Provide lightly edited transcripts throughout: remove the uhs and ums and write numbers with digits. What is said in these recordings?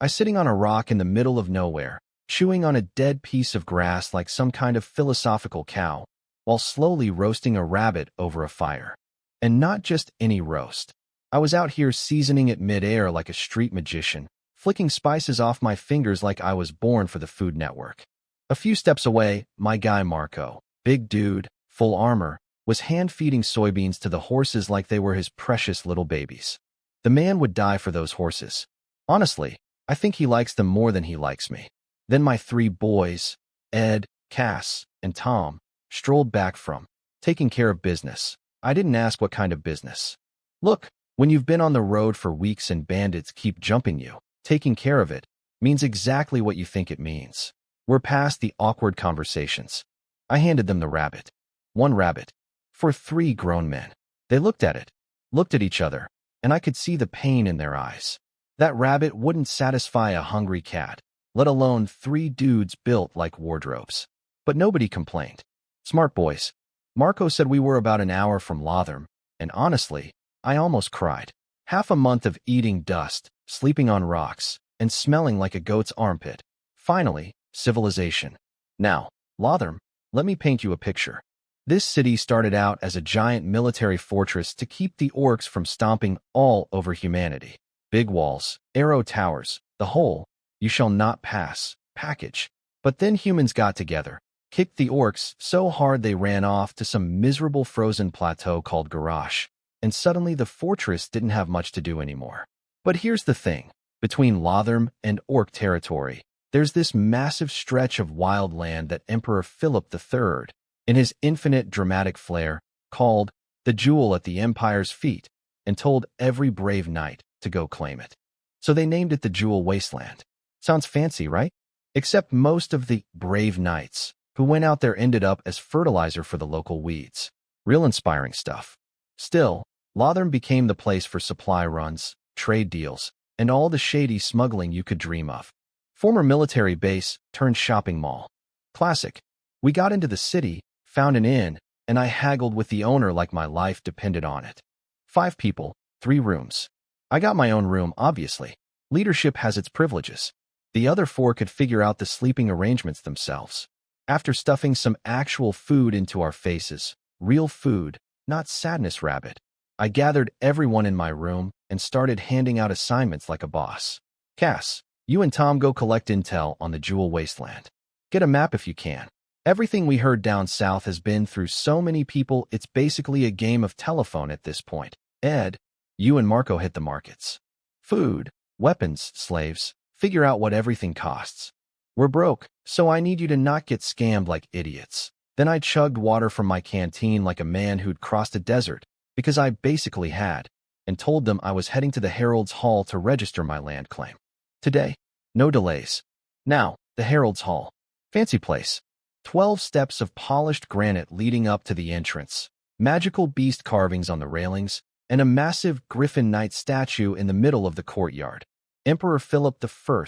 I sitting on a rock in the middle of nowhere, chewing on a dead piece of grass like some kind of philosophical cow, while slowly roasting a rabbit over a fire. And not just any roast. I was out here seasoning it mid-air like a street magician, flicking spices off my fingers like I was born for the Food Network. A few steps away, my guy Marco, big dude, full armor, was hand-feeding soybeans to the horses like they were his precious little babies. The man would die for those horses. Honestly, I think he likes them more than he likes me. Then my three boys, Ed, Cass, and Tom, strolled back from taking care of business. I didn't ask what kind of business. Look, when you've been on the road for weeks and bandits keep jumping you, taking care of it means exactly what you think it means. We're past the awkward conversations. I handed them the rabbit. One rabbit. For three grown men. They looked at it, looked at each other, and I could see the pain in their eyes. That rabbit wouldn't satisfy a hungry cat, let alone three dudes built like wardrobes. But nobody complained. Smart boys. Marco said we were about an hour from Lothern, and honestly, I almost cried. Half a month of eating dust, sleeping on rocks, and smelling like a goat's armpit. Finally, civilization. Now, Lothern, let me paint you a picture. This city started out as a giant military fortress to keep the orcs from stomping all over humanity. Big walls, arrow towers, the whole, you shall not pass, package. But then humans got together, kicked the orcs so hard they ran off to some miserable frozen plateau called Garrosh, and suddenly the fortress didn't have much to do anymore. But here's the thing, between Lothern and orc territory, there's this massive stretch of wild land that Emperor Philip III, in his infinite dramatic flair, called the jewel at the Empire's feet, and told every brave knight to go claim it. So they named it the Jewel Wasteland. Sounds fancy, right? Except most of the brave knights who went out there ended up as fertilizer for the local weeds. Real inspiring stuff. Still, Lothern became the place for supply runs, trade deals, and all the shady smuggling you could dream of. Former military base turned shopping mall. Classic. We got into the city, found an inn, and I haggled with the owner like my life depended on it. 5 people, 3 rooms. I got my own room, obviously. Leadership has its privileges. The other 4 could figure out the sleeping arrangements themselves. After stuffing some actual food into our faces, real food, not sadness rabbit, I gathered everyone in my room and started handing out assignments like a boss. Cass, you and Tom go collect intel on the Jewel Wasteland. Get a map if you can. Everything we heard down south has been through so many people it's basically a game of telephone at this point. Ed, you and Marco hit the markets. Food, weapons, slaves, figure out what everything costs. We're broke, so I need you to not get scammed like idiots. Then I chugged water from my canteen like a man who'd crossed a desert, because I basically had, and told them I was heading to the Herald's Hall to register my land claim. Today, no delays. Now, the Herald's Hall. Fancy place. 12 steps of polished granite leading up to the entrance, magical beast carvings on the railings, and a massive griffin knight statue in the middle of the courtyard. Emperor Philip I,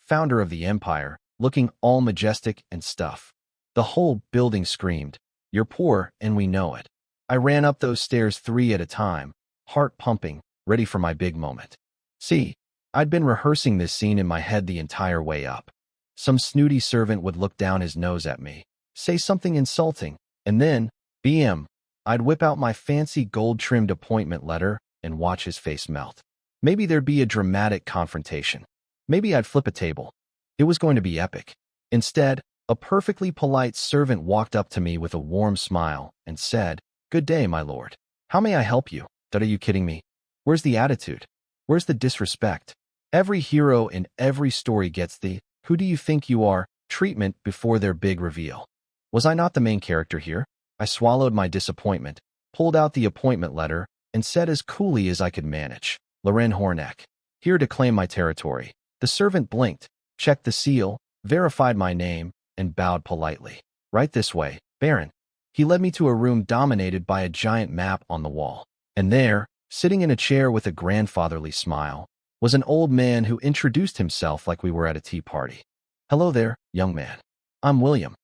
founder of the empire, looking all majestic and stuff. The whole building screamed, "You're poor, and we know it." I ran up those stairs 3 at a time, heart pumping, ready for my big moment. See, I'd been rehearsing this scene in my head the entire way up. Some snooty servant would look down his nose at me, say something insulting, and then, BM, I'd whip out my fancy gold-trimmed appointment letter and watch his face melt. Maybe there'd be a dramatic confrontation. Maybe I'd flip a table. It was going to be epic. Instead, a perfectly polite servant walked up to me with a warm smile and said, "Good day, my lord. How may I help you?" Are you kidding me? Where's the attitude? Where's the disrespect? Every hero in every story gets the "who do you think you are" treatment before their big reveal. Was I not the main character here? I swallowed my disappointment, pulled out the appointment letter, and said as coolly as I could manage, "Loren Horneck, here to claim my territory." The servant blinked, checked the seal, verified my name, and bowed politely. "Right this way, Baron." He led me to a room dominated by a giant map on the wall. And there, sitting in a chair with a grandfatherly smile, was an old man who introduced himself like we were at a tea party. "Hello there, young man. I'm William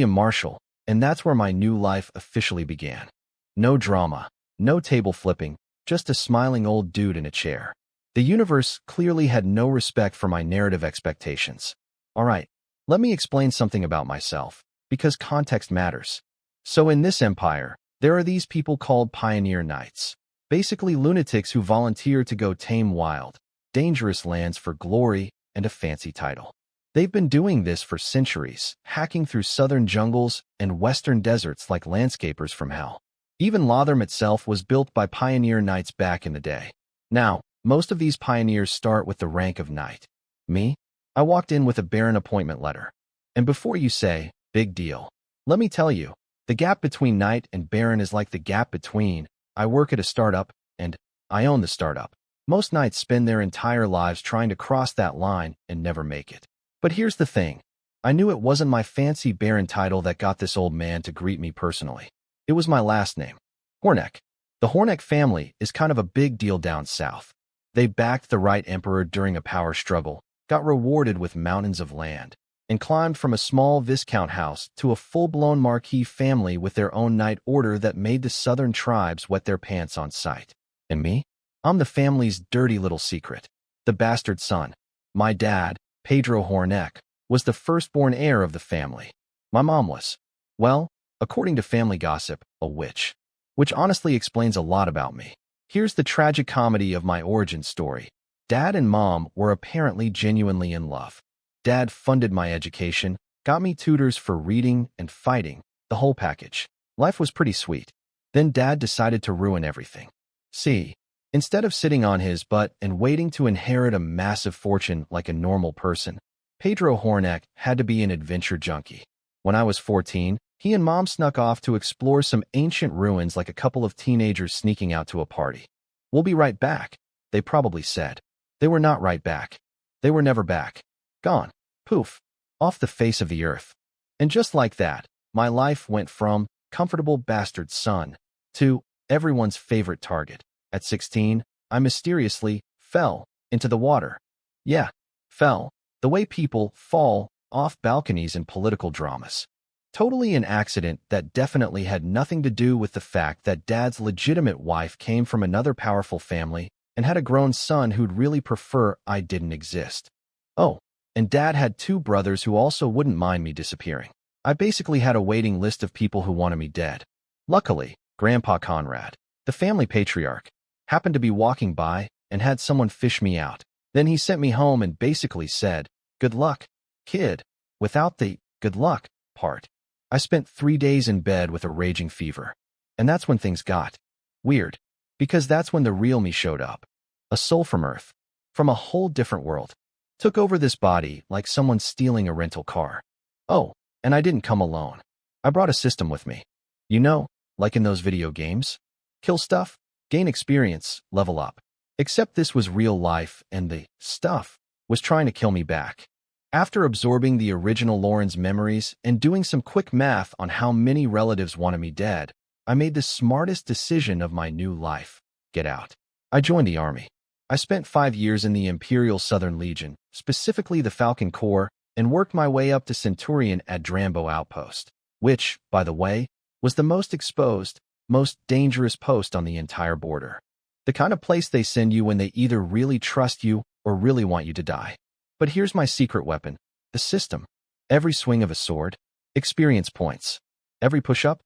Marshall, and that's where my new life officially began. No drama, no table flipping, just a smiling old dude in a chair. The universe clearly had no respect for my narrative expectations. Alright, let me explain something about myself, because context matters. So in this empire, there are these people called pioneer knights. Basically lunatics who volunteer to go tame wild, dangerous lands for glory and a fancy title. They've been doing this for centuries, hacking through southern jungles and western deserts like landscapers from hell. Even Lothram itself was built by pioneer knights back in the day. Now, most of these pioneers start with the rank of knight. Me? I walked in with a barren appointment letter. And before you say, big deal, let me tell you, the gap between knight and baron is like the gap between, I work at a startup, and I own the startup. Most knights spend their entire lives trying to cross that line and never make it. But here's the thing. I knew it wasn't my fancy baron title that got this old man to greet me personally. It was my last name, Horneck. The Horneck family is kind of a big deal down south. They backed the right emperor during a power struggle, got rewarded with mountains of land, and climbed from a small viscount house to a full-blown marquis family with their own knight order that made the southern tribes wet their pants on sight. And me? I'm the family's dirty little secret, the bastard son. My dad, Pedro Horneck, was the firstborn heir of the family. My mom was, well, according to family gossip, a witch. Which honestly explains a lot about me. Here's the tragic comedy of my origin story. Dad and Mom were apparently genuinely in love. Dad funded my education, got me tutors for reading and fighting, the whole package. Life was pretty sweet. Then Dad decided to ruin everything. See, instead of sitting on his butt and waiting to inherit a massive fortune like a normal person, Pedro Horneck had to be an adventure junkie. When I was 14, he and Mom snuck off to explore some ancient ruins like a couple of teenagers sneaking out to a party. We'll be right back, they probably said. They were not right back. They were never back. Gone. Poof. Off the face of the earth. And just like that, my life went from comfortable bastard son to everyone's favorite target. At 16, I mysteriously fell into the water. Yeah, fell. The way people fall off balconies in political dramas. Totally an accident that definitely had nothing to do with the fact that Dad's legitimate wife came from another powerful family and had a grown son who'd really prefer I didn't exist. Oh, and Dad had 2 brothers who also wouldn't mind me disappearing. I basically had a waiting list of people who wanted me dead. Luckily, Grandpa Conrad, the family patriarch, happened to be walking by and had someone fish me out. Then he sent me home and basically said, "Good luck, kid," without the "good luck" part. I spent 3 days in bed with a raging fever. And that's when things got weird. Because that's when the real me showed up. A soul from Earth. From a whole different world. Took over this body like someone stealing a rental car. Oh, and I didn't come alone. I brought a system with me. You know, like in those video games? Kill stuff, gain experience, level up. Except this was real life and the stuff was trying to kill me back. After absorbing the original Loren's memories and doing some quick math on how many relatives wanted me dead, I made the smartest decision of my new life. Get out. I joined the army. I spent 5 years in the Imperial Southern Legion, specifically the Falcon Corps, and worked my way up to Centurion at Drambo Outpost, which, by the way, was the most exposed, most dangerous post on the entire border. The kind of place they send you when they either really trust you or really want you to die. But here's my secret weapon, the system. Every swing of a sword, experience points. Every push-up,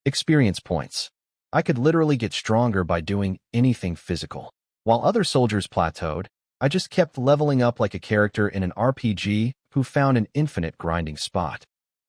experience points. I could literally get stronger by doing anything physical. While other soldiers plateaued, I just kept leveling up like a character in an RPG who found an infinite grinding spot.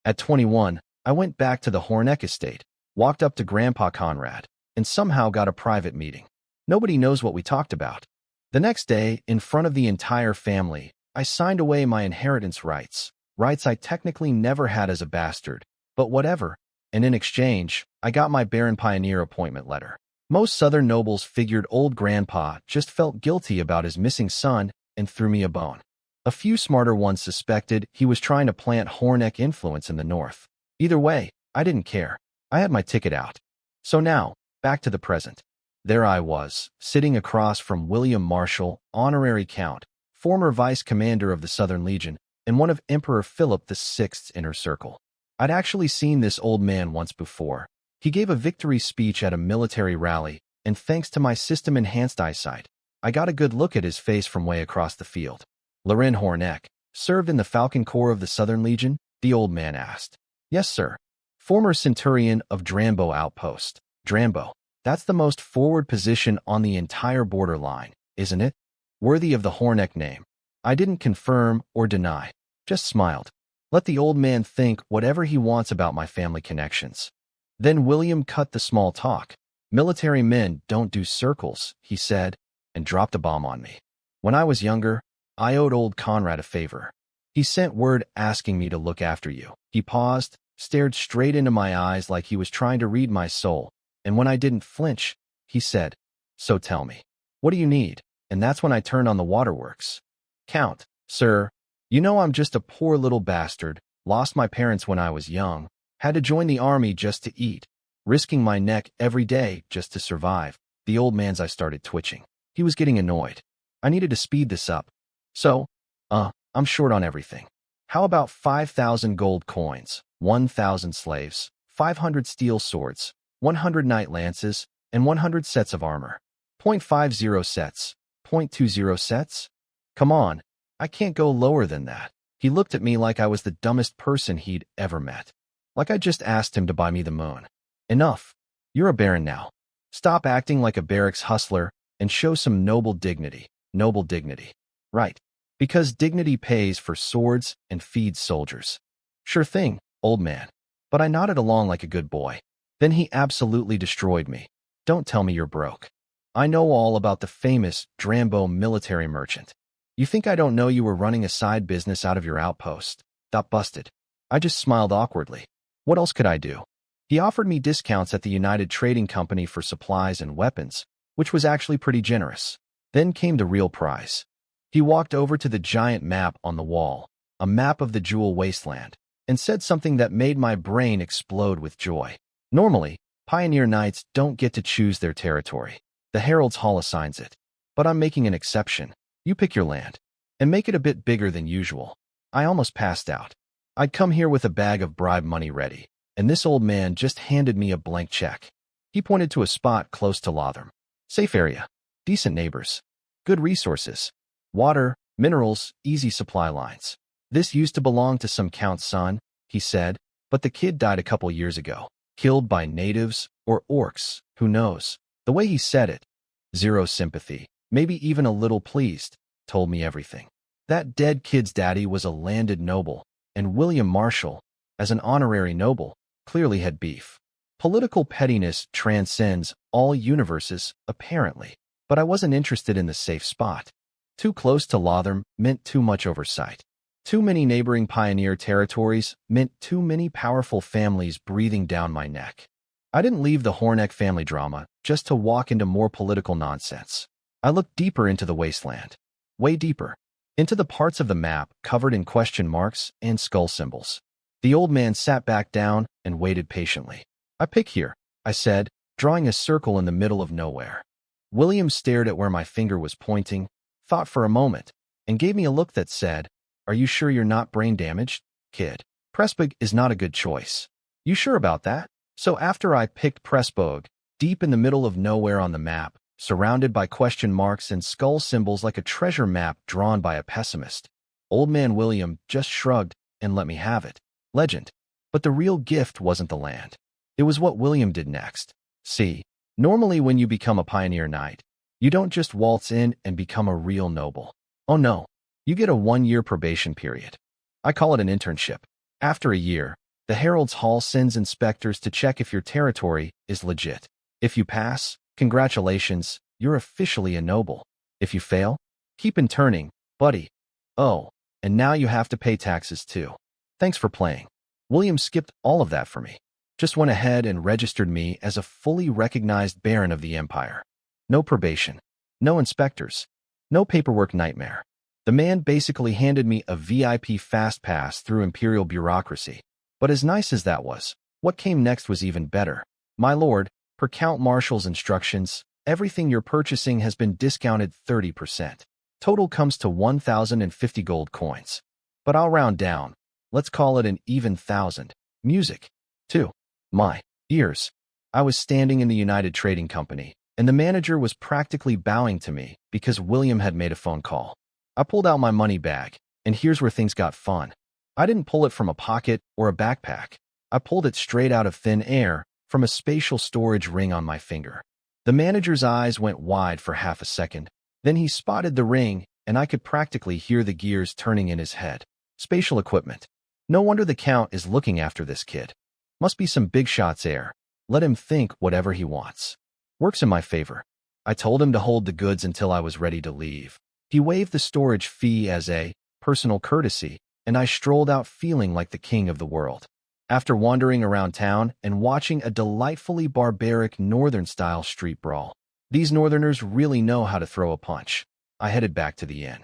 At 21, I went back to the Horneck estate, walked up to Grandpa Conrad, and somehow got a private meeting. Nobody knows what we talked about. The next day, in front of the entire family, I signed away my inheritance rights I technically never had as a bastard, but whatever, and in exchange, I got my Baron Pioneer appointment letter. Most Southern nobles figured old Grandpa just felt guilty about his missing son and threw me a bone. A few smarter ones suspected he was trying to plant Horneck influence in the north. Either way, I didn't care. I had my ticket out. So now, back to the present. There I was, sitting across from William Marshall, honorary count, former vice commander of the Southern Legion, and one of Emperor Philip VI's inner circle. I'd actually seen this old man once before. He gave a victory speech at a military rally, and thanks to my system-enhanced eyesight, I got a good look at his face from way across the field. Loren Horneck, served in the Falcon Corps of the Southern Legion? The old man asked. Yes, sir. Former Centurion of Drambo Outpost. Drambo. That's the most forward position on the entire borderline, isn't it? Worthy of the Horneck name. I didn't confirm or deny, just smiled. Let the old man think whatever he wants about my family connections. Then William cut the small talk. Military men don't do circles, he said, and dropped a bomb on me. When I was younger, I owed old Conrad a favor. He sent word asking me to look after you. He paused, stared straight into my eyes like he was trying to read my soul, and when I didn't flinch, he said, So tell me, what do you need? And that's when I turned on the waterworks. Count, sir, you know I'm just a poor little bastard, lost my parents when I was young, had to join the army just to eat, risking my neck every day just to survive. The old man's I started twitching. He was getting annoyed. I needed to speed this up. So, I'm short on everything. How about 5,000 gold coins, 1,000 slaves, 500 steel swords, 100 knight lances, and 100 sets of armor? 0.50 sets, 0.20 sets? Come on, I can't go lower than that. He looked at me like I was the dumbest person he'd ever met. Like I just asked him to buy me the moon. Enough. You're a baron now. Stop acting like a barracks hustler and show some noble dignity. Noble dignity. Right. Because dignity pays for swords and feeds soldiers. Sure thing, old man. But I nodded along like a good boy. Then he absolutely destroyed me. Don't tell me you're broke. I know all about the famous Drambo military merchant. You think I don't know you were running a side business out of your outpost? Got busted. I just smiled awkwardly. What else could I do? He offered me discounts at the United Trading Company for supplies and weapons, which was actually pretty generous. Then came the real prize. He walked over to the giant map on the wall, a map of the Jewel Wasteland, and said something that made my brain explode with joy. Normally, Pioneer Knights don't get to choose their territory. The Herald's Hall assigns it. But I'm making an exception. You pick your land, and make it a bit bigger than usual. I almost passed out. I'd come here with a bag of bribe money ready, and this old man just handed me a blank check. He pointed to a spot close to Lothram. Safe area, decent neighbors, good resources, water, minerals, easy supply lines. This used to belong to some count's son, he said, but the kid died a couple years ago, killed by natives or orcs, who knows. The way he said it, zero sympathy, maybe even a little pleased, told me everything. That dead kid's daddy was a landed noble, and William Marshall, as an honorary noble, clearly had beef. Political pettiness transcends all universes, apparently, but I wasn't interested in the safe spot. Too close to Lothram meant too much oversight. Too many neighboring pioneer territories meant too many powerful families breathing down my neck. I didn't leave the Horneck family drama just to walk into more political nonsense. I looked deeper into the wasteland. Way deeper. Into the parts of the map covered in question marks and skull symbols. The old man sat back down and waited patiently. I pick here, I said, drawing a circle in the middle of nowhere. William stared at where my finger was pointing, thought for a moment, and gave me a look that said, Are you sure you're not brain damaged, kid? Pressburg is not a good choice. You sure about that? So after I picked Pressburg, deep in the middle of nowhere on the map, surrounded by question marks and skull symbols like a treasure map drawn by a pessimist, old man William just shrugged and let me have it. Legend. But the real gift wasn't the land. It was what William did next. See, normally when you become a pioneer knight, you don't just waltz in and become a real noble. Oh no, you get a 1-year probation period. I call it an internship. After a year, the Herald's Hall sends inspectors to check if your territory is legit. If you pass, congratulations, you're officially a noble. If you fail, keep interning, buddy. Oh, and now you have to pay taxes too. Thanks for playing. William skipped all of that for me. Just went ahead and registered me as a fully recognized baron of the empire. No probation, no inspectors, no paperwork nightmare. The man basically handed me a VIP fast pass through imperial bureaucracy. But as nice as that was, what came next was even better. My lord, per Count Marshall's instructions, everything you're purchasing has been discounted 30%. Total comes to 1,050 gold coins. But I'll round down. Let's call it an even 1,000. Music, too. My ears. I was standing in the United Trading Company, and the manager was practically bowing to me because William had made a phone call. I pulled out my money bag, and here's where things got fun. I didn't pull it from a pocket or a backpack. I pulled it straight out of thin air from a spatial storage ring on my finger. The manager's eyes went wide for half a second. Then he spotted the ring, and I could practically hear the gears turning in his head. Spatial equipment. No wonder the Count is looking after this kid. Must be some big shots air. Let him think whatever he wants. Works in my favor. I told him to hold the goods until I was ready to leave. He waived the storage fee as a personal courtesy, and I strolled out feeling like the king of the world. After wandering around town and watching a delightfully barbaric northern-style street brawl, these northerners really know how to throw a punch, I headed back to the inn.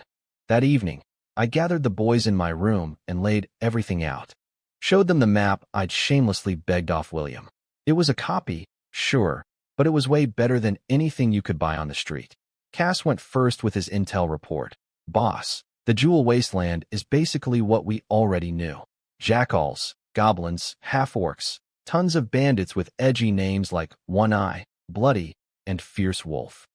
That evening, I gathered the boys in my room and laid everything out. Showed them the map I'd shamelessly begged off William. It was a copy, sure, but it was way better than anything you could buy on the street. Cass went first with his intel report. Boss, the Jewel Wasteland is basically what we already knew. Jackals, goblins, half-orcs, tons of bandits with edgy names like One Eye, Bloody, and Fierce Wolf.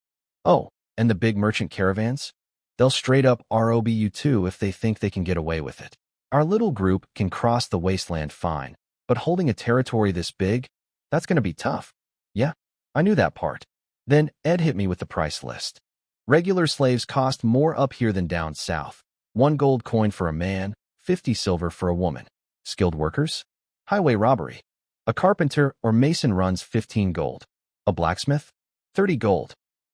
Oh, and the big merchant caravans? They'll straight up rob you too if they think they can get away with it. Our little group can cross the wasteland fine, but holding a territory this big, that's going to be tough. Yeah, I knew that part. Then Ed hit me with the price list. Regular slaves cost more up here than down south. 1 gold coin for a man, 50 silver for a woman. Skilled workers? Highway robbery. A carpenter or mason runs 15 gold. A blacksmith? 30 gold.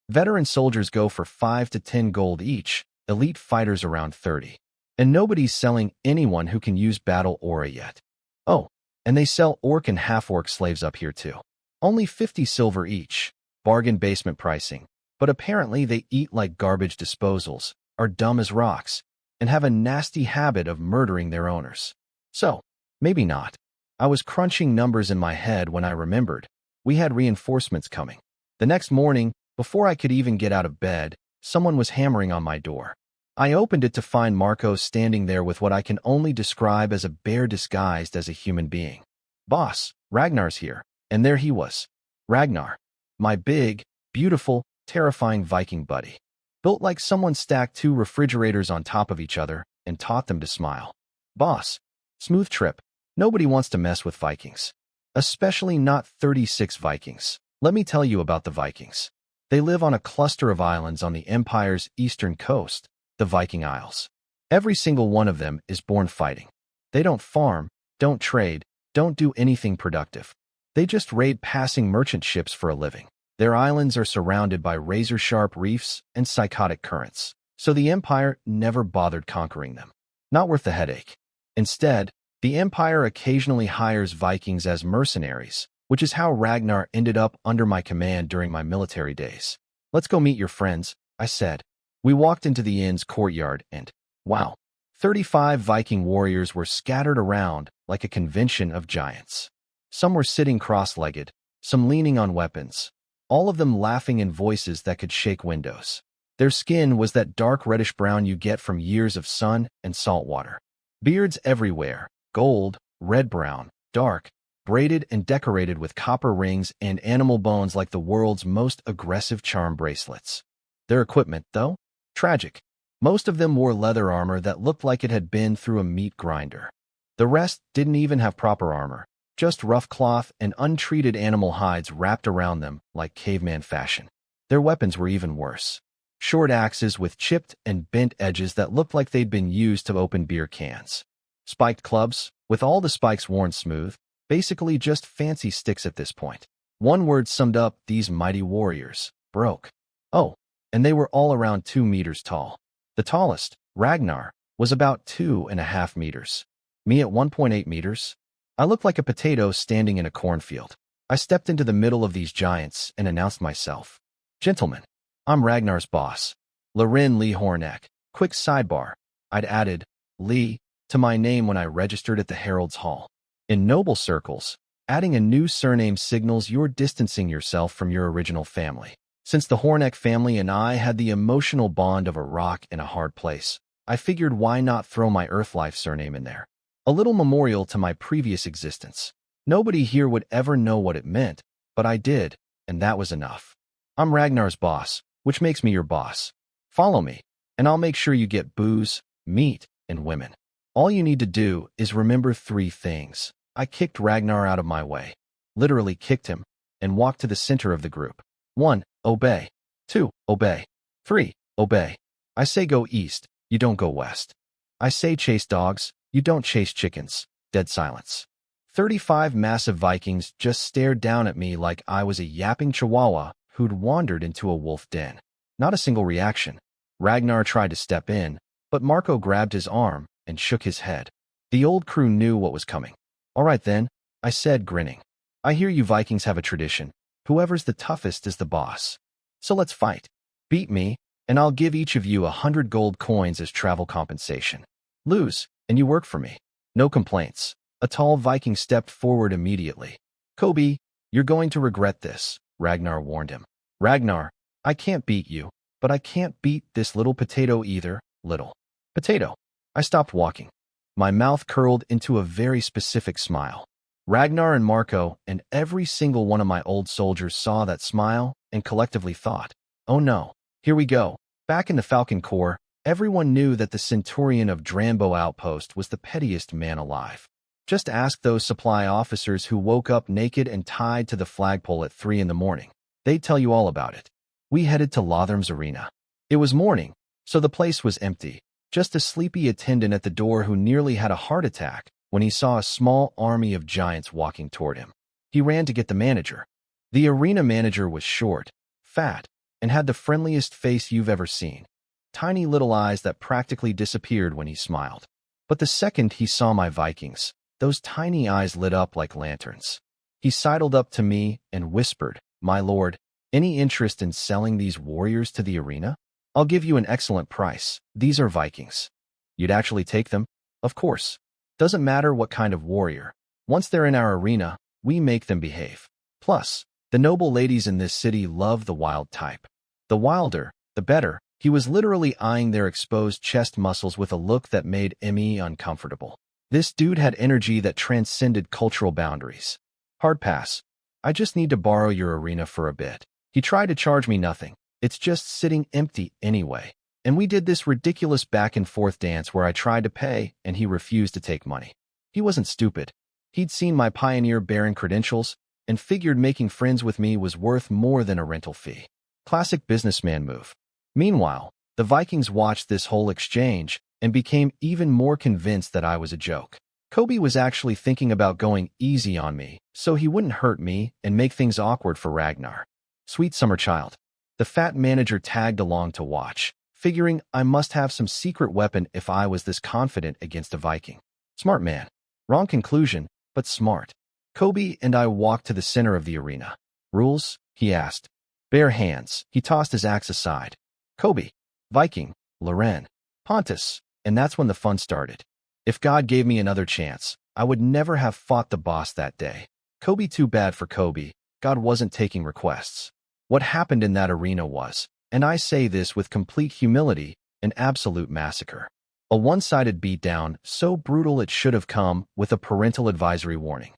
Veteran soldiers go for 5 to 10 gold each, elite fighters around 30. And nobody's selling anyone who can use battle aura yet. Oh, and they sell orc and half-orc slaves up here too. Only 50 silver each. Bargain basement pricing. But apparently they eat like garbage disposals, are dumb as rocks, and have a nasty habit of murdering their owners. So, maybe not. I was crunching numbers in my head when I remembered. We had reinforcements coming. The next morning, before I could even get out of bed, someone was hammering on my door. I opened it to find Marco standing there with what I can only describe as a bear disguised as a human being. Boss, Ragnar's here. And there he was. Ragnar. My big, beautiful, terrifying Viking buddy. Built like someone stacked 2 refrigerators on top of each other and taught them to smile. Boss. Smooth trip. Nobody wants to mess with Vikings. Especially not 36 Vikings. Let me tell you about the Vikings. They live on a cluster of islands on the Empire's eastern coast, the Viking Isles. Every single one of them is born fighting. They don't farm, don't trade, don't do anything productive. They just raid passing merchant ships for a living. Their islands are surrounded by razor-sharp reefs and psychotic currents, so the Empire never bothered conquering them. Not worth the headache. Instead, the Empire occasionally hires Vikings as mercenaries, which is how Ragnar ended up under my command during my military days. Let's go meet your friends, I said. We walked into the inn's courtyard and, wow, 35 Viking warriors were scattered around like a convention of giants. Some were sitting cross-legged, some leaning on weapons, all of them laughing in voices that could shake windows. Their skin was that dark reddish-brown you get from years of sun and salt water. Beards everywhere, gold, red-brown, dark, braided and decorated with copper rings and animal bones like the world's most aggressive charm bracelets. Their equipment, though? Tragic. Most of them wore leather armor that looked like it had been through a meat grinder. The rest didn't even have proper armor, just rough cloth and untreated animal hides wrapped around them like caveman fashion. Their weapons were even worse. Short axes with chipped and bent edges that looked like they'd been used to open beer cans. Spiked clubs, with all the spikes worn smooth, basically just fancy sticks at this point. One word summed up these mighty warriors: broke. Oh, and they were all around 2 meters tall. The tallest, Ragnar, was about 2.5 meters. Me at 1.8 meters? I looked like a potato standing in a cornfield. I stepped into the middle of these giants and announced myself. Gentlemen, I'm Ragnar's boss, Loren Horneck. Quick sidebar, I'd added Lee to my name when I registered at the Herald's Hall. In noble circles, adding a new surname signals you're distancing yourself from your original family. Since the Horneck family and I had the emotional bond of a rock in a hard place, I figured why not throw my Earthlife surname in there. A little memorial to my previous existence. Nobody here would ever know what it meant, but I did, and that was enough. I'm Ragnar's boss, which makes me your boss. Follow me, and I'll make sure you get booze, meat, and women. All you need to do is remember 3 things. I kicked Ragnar out of my way. Literally kicked him, and walked to the center of the group. 1. Obey. 2. Obey. 3. Obey. I say go east, you don't go west. I say chase dogs, you don't chase chickens. Dead silence. 35 massive Vikings just stared down at me like I was a yapping chihuahua who'd wandered into a wolf den. Not a single reaction. Ragnar tried to step in, but Marco grabbed his arm and shook his head. The old crew knew what was coming. All right then, I said, grinning. I hear you Vikings have a tradition. Whoever's the toughest is the boss. So let's fight. Beat me, and I'll give each of you 100 gold coins as travel compensation. Lose, and you work for me. No complaints. A tall Viking stepped forward immediately. Kobe, you're going to regret this, Ragnar warned him. Ragnar, I can't beat you, but I can't beat this little potato either, little potato. I stopped walking. My mouth curled into a very specific smile. Ragnar and Marco and every single one of my old soldiers saw that smile and collectively thought, oh no, here we go. Back in the Falcon Corps, everyone knew that the Centurion of Drambo Outpost was the pettiest man alive. Just ask those supply officers who woke up naked and tied to the flagpole at 3 in the morning. They'd tell you all about it. We headed to Lotham's arena. It was morning, so the place was empty. Just a sleepy attendant at the door who nearly had a heart attack when he saw a small army of giants walking toward him. He ran to get the manager. The arena manager was short, fat, and had the friendliest face you've ever seen. Tiny little eyes that practically disappeared when he smiled. But the second he saw my Vikings, those tiny eyes lit up like lanterns. He sidled up to me and whispered, my lord, any interest in selling these warriors to the arena? I'll give you an excellent price. These are Vikings. You'd actually take them? Of course. Doesn't matter what kind of warrior. Once they're in our arena, we make them behave. Plus, the noble ladies in this city love the wild type. The wilder, the better. He was literally eyeing their exposed chest muscles with a look that made Emmy uncomfortable. This dude had energy that transcended cultural boundaries. Hard pass. I just need to borrow your arena for a bit. He tried to charge me nothing. It's just sitting empty anyway. And we did this ridiculous back and forth dance where I tried to pay and he refused to take money. He wasn't stupid. He'd seen my Pioneer Baron credentials and figured making friends with me was worth more than a rental fee. Classic businessman move. Meanwhile, the Vikings watched this whole exchange and became even more convinced that I was a joke. Kobe was actually thinking about going easy on me so he wouldn't hurt me and make things awkward for Ragnar. Sweet summer child. The fat manager tagged along to watch, figuring I must have some secret weapon if I was this confident against a Viking. Smart man. Wrong conclusion, but smart. Kobe and I walked to the center of the arena. Rules? He asked. Bare hands. He tossed his axe aside. Kobe. Viking. Loren. Pontus. And that's when the fun started. If God gave me another chance, I would never have fought the boss that day. Kobe too bad for Kobe. God wasn't taking requests. What happened in that arena was, and I say this with complete humility, an absolute massacre. A one-sided beatdown so brutal it should have come with a parental advisory warning.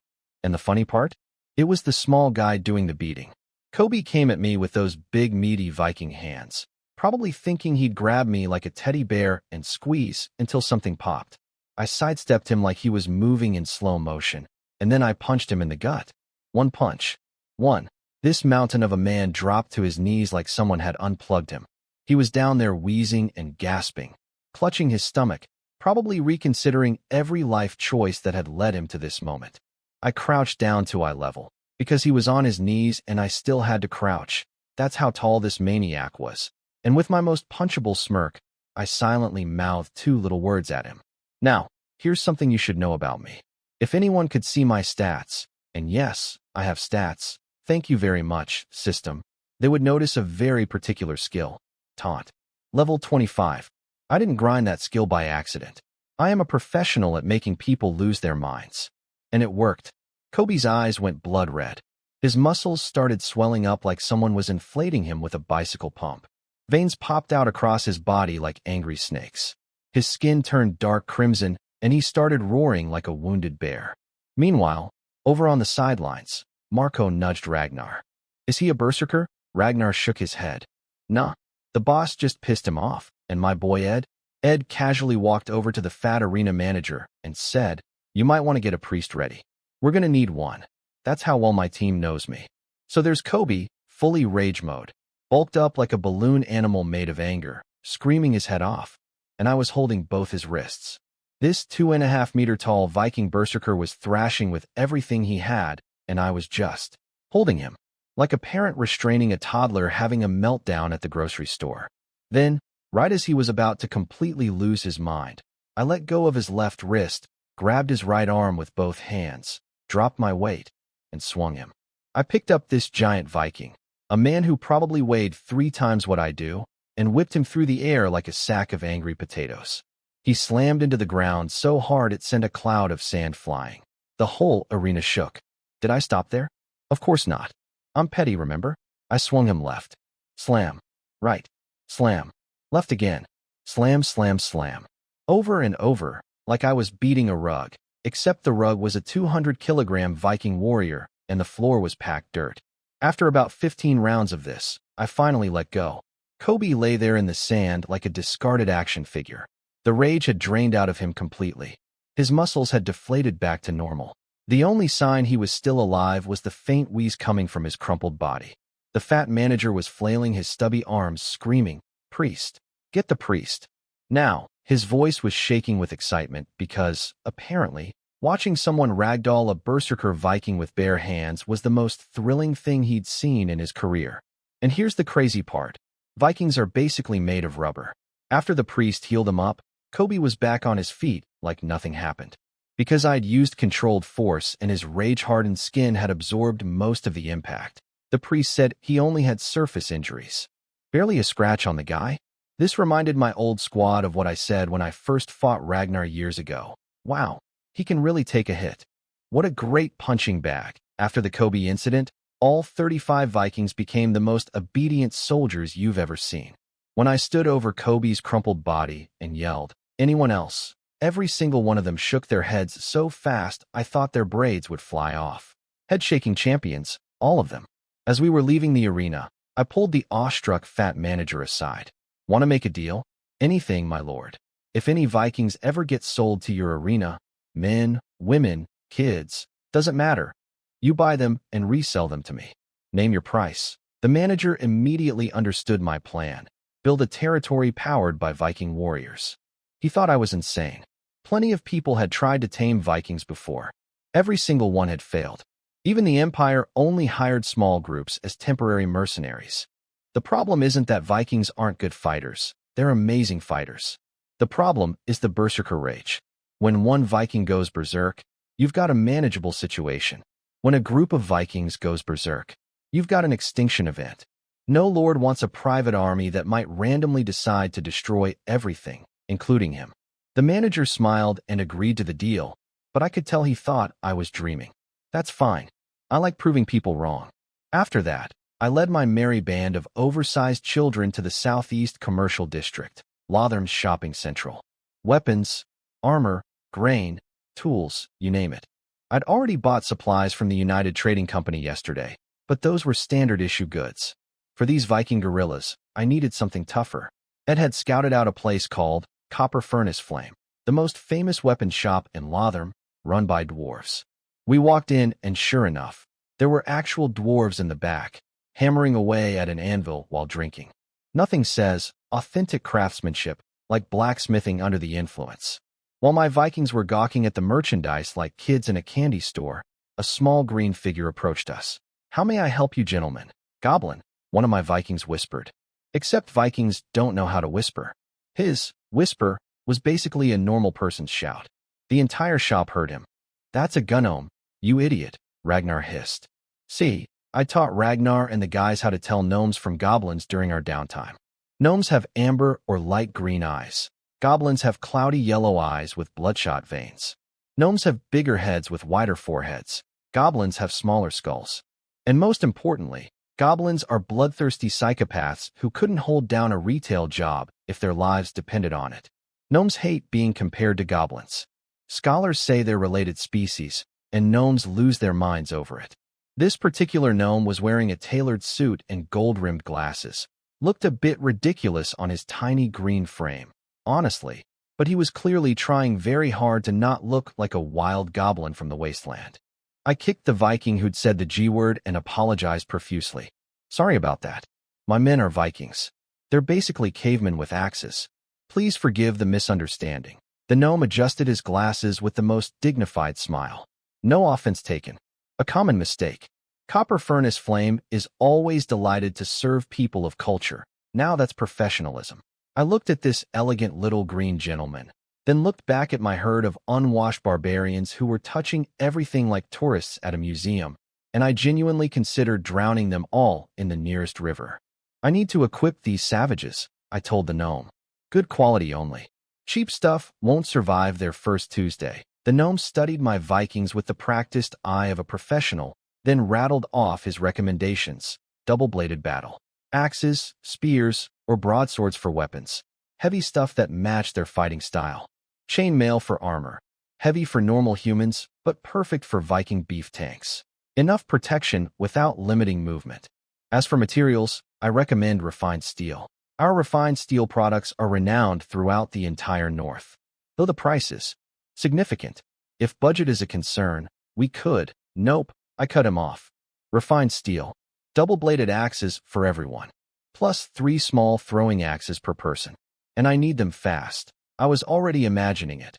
And the funny part? It was the small guy doing the beating. Kobe came at me with those big meaty Viking hands, probably thinking he'd grab me like a teddy bear and squeeze until something popped. I sidestepped him like he was moving in slow motion, and then I punched him in the gut. One punch. One. This mountain of a man dropped to his knees like someone had unplugged him. He was down there wheezing and gasping, clutching his stomach, probably reconsidering every life choice that had led him to this moment. I crouched down to eye level, because he was on his knees and I still had to crouch. That's how tall this maniac was. And with my most punchable smirk, I silently mouthed 2 little words at him. Now, here's something you should know about me. If anyone could see my stats, and yes, I have stats, thank you very much, system, they would notice a very particular skill. Taunt. Level 25. I didn't grind that skill by accident. I am a professional at making people lose their minds. And it worked. Kobe's eyes went blood red. His muscles started swelling up like someone was inflating him with a bicycle pump. Veins popped out across his body like angry snakes. His skin turned dark crimson, and he started roaring like a wounded bear. Meanwhile, over on the sidelines, Marco nudged Ragnar. Is he a berserker? Ragnar shook his head. Nah, the boss just pissed him off, and my boy Ed? Ed casually walked over to the fat arena manager and said, "You might want to get a priest ready. We're gonna need one." That's how well my team knows me. So there's Kobe, fully rage mode, bulked up like a balloon animal made of anger, screaming his head off, and I was holding both his wrists. This 2.5-meter tall Viking berserker was thrashing with everything he had, and I was just holding him, like a parent restraining a toddler having a meltdown at the grocery store. Then, right as he was about to completely lose his mind, I let go of his left wrist, grabbed his right arm with both hands, dropped my weight, and swung him. I picked up this giant Viking, a man who probably weighed 3 times what I do, and whipped him through the air like a sack of angry potatoes. He slammed into the ground so hard it sent a cloud of sand flying. The whole arena shook. Did I stop there? Of course not. I'm petty, remember? I swung him left. Slam. Right. Slam. Left again. Slam, slam, slam. Over and over, like I was beating a rug, except the rug was a 200-kilogram Viking warrior, and the floor was packed dirt. After about 15 rounds of this, I finally let go. Kobe lay there in the sand like a discarded action figure. The rage had drained out of him completely. His muscles had deflated back to normal. The only sign he was still alive was the faint wheeze coming from his crumpled body. The fat manager was flailing his stubby arms, screaming, "Priest! Get the priest!" Now, his voice was shaking with excitement because, apparently, watching someone ragdoll a berserker Viking with bare hands was the most thrilling thing he'd seen in his career. And here's the crazy part. Vikings are basically made of rubber. After the priest healed him up, Kobe was back on his feet like nothing happened. Because I'd used controlled force and his rage-hardened skin had absorbed most of the impact, the priest said he only had surface injuries. Barely a scratch on the guy? This reminded my old squad of what I said when I first fought Ragnar years ago. Wow, he can really take a hit. What a great punching bag. After the Kobe incident, all 35 Vikings became the most obedient soldiers you've ever seen. When I stood over Kobe's crumpled body and yelled, "Anyone else?" every single one of them shook their heads so fast I thought their braids would fly off. Head-shaking champions, all of them. As we were leaving the arena, I pulled the awestruck fat manager aside. "Want to make a deal? Anything, my lord. If any Vikings ever get sold to your arena, men, women, kids, doesn't matter. You buy them and resell them to me. Name your price." The manager immediately understood my plan. Build a territory powered by Viking warriors. He thought I was insane. Plenty of people had tried to tame Vikings before. Every single one had failed. Even the Empire only hired small groups as temporary mercenaries. The problem isn't that Vikings aren't good fighters. They're amazing fighters. The problem is the berserker rage. When one Viking goes berserk, you've got a manageable situation. When a group of Vikings goes berserk, you've got an extinction event. No lord wants a private army that might randomly decide to destroy everything, including him. The manager smiled and agreed to the deal, but I could tell he thought I was dreaming. That's fine. I like proving people wrong. After that, I led my merry band of oversized children to the southeast commercial district, Lotham's shopping central. Weapons, armor, grain, tools, you name it. I'd already bought supplies from the United Trading Company yesterday, but those were standard-issue goods. For these Viking guerrillas, I needed something tougher. Ed had scouted out a place called Copper Furnace Flame, the most famous weapon shop in Lotham, run by dwarves. We walked in, and sure enough, there were actual dwarves in the back, hammering away at an anvil while drinking. Nothing says authentic craftsmanship like blacksmithing under the influence. While my Vikings were gawking at the merchandise like kids in a candy store, a small green figure approached us. "How may I help you, gentlemen?" "Goblin," one of my Vikings whispered. Except Vikings don't know how to whisper. His whisper was basically a normal person's shout. The entire shop heard him. "That's a gnome, you idiot," Ragnar hissed. See, I taught Ragnar and the guys how to tell gnomes from goblins during our downtime. Gnomes have amber or light green eyes. Goblins have cloudy yellow eyes with bloodshot veins. Gnomes have bigger heads with wider foreheads. Goblins have smaller skulls. And most importantly, goblins are bloodthirsty psychopaths who couldn't hold down a retail job if their lives depended on it. Gnomes hate being compared to goblins. Scholars say they're related species, and gnomes lose their minds over it. This particular gnome was wearing a tailored suit and gold-rimmed glasses. Looked a bit ridiculous on his tiny green frame, honestly, but he was clearly trying very hard to not look like a wild goblin from the wasteland. I kicked the Viking who'd said the G-word and apologized profusely. Sorry about that. My men are Vikings. They're basically cavemen with axes. Please forgive the misunderstanding. The gnome adjusted his glasses with the most dignified smile. No offense taken. A common mistake. Copper Furnace Flame is always delighted to serve people of culture. Now that's professionalism. I looked at this elegant little green gentleman, then looked back at my herd of unwashed barbarians who were touching everything like tourists at a museum, and I genuinely considered drowning them all in the nearest river. I need to equip these savages, I told the gnome. Good quality only. Cheap stuff won't survive their first Tuesday. The gnome studied my Vikings with the practiced eye of a professional, then rattled off his recommendations. Double-bladed battle. Axes, spears, or broadswords for weapons. Heavy stuff that matched their fighting style. Chainmail for armor. Heavy for normal humans, but perfect for Viking beef tanks. Enough protection without limiting movement. As for materials, I recommend refined steel. Our refined steel products are renowned throughout the entire North. Though the price is significant. If budget is a concern, we could. Nope, I cut him off. Refined steel. Double-bladed axes for everyone. Plus 3 small throwing axes per person. And I need them fast. I was already imagining it.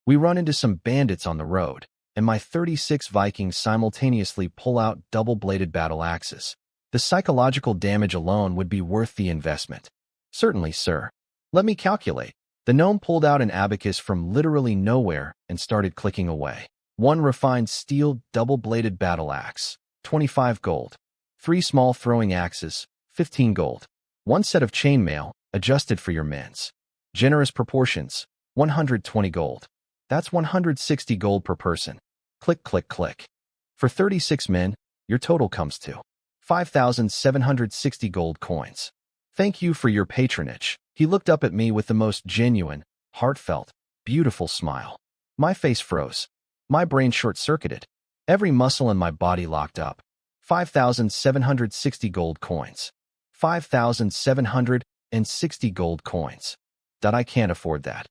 We run into some bandits on the road, and my 36 Vikings simultaneously pull out double-bladed battle axes. The psychological damage alone would be worth the investment. Certainly, sir. Let me calculate. The gnome pulled out an abacus from literally nowhere and started clicking away. 1 refined steel double-bladed battle axe, 25 gold. 3 small throwing axes, 15 gold. 1 set of chainmail, adjusted for your men's. Generous proportions, 120 gold. That's 160 gold per person. Click, click, click. For 36 men, your total comes to 5,760 gold coins. Thank you for your patronage. He looked up at me with the most genuine, heartfelt, beautiful smile. My face froze. My brain short-circuited. Every muscle in my body locked up. 5,760 gold coins. 5,760 gold coins. That I can't afford that.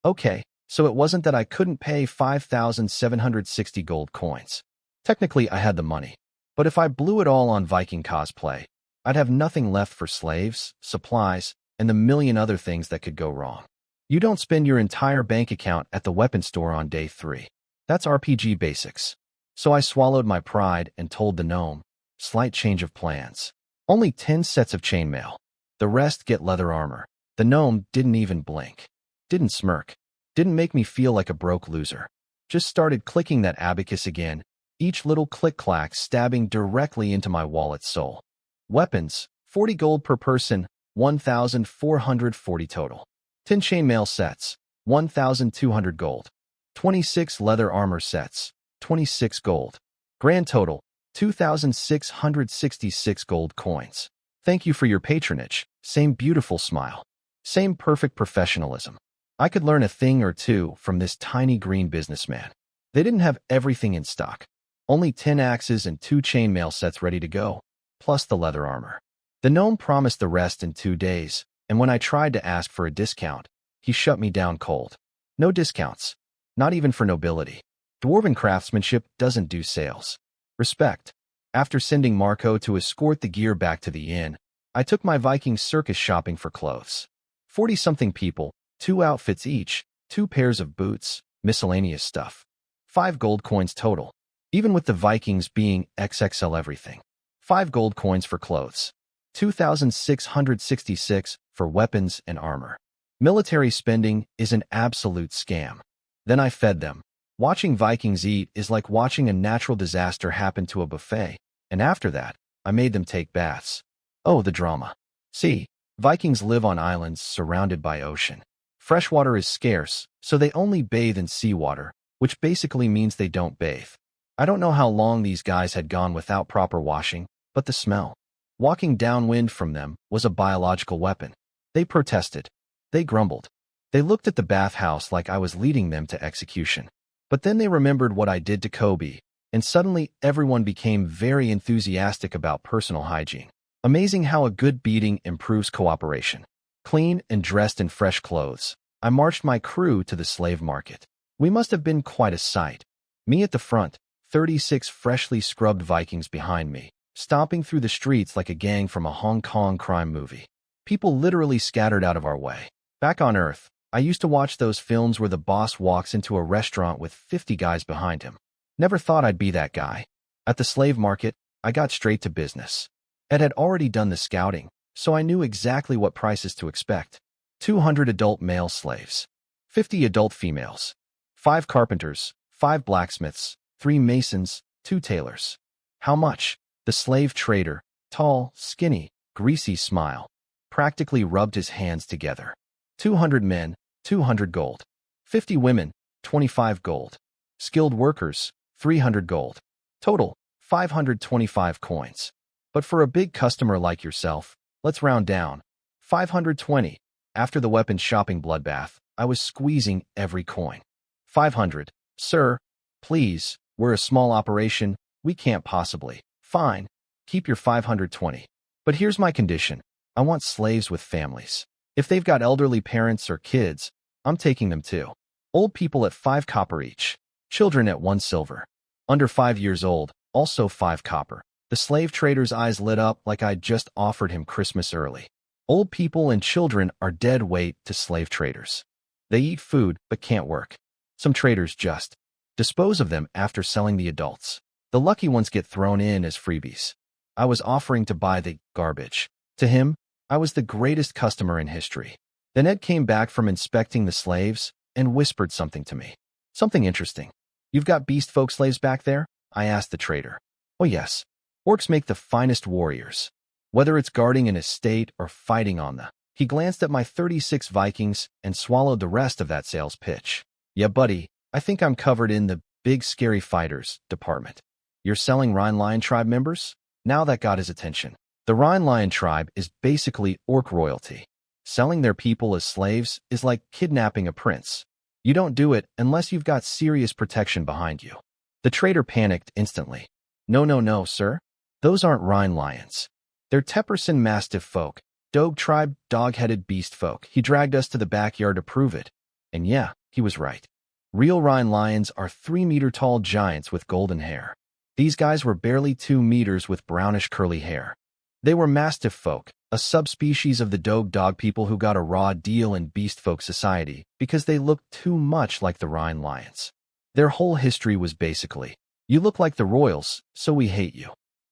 Okay, so it wasn't that I couldn't pay 5,760 gold coins. Technically, I had the money. But if I blew it all on Viking cosplay, I'd have nothing left for slaves, supplies, and the million other things that could go wrong. You don't spend your entire bank account at the weapon store on day 3. That's RPG basics. So I swallowed my pride and told the gnome, slight change of plans. Only 10 sets of chainmail. The rest get leather armor. The gnome didn't even blink. Didn't smirk. Didn't make me feel like a broke loser. Just started clicking that abacus again, each little click-clack stabbing directly into my wallet's soul. Weapons, 40 gold per person, 1,440 total. 10 chainmail sets, 1,200 gold. 26 leather armor sets, 26 gold. Grand total, 2,666 gold coins. Thank you for your patronage. Same beautiful smile. Same perfect professionalism. I could learn a thing or two from this tiny green businessman. They didn't have everything in stock. Only 10 axes and 2 chainmail sets ready to go, plus the leather armor. The gnome promised the rest in 2 days, and when I tried to ask for a discount, he shut me down cold. No discounts. Not even for nobility. Dwarven craftsmanship doesn't do sales. Respect. After sending Marco to escort the gear back to the inn, I took my Viking circus shopping for clothes. 40-something people, 2 outfits each, 2 pairs of boots, miscellaneous stuff. 5 gold coins total. Even with the Vikings being XXL everything. 5 gold coins for clothes. 2,666 for weapons and armor. Military spending is an absolute scam. Then I fed them. Watching Vikings eat is like watching a natural disaster happen to a buffet, and after that, I made them take baths. Oh, the drama. See, Vikings live on islands surrounded by ocean. Freshwater is scarce, so they only bathe in seawater, which basically means they don't bathe. I don't know how long these guys had gone without proper washing, but the smell. Walking downwind from them was a biological weapon. They protested. They grumbled. They looked at the bathhouse like I was leading them to execution. But then they remembered what I did to Kobe, and suddenly everyone became very enthusiastic about personal hygiene. Amazing how a good beating improves cooperation. Clean and dressed in fresh clothes, I marched my crew to the slave market. We must have been quite a sight. Me at the front, 36 freshly scrubbed Vikings behind me, stomping through the streets like a gang from a Hong Kong crime movie. People literally scattered out of our way. Back on Earth, I used to watch those films where the boss walks into a restaurant with 50 guys behind him. Never thought I'd be that guy. At the slave market, I got straight to business. Ed had already done the scouting, so I knew exactly what prices to expect. 200 adult male slaves, 50 adult females, 5 carpenters, 5 blacksmiths, 3 masons, 2 tailors. How much? The slave trader, tall, skinny, greasy smile, practically rubbed his hands together. 200 men, 200 gold. 50 women, 25 gold. Skilled workers, 300 gold. Total, 525 coins. But for a big customer like yourself, let's round down. 520. After the weapons shopping bloodbath, I was squeezing every coin. 500. Sir, please, we're a small operation, we can't possibly. Fine, keep your 520. But here's my condition. I want slaves with families. If they've got elderly parents or kids, I'm taking them too. Old people at 5 copper each. Children at 1 silver. Under 5 years old, also 5 copper. The slave trader's eyes lit up like I'd just offered him Christmas early. Old people and children are dead weight to slave traders. They eat food but can't work. Some traders just dispose of them after selling the adults. The lucky ones get thrown in as freebies. I was offering to buy the garbage. To him, I was the greatest customer in history. Then Ed came back from inspecting the slaves and whispered something to me. Something interesting. You've got beast folk slaves back there? I asked the trader. Oh yes. Orcs make the finest warriors. Whether it's guarding an estate or fighting on the... He glanced at my 36 Vikings and swallowed the rest of that sales pitch. Yeah, buddy, I think I'm covered in the big scary fighters department. You're selling Rhine Lion tribe members? Now that got his attention. The Rhine Lion tribe is basically orc royalty. Selling their people as slaves is like kidnapping a prince. You don't do it unless you've got serious protection behind you. The trader panicked instantly. No, sir. Those aren't Rhine Lions. They're Tepperson Mastiff folk, Dogue tribe, dog-headed beast folk. He dragged us to the backyard to prove it. And yeah, he was right. Real Rhine Lions are 3-meter-tall giants with golden hair. These guys were barely 2 meters with brownish curly hair. They were Mastiff folk, a subspecies of the Dogue dog people who got a raw deal in beast folk society because they looked too much like the Rhine Lions. Their whole history was basically, you look like the royals, so we hate you.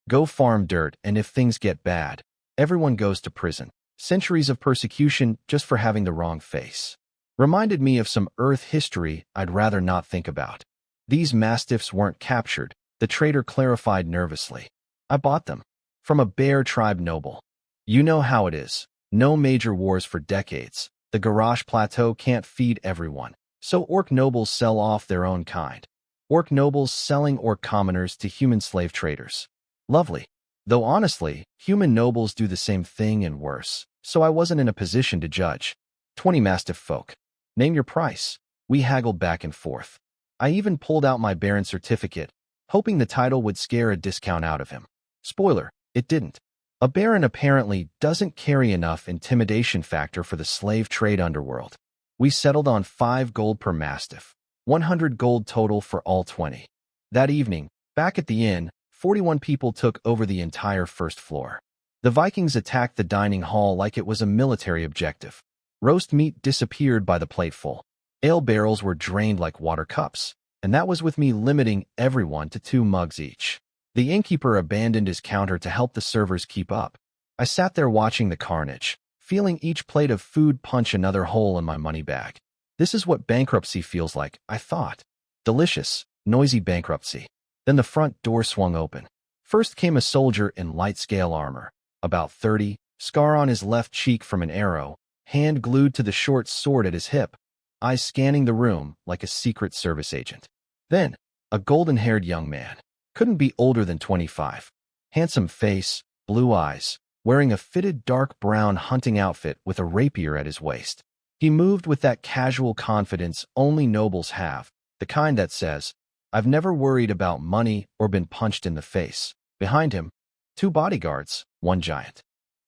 Go farm dirt, and if things get bad, everyone goes to prison. Centuries of persecution just for having the wrong face. Reminded me of some Earth history I'd rather not think about. These mastiffs weren't captured, the trader clarified nervously. I bought them. From a bear tribe noble. You know how it is. No major wars for decades. The Garrosh Plateau can't feed everyone. So orc nobles sell off their own kind. Orc nobles selling orc commoners to human slave traders. Lovely. Though honestly, human nobles do the same thing and worse, so I wasn't in a position to judge. 20 mastiff folk. Name your price. We haggled back and forth. I even pulled out my Baron certificate, hoping the title would scare a discount out of him. Spoiler, it didn't. A Baron apparently doesn't carry enough intimidation factor for the slave trade underworld. We settled on 5 gold per mastiff, 100 gold total for all 20. That evening, back at the inn, 41 people took over the entire first floor. The Vikings attacked the dining hall like it was a military objective. Roast meat disappeared by the plateful. Ale barrels were drained like water cups, and that was with me limiting everyone to 2 mugs each. The innkeeper abandoned his counter to help the servers keep up. I sat there watching the carnage, feeling each plate of food punch another hole in my money bag. This is what bankruptcy feels like, I thought. Delicious, noisy bankruptcy. Then the front door swung open. First came a soldier in light scale armor, about 30, scar on his left cheek from an arrow, hand glued to the short sword at his hip, eyes scanning the room like a secret service agent. Then, a golden-haired young man. Couldn't be older than 25. Handsome face, blue eyes, wearing a fitted dark brown hunting outfit with a rapier at his waist. He moved with that casual confidence only nobles have, the kind that says, I've never worried about money or been punched in the face. Behind him, 2 bodyguards, 1 giant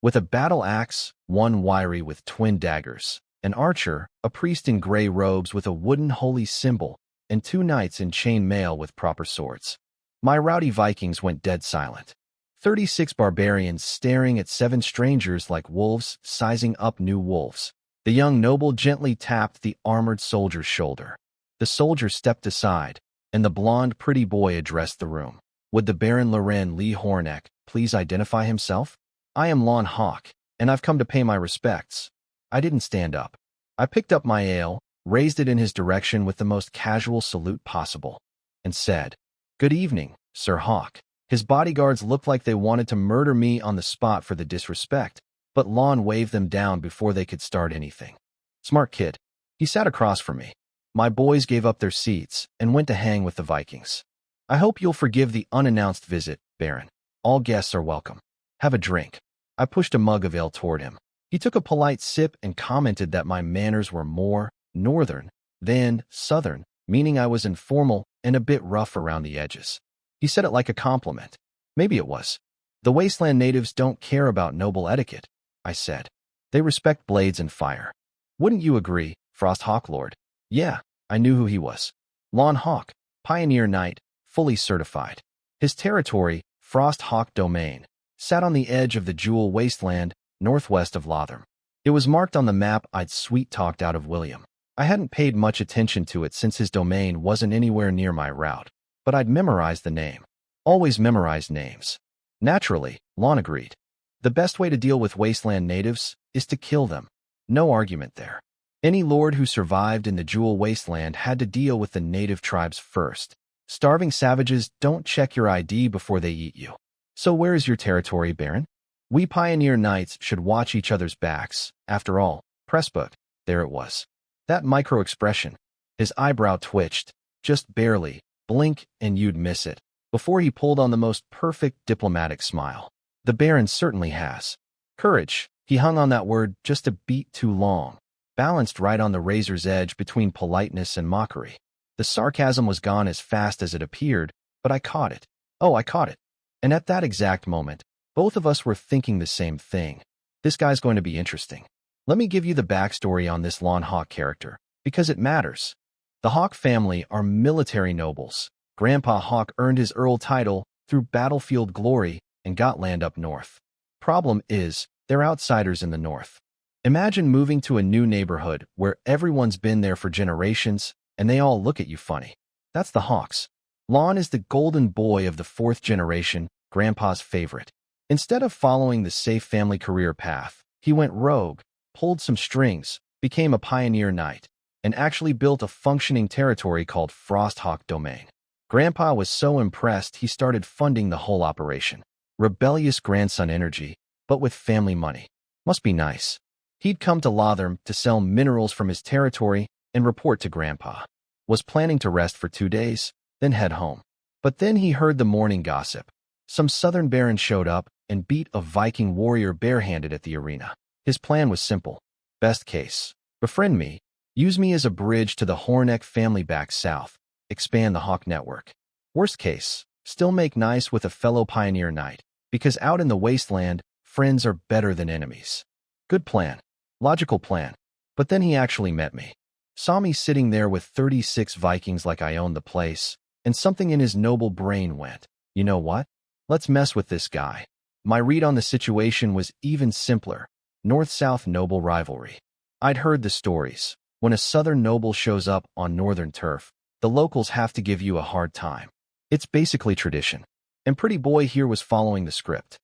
with a battle axe, 1 wiry with twin daggers, an archer, a priest in gray robes with a wooden holy symbol, and 2 knights in chain mail with proper swords. My rowdy Vikings went dead silent. 36 barbarians staring at 7 strangers like wolves sizing up new wolves. The young noble gently tapped the armored soldier's shoulder. The soldier stepped aside, and the blonde pretty boy addressed the room. Would the Baron Loren Horneck please identify himself? I am Loren Horneck, and I've come to pay my respects. I didn't stand up. I picked up my ale, raised it in his direction with the most casual salute possible, and said, "Good evening, Sir Hawk." His bodyguards looked like they wanted to murder me on the spot for the disrespect, but Lon waved them down before they could start anything. Smart kid. He sat across from me. My boys gave up their seats and went to hang with the Vikings. I hope you'll forgive the unannounced visit, Baron. All guests are welcome. Have a drink. I pushed a mug of ale toward him. He took a polite sip and commented that my manners were more northern than southern, meaning I was informal and a bit rough around the edges. He said it like a compliment. Maybe it was. The wasteland natives don't care about noble etiquette, I said. They respect blades and fire. Wouldn't you agree, Frost Hawk Lord? Yeah, I knew who he was. Loren Horneck, Pioneer Knight, fully certified. His territory, Frost Hawk Domain, sat on the edge of the Jewel Wasteland, northwest of Lothram. It was marked on the map I'd sweet-talked out of William. I hadn't paid much attention to it since his domain wasn't anywhere near my route, but I'd memorized the name. Always memorized names. Naturally, Lon agreed. The best way to deal with wasteland natives is to kill them. No argument there. Any lord who survived in the Jewel Wasteland had to deal with the native tribes first. Starving savages don't check your ID before they eat you. So where is your territory, Baron? We Pioneer Knights should watch each other's backs. After all, Pressbook, there it was. That micro-expression. His eyebrow twitched, just barely, blink and you'd miss it, before he pulled on the most perfect diplomatic smile. The Baron certainly has. Courage. He hung on that word just a beat too long, balanced right on the razor's edge between politeness and mockery. The sarcasm was gone as fast as it appeared, but I caught it. Oh, I caught it. And at that exact moment, both of us were thinking the same thing. This guy's going to be interesting. Let me give you the backstory on this Loren Horneck character, because it matters. The Hawk family are military nobles. Grandpa Hawk earned his Earl title through battlefield glory and got land up north. Problem is, they're outsiders in the north. Imagine moving to a new neighborhood where everyone's been there for generations and they all look at you funny. That's the Hawks. Lon is the golden boy of the 4th generation, Grandpa's favorite. Instead of following the safe family career path, he went rogue, pulled some strings, became a pioneer knight, and actually built a functioning territory called Frost Hawk Domain. Grandpa was so impressed he started funding the whole operation. Rebellious grandson energy, but with family money. Must be nice. He'd come to Lothram to sell minerals from his territory and report to Grandpa. Was planning to rest for 2 days, then head home. But then he heard the morning gossip. Some southern baron showed up and beat a Viking warrior barehanded at the arena. His plan was simple. Best case, befriend me, use me as a bridge to the Horneck family back south, expand the Hawk network. Worst case, still make nice with a fellow pioneer knight, because out in the wasteland, friends are better than enemies. Good plan. Logical plan. But then he actually met me. Saw me sitting there with 36 Vikings like I owned the place, and something in his noble brain went, you know what? Let's mess with this guy. My read on the situation was even simpler. North-South noble rivalry. I'd heard the stories. When a southern noble shows up on northern turf, the locals have to give you a hard time. It's basically tradition. And Pretty Boy here was following the script.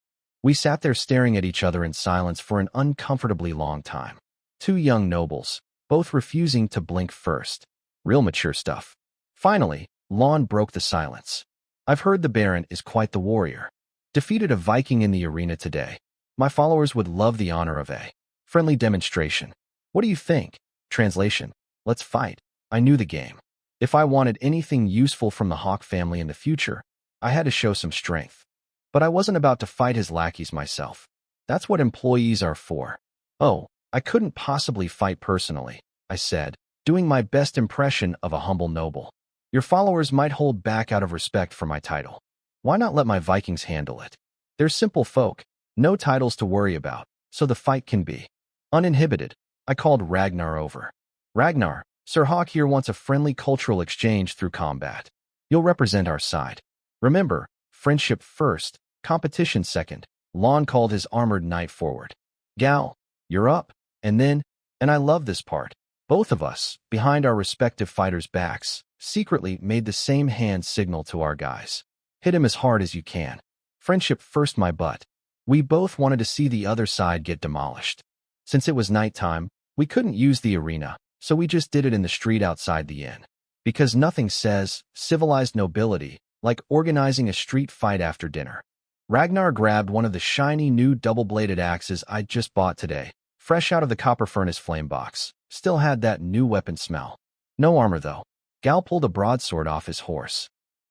We sat there staring at each other in silence for an uncomfortably long time. 2 young nobles, both refusing to blink first. Real mature stuff. Finally, Lon broke the silence. I've heard the Baron is quite the warrior. Defeated a Viking in the arena today. My followers would love the honor of a friendly demonstration. What do you think? Translation. Let's fight. I knew the game. If I wanted anything useful from the Hawk family in the future, I had to show some strength. But I wasn't about to fight his lackeys myself. That's what employees are for. Oh, I couldn't possibly fight personally, I said, doing my best impression of a humble noble. Your followers might hold back out of respect for my title. Why not let my Vikings handle it? They're simple folk, no titles to worry about, so the fight can be uninhibited. I called Ragnar over. Ragnar, Sir Hawk here wants a friendly cultural exchange through combat. You'll represent our side. Remember, friendship first, competition second. Lon called his armored knight forward. Gal, you're up. And I love this part. Both of us, behind our respective fighters' backs, secretly made the same hand signal to our guys. Hit him as hard as you can. Friendship first, my butt. We both wanted to see the other side get demolished. Since it was nighttime, we couldn't use the arena, so we just did it in the street outside the inn. Because nothing says civilized nobility like organizing a street fight after dinner. Ragnar grabbed one of the shiny new double-bladed axes I'd just bought today, fresh out of the copper furnace flame box. Still had that new weapon smell. No armor, though. Gal pulled a broadsword off his horse.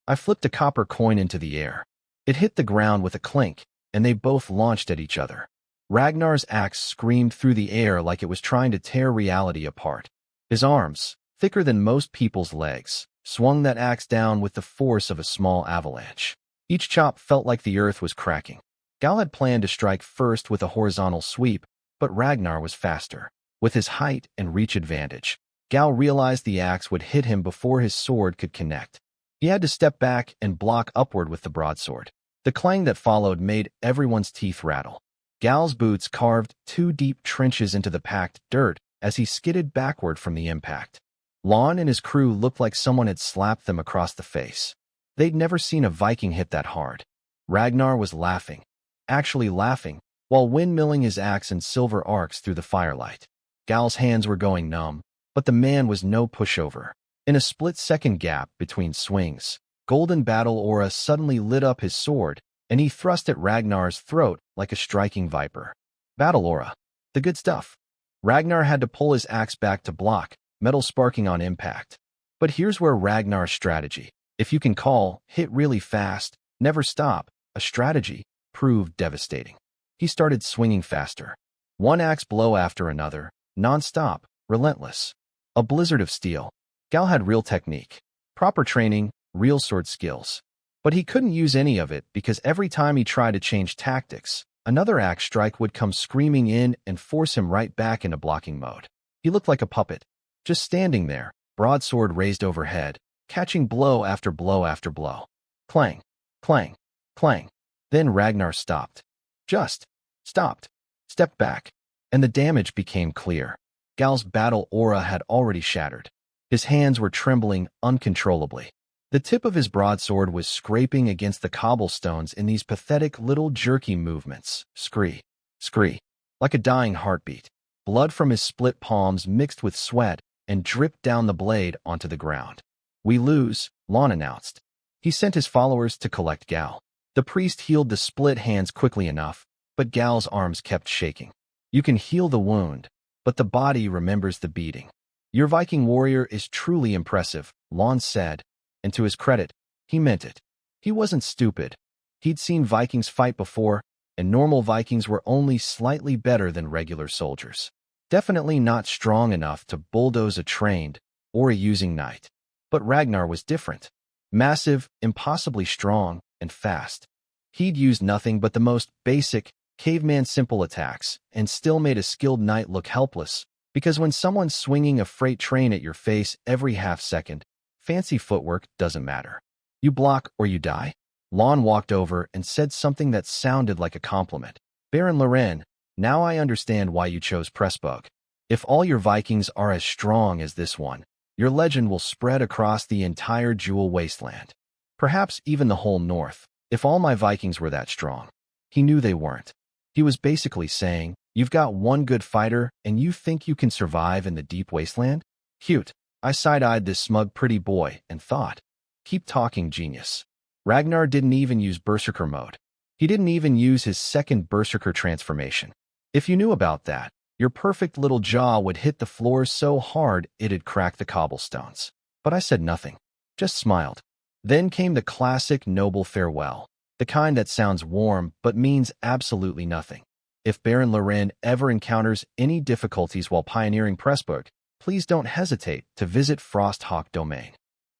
I flipped a copper coin into the air. It hit the ground with a clink, and they both launched at each other. Ragnar's axe screamed through the air like it was trying to tear reality apart. His arms, thicker than most people's legs, swung that axe down with the force of a small avalanche. Each chop felt like the earth was cracking. Gal had planned to strike first with a horizontal sweep, but Ragnar was faster. With his height and reach advantage, Gal realized the axe would hit him before his sword could connect. He had to step back and block upward with the broadsword. The clang that followed made everyone's teeth rattle. Gal's boots carved 2 deep trenches into the packed dirt as he skidded backward from the impact. Lon and his crew looked like someone had slapped them across the face. They'd never seen a Viking hit that hard. Ragnar was laughing, actually laughing, while windmilling his axe in silver arcs through the firelight. Gal's hands were going numb, but the man was no pushover. In a split-second gap between swings, golden battle aura suddenly lit up his sword, and he thrust at Ragnar's throat like a striking viper. Battle aura. The good stuff. Ragnar had to pull his axe back to block, metal sparking on impact. But here's where Ragnar's strategy, if you can call hit really fast, never stop, a strategy, proved devastating. He started swinging faster. One axe blow after another, non-stop, relentless. A blizzard of steel. Gal had real technique, proper training, real sword skills. But he couldn't use any of it because every time he tried to change tactics, another axe strike would come screaming in and force him right back into blocking mode. He looked like a puppet, just standing there, broadsword raised overhead, catching blow after blow after blow. Clang, clang, clang. Then Ragnar stopped. Just stopped, stepped back, and the damage became clear. Gal's battle aura had already shattered. His hands were trembling uncontrollably. The tip of his broadsword was scraping against the cobblestones in these pathetic little jerky movements. Scree, scree, like a dying heartbeat. Blood from his split palms mixed with sweat and dripped down the blade onto the ground. We lose, Lon announced. He sent his followers to collect Gal. The priest healed the split hands quickly enough, but Gal's arms kept shaking. You can heal the wound, but the body remembers the beating. Your Viking warrior is truly impressive, Lon said, and to his credit, he meant it. He wasn't stupid. He'd seen Vikings fight before, and normal Vikings were only slightly better than regular soldiers. Definitely not strong enough to bulldoze a trained or a using knight. But Ragnar was different. Massive, impossibly strong, and fast. He'd used nothing but the most basic, caveman simple attacks, and still made a skilled knight look helpless. Because when someone's swinging a freight train at your face every half second, fancy footwork doesn't matter. You block or you die. Lon walked over and said something that sounded like a compliment. Baron Loren, now I understand why you chose Pressbug. If all your Vikings are as strong as this one, your legend will spread across the entire Jewel Wasteland. Perhaps even the whole North, if all my Vikings were that strong. He knew they weren't. He was basically saying, you've got one good fighter, and you think you can survive in the deep wasteland? Cute. I side-eyed this smug pretty boy and thought, keep talking, genius. Ragnar didn't even use Berserker mode. He didn't even use his second Berserker transformation. If you knew about that, your perfect little jaw would hit the floor so hard it'd crack the cobblestones. But I said nothing, just smiled. Then came the classic noble farewell, the kind that sounds warm but means absolutely nothing. If Baron Loren ever encounters any difficulties while pioneering Pressbug, please don't hesitate to visit Frosthawk Domain.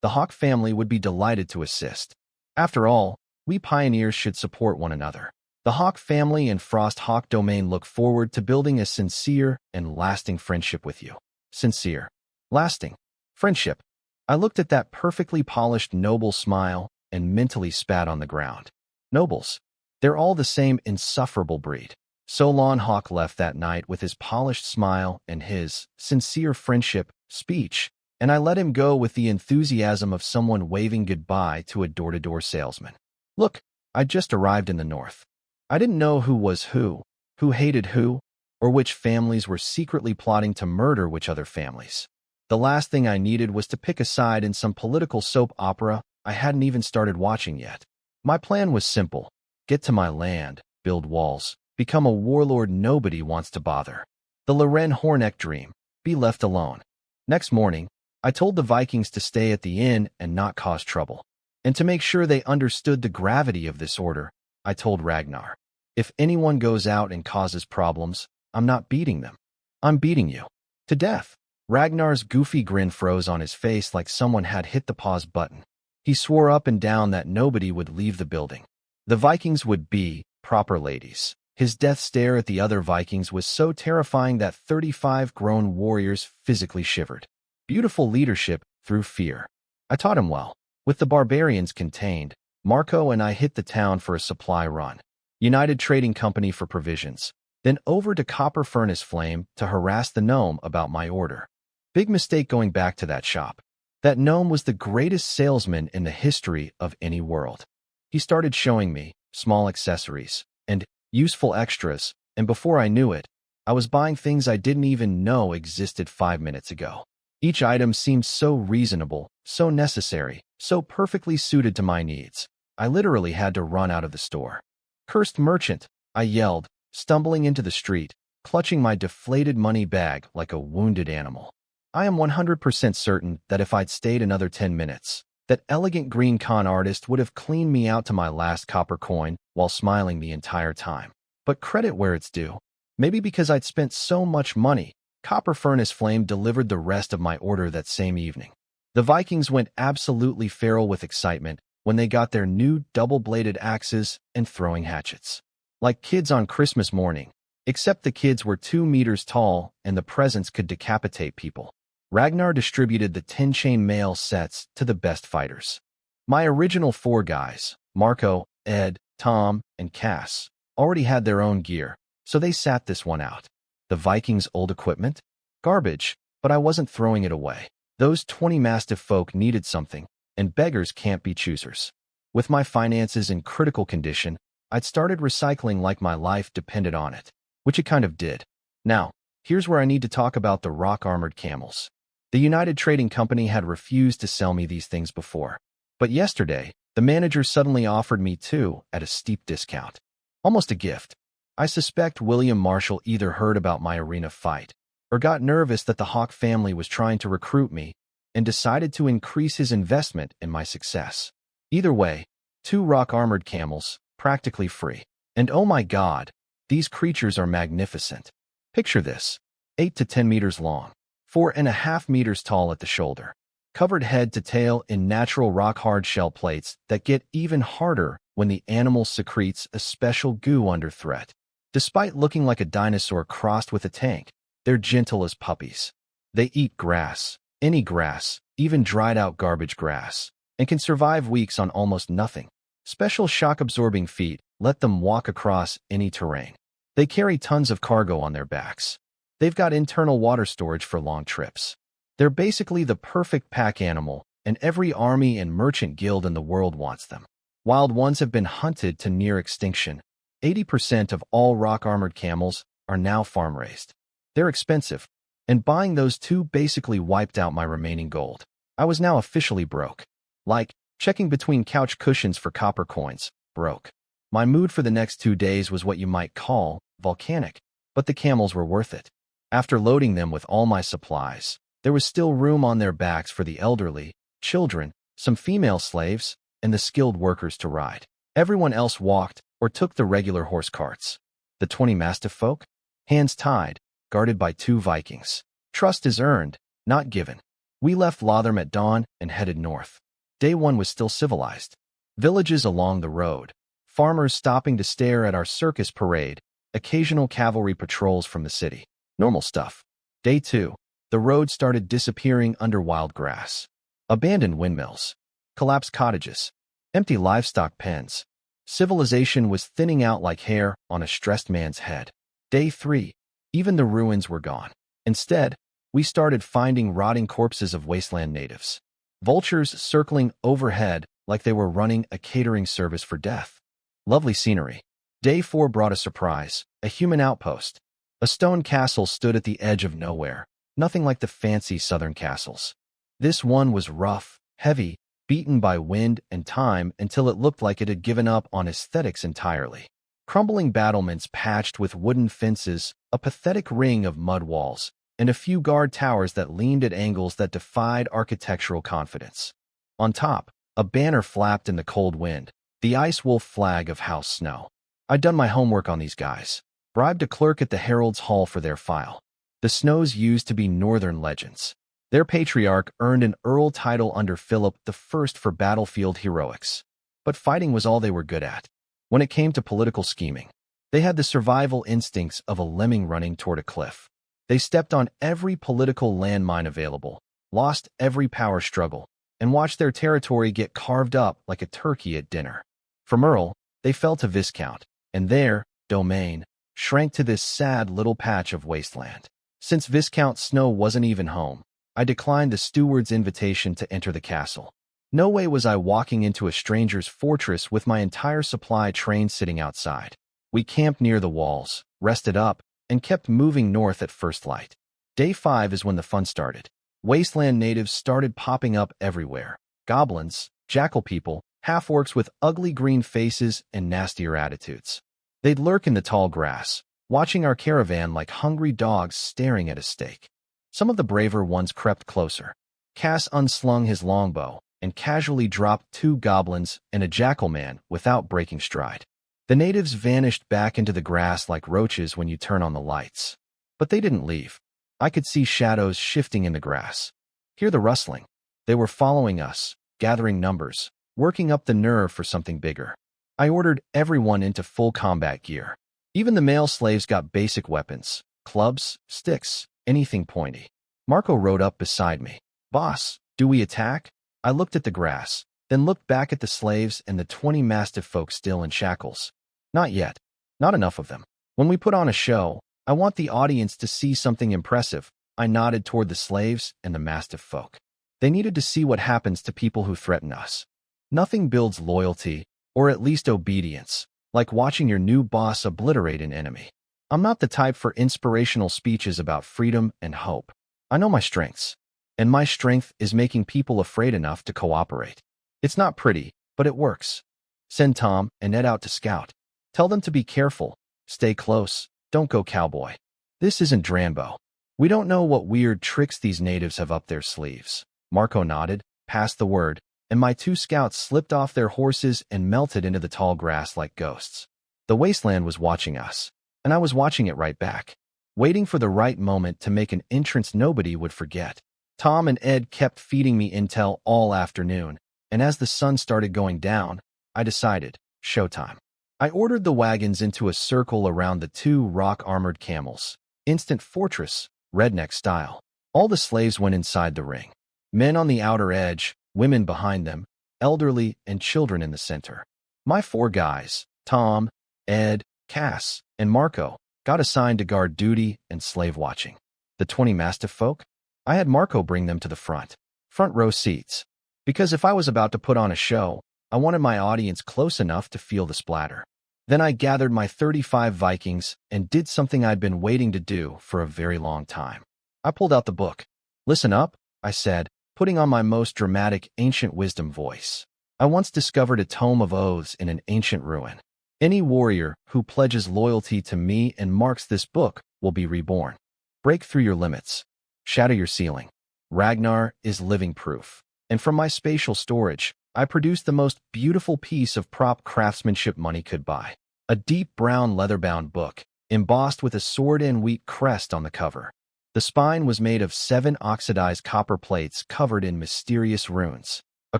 The Hawk family would be delighted to assist. After all, we pioneers should support one another. The Hawk family and Frost Hawk Domain look forward to building a sincere and lasting friendship with you. Sincere, lasting friendship. I looked at that perfectly polished noble smile and mentally spat on the ground. Nobles. They're all the same insufferable breed. Solon Hawk left that night with his polished smile and his sincere friendship speech, and I let him go with the enthusiasm of someone waving goodbye to a door-to-door salesman. Look, I just arrived in the north. I didn't know who was who hated who, or which families were secretly plotting to murder which other families. The last thing I needed was to pick a side in some political soap opera I hadn't even started watching yet. My plan was simple: get to my land, build walls, become a warlord nobody wants to bother. The Loren Horneck dream: be left alone. Next morning, I told the Vikings to stay at the inn and not cause trouble. And to make sure they understood the gravity of this order, I told Ragnar, if anyone goes out and causes problems, I'm not beating them. I'm beating you. To death. Ragnar's goofy grin froze on his face like someone had hit the pause button. He swore up and down that nobody would leave the building. The Vikings would be proper ladies. His death stare at the other Vikings was so terrifying that 35 grown warriors physically shivered. Beautiful leadership through fear. I taught him well. With the barbarians contained, Marco and I hit the town for a supply run. United Trading Company for provisions. Then over to Copper Furnace Flame to harass the gnome about my order. Big mistake going back to that shop. That gnome was the greatest salesman in the history of any world. He started showing me small accessories and useful extras, and before I knew it, I was buying things I didn't even know existed 5 minutes ago. Each item seemed so reasonable, so necessary, so perfectly suited to my needs. I literally had to run out of the store. Cursed merchant, I yelled, stumbling into the street, clutching my deflated money bag like a wounded animal. I am 100% certain that if I'd stayed another 10 minutes, that elegant green con artist would have cleaned me out to my last copper coin while smiling the entire time. But credit where it's due. Maybe because I'd spent so much money, Copper Furnace Flame delivered the rest of my order that same evening. The Vikings went absolutely feral with excitement when they got their new double-bladed axes and throwing hatchets. Like kids on Christmas morning, except the kids were 2 meters tall and the presents could decapitate people. Ragnar distributed the 10-chain mail sets to the best fighters. My original 4 guys, Marco, Ed, Tom, and Cass, already had their own gear, so they sat this one out. The Vikings' old equipment? Garbage, but I wasn't throwing it away. Those 20 Mastiff folk needed something, and beggars can't be choosers. With my finances in critical condition, I'd started recycling like my life depended on it, which it kind of did. Now, here's where I need to talk about the rock-armored camels. The United Trading Company had refused to sell me these things before, but yesterday, the manager suddenly offered me 2 at a steep discount. Almost a gift. I suspect William Marshall either heard about my arena fight or got nervous that the Hawk family was trying to recruit me and decided to increase his investment in my success. Either way, 2 rock-armored camels, practically free. And oh my God, these creatures are magnificent. Picture this: 8 to 10 meters long, 4.5 meters tall at the shoulder, covered head to tail in natural rock-hard shell plates that get even harder when the animal secretes a special goo under threat. Despite looking like a dinosaur crossed with a tank, they're gentle as puppies. They eat grass, any grass, even dried-out garbage grass, and can survive weeks on almost nothing. Special shock-absorbing feet let them walk across any terrain. They carry tons of cargo on their backs. They've got internal water storage for long trips. They're basically the perfect pack animal, and every army and merchant guild in the world wants them. Wild ones have been hunted to near extinction. 80% of all rock-armored camels are now farm-raised. They're expensive, and buying those 2 basically wiped out my remaining gold. I was now officially broke. Like, checking between couch cushions for copper coins, broke. My mood for the next 2 days was what you might call volcanic, but the camels were worth it. After loading them with all my supplies, there was still room on their backs for the elderly, children, some female slaves, and the skilled workers to ride. Everyone else walked or took the regular horse carts. The 20 Mastiff folk? Hands tied, guarded by 2 Vikings. Trust is earned, not given. We left Lotharm at dawn and headed north. Day 1 was still civilized. Villages along the road, farmers stopping to stare at our circus parade, occasional cavalry patrols from the city. Normal stuff. Day 2. The road started disappearing under wild grass. Abandoned windmills. Collapsed cottages. Empty livestock pens. Civilization was thinning out like hair on a stressed man's head. Day 3. Even the ruins were gone. Instead, we started finding rotting corpses of wasteland natives. Vultures circling overhead like they were running a catering service for death. Lovely scenery. Day 4 brought a surprise, a human outpost. A stone castle stood at the edge of nowhere, nothing like the fancy southern castles. This one was rough, heavy, beaten by wind and time until it looked like it had given up on aesthetics entirely. Crumbling battlements patched with wooden fences, a pathetic ring of mud walls, and a few guard towers that leaned at angles that defied architectural confidence. On top, a banner flapped in the cold wind, the Ice Wolf flag of House Snow. I'd done my homework on these guys, bribed a clerk at the Herald's Hall for their file. The Snows used to be northern legends. Their patriarch earned an earl title under Philip I for battlefield heroics. But fighting was all they were good at. When it came to political scheming, they had the survival instincts of a lemming running toward a cliff. They stepped on every political landmine available, lost every power struggle, and watched their territory get carved up like a turkey at dinner. From Earl, they fell to Viscount, and their domain shrank to this sad little patch of wasteland. Since Viscount Snow wasn't even home, I declined the steward's invitation to enter the castle. No way was I walking into a stranger's fortress with my entire supply train sitting outside. We camped near the walls, rested up, and kept moving north at first light. Day 5 is when the fun started. Wasteland natives started popping up everywhere. Goblins, jackal people, half-orcs with ugly green faces and nastier attitudes. They'd lurk in the tall grass, watching our caravan like hungry dogs staring at a steak. Some of the braver ones crept closer. Cass unslung his longbow and casually dropped 2 goblins and a jackal man without breaking stride. The natives vanished back into the grass like roaches when you turn on the lights. But they didn't leave. I could see shadows shifting in the grass. Hear the rustling. They were following us, gathering numbers, working up the nerve for something bigger. I ordered everyone into full combat gear. Even the male slaves got basic weapons, clubs, sticks, anything pointy. Marco rode up beside me. "Boss, do we attack?" I looked at the grass, then looked back at the slaves and the 20 mastiff folk still in shackles. Not yet. Not enough of them. When we put on a show, I want the audience to see something impressive. I nodded toward the slaves and the mastiff folk. They needed to see what happens to people who threaten us. Nothing builds loyalty, or at least obedience, like watching your new boss obliterate an enemy. I'm not the type for inspirational speeches about freedom and hope. I know my strengths, and my strength is making people afraid enough to cooperate. It's not pretty, but it works. Send Tom and Ed out to scout. Tell them to be careful, stay close, don't go cowboy. This isn't Dranbo. We don't know what weird tricks these natives have up their sleeves. Marco nodded, passed the word, and my 2 scouts slipped off their horses and melted into the tall grass like ghosts. The wasteland was watching us, and I was watching it right back, waiting for the right moment to make an entrance nobody would forget. Tom and Ed kept feeding me intel all afternoon, and as the sun started going down, I decided, showtime. I ordered the wagons into a circle around the 2 rock-armored camels. Instant fortress, redneck style. All the slaves went inside the ring. Men on the outer edge, women behind them, elderly and children in the center. My 4 guys, Tom, Ed, Cass, and Marco, got assigned to guard duty and slave watching. The 20 mastiff folk? I had Marco bring them to the front row seats. Because if I was about to put on a show, I wanted my audience close enough to feel the splatter. Then I gathered my 35 Vikings and did something I'd been waiting to do for a very long time. I pulled out the book. "Listen up," I said, putting on my most dramatic ancient wisdom voice. "I once discovered a tome of oaths in an ancient ruin. Any warrior who pledges loyalty to me and marks this book will be reborn. Break through your limits. Shatter your ceiling. Ragnar is living proof." And from my spatial storage, I produced the most beautiful piece of prop craftsmanship money could buy. A deep brown leather-bound book, embossed with a sword and wheat crest on the cover. The spine was made of 7 oxidized copper plates covered in mysterious runes. A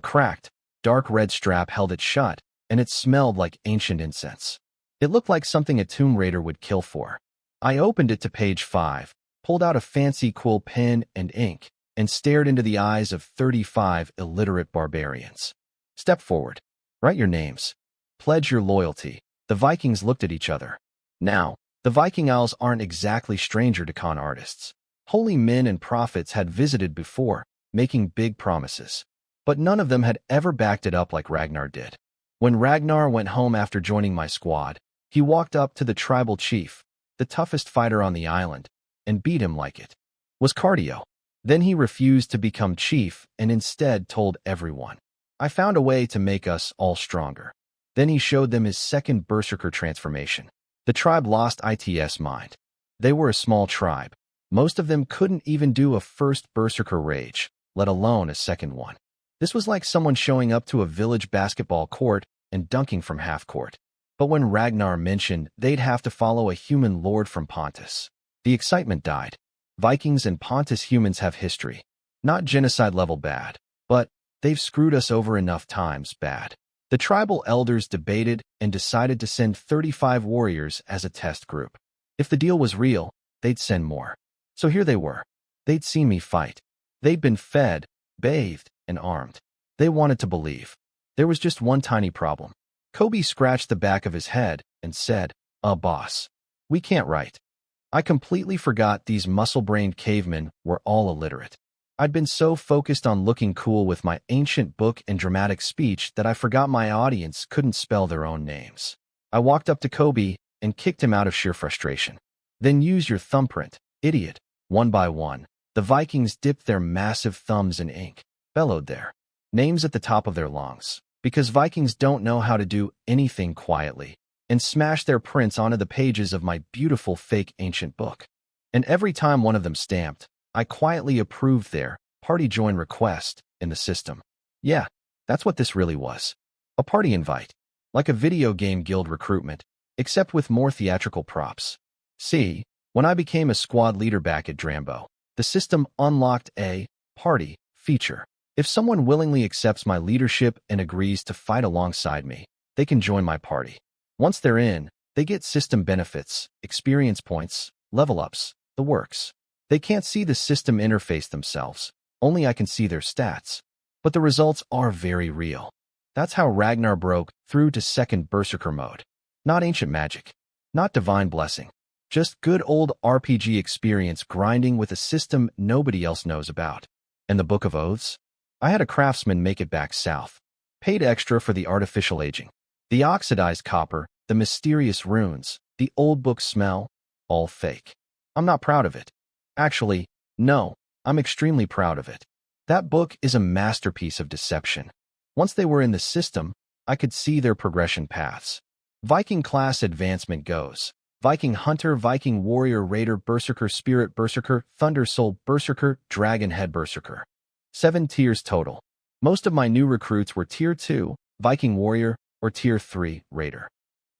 cracked, dark red strap held it shut, and it smelled like ancient incense. It looked like something a tomb raider would kill for. I opened it to page 5, pulled out a fancy quill pen and ink, and stared into the eyes of 35 illiterate barbarians. Step forward. Write your names. Pledge your loyalty. The Vikings looked at each other. Now, the Viking Isles aren't exactly stranger to con artists. Holy men and prophets had visited before, making big promises. But none of them had ever backed it up like Ragnar did. When Ragnar went home after joining my squad, he walked up to the tribal chief, the toughest fighter on the island, and beat him like it was cardio. Then he refused to become chief and instead told everyone, "I found a way to make us all stronger." Then he showed them his second berserker transformation. The tribe lost its mind. They were a small tribe. Most of them couldn't even do a first berserker rage, let alone a second one. This was like someone showing up to a village basketball court and dunking from half court. But when Ragnar mentioned they'd have to follow a human lord from Pontus, the excitement died. Vikings and Pontus humans have history. Not genocide-level bad, but they've screwed us over enough times bad. The tribal elders debated and decided to send 35 warriors as a test group. If the deal was real, they'd send more. So here they were. They'd seen me fight. They'd been fed, bathed, and armed. They wanted to believe. There was just one tiny problem. Kobe scratched the back of his head and said, Boss, we can't write." I completely forgot these muscle-brained cavemen were all illiterate. I'd been so focused on looking cool with my ancient book and dramatic speech that I forgot my audience couldn't spell their own names. I walked up to Kobe and kicked him out of sheer frustration. "Then use your thumbprint, idiot." One by one, the Vikings dipped their massive thumbs in ink, bellowed their names at the top of their lungs, because Vikings don't know how to do anything quietly, and smashed their prints onto the pages of my beautiful fake ancient book. And every time one of them stamped, I quietly approved their party join request in the system. Yeah, that's what this really was. A party invite, like a video game guild recruitment, except with more theatrical props. See, when I became a squad leader back at Drambo, the system unlocked a party feature. If someone willingly accepts my leadership and agrees to fight alongside me, they can join my party. Once they're in, they get system benefits, experience points, level ups, the works. They can't see the system interface themselves, only I can see their stats. But the results are very real. That's how Ragnar broke through to second berserker mode. Not ancient magic, not divine blessing, just good old RPG experience grinding with a system nobody else knows about. And the Book of Oaths? I had a craftsman make it back south. Paid extra for the artificial aging. The oxidized copper, the mysterious runes, the old book smell, all fake. I'm not proud of it. Actually, no, I'm extremely proud of it. That book is a masterpiece of deception. Once they were in the system, I could see their progression paths. Viking class advancement goes: Viking Hunter, Viking Warrior, Raider, Berserker, Spirit Berserker, Thunder Soul Berserker, Dragon Head Berserker. 7 tiers total. Most of my new recruits were Tier 2, Viking Warrior, or Tier 3, Raider.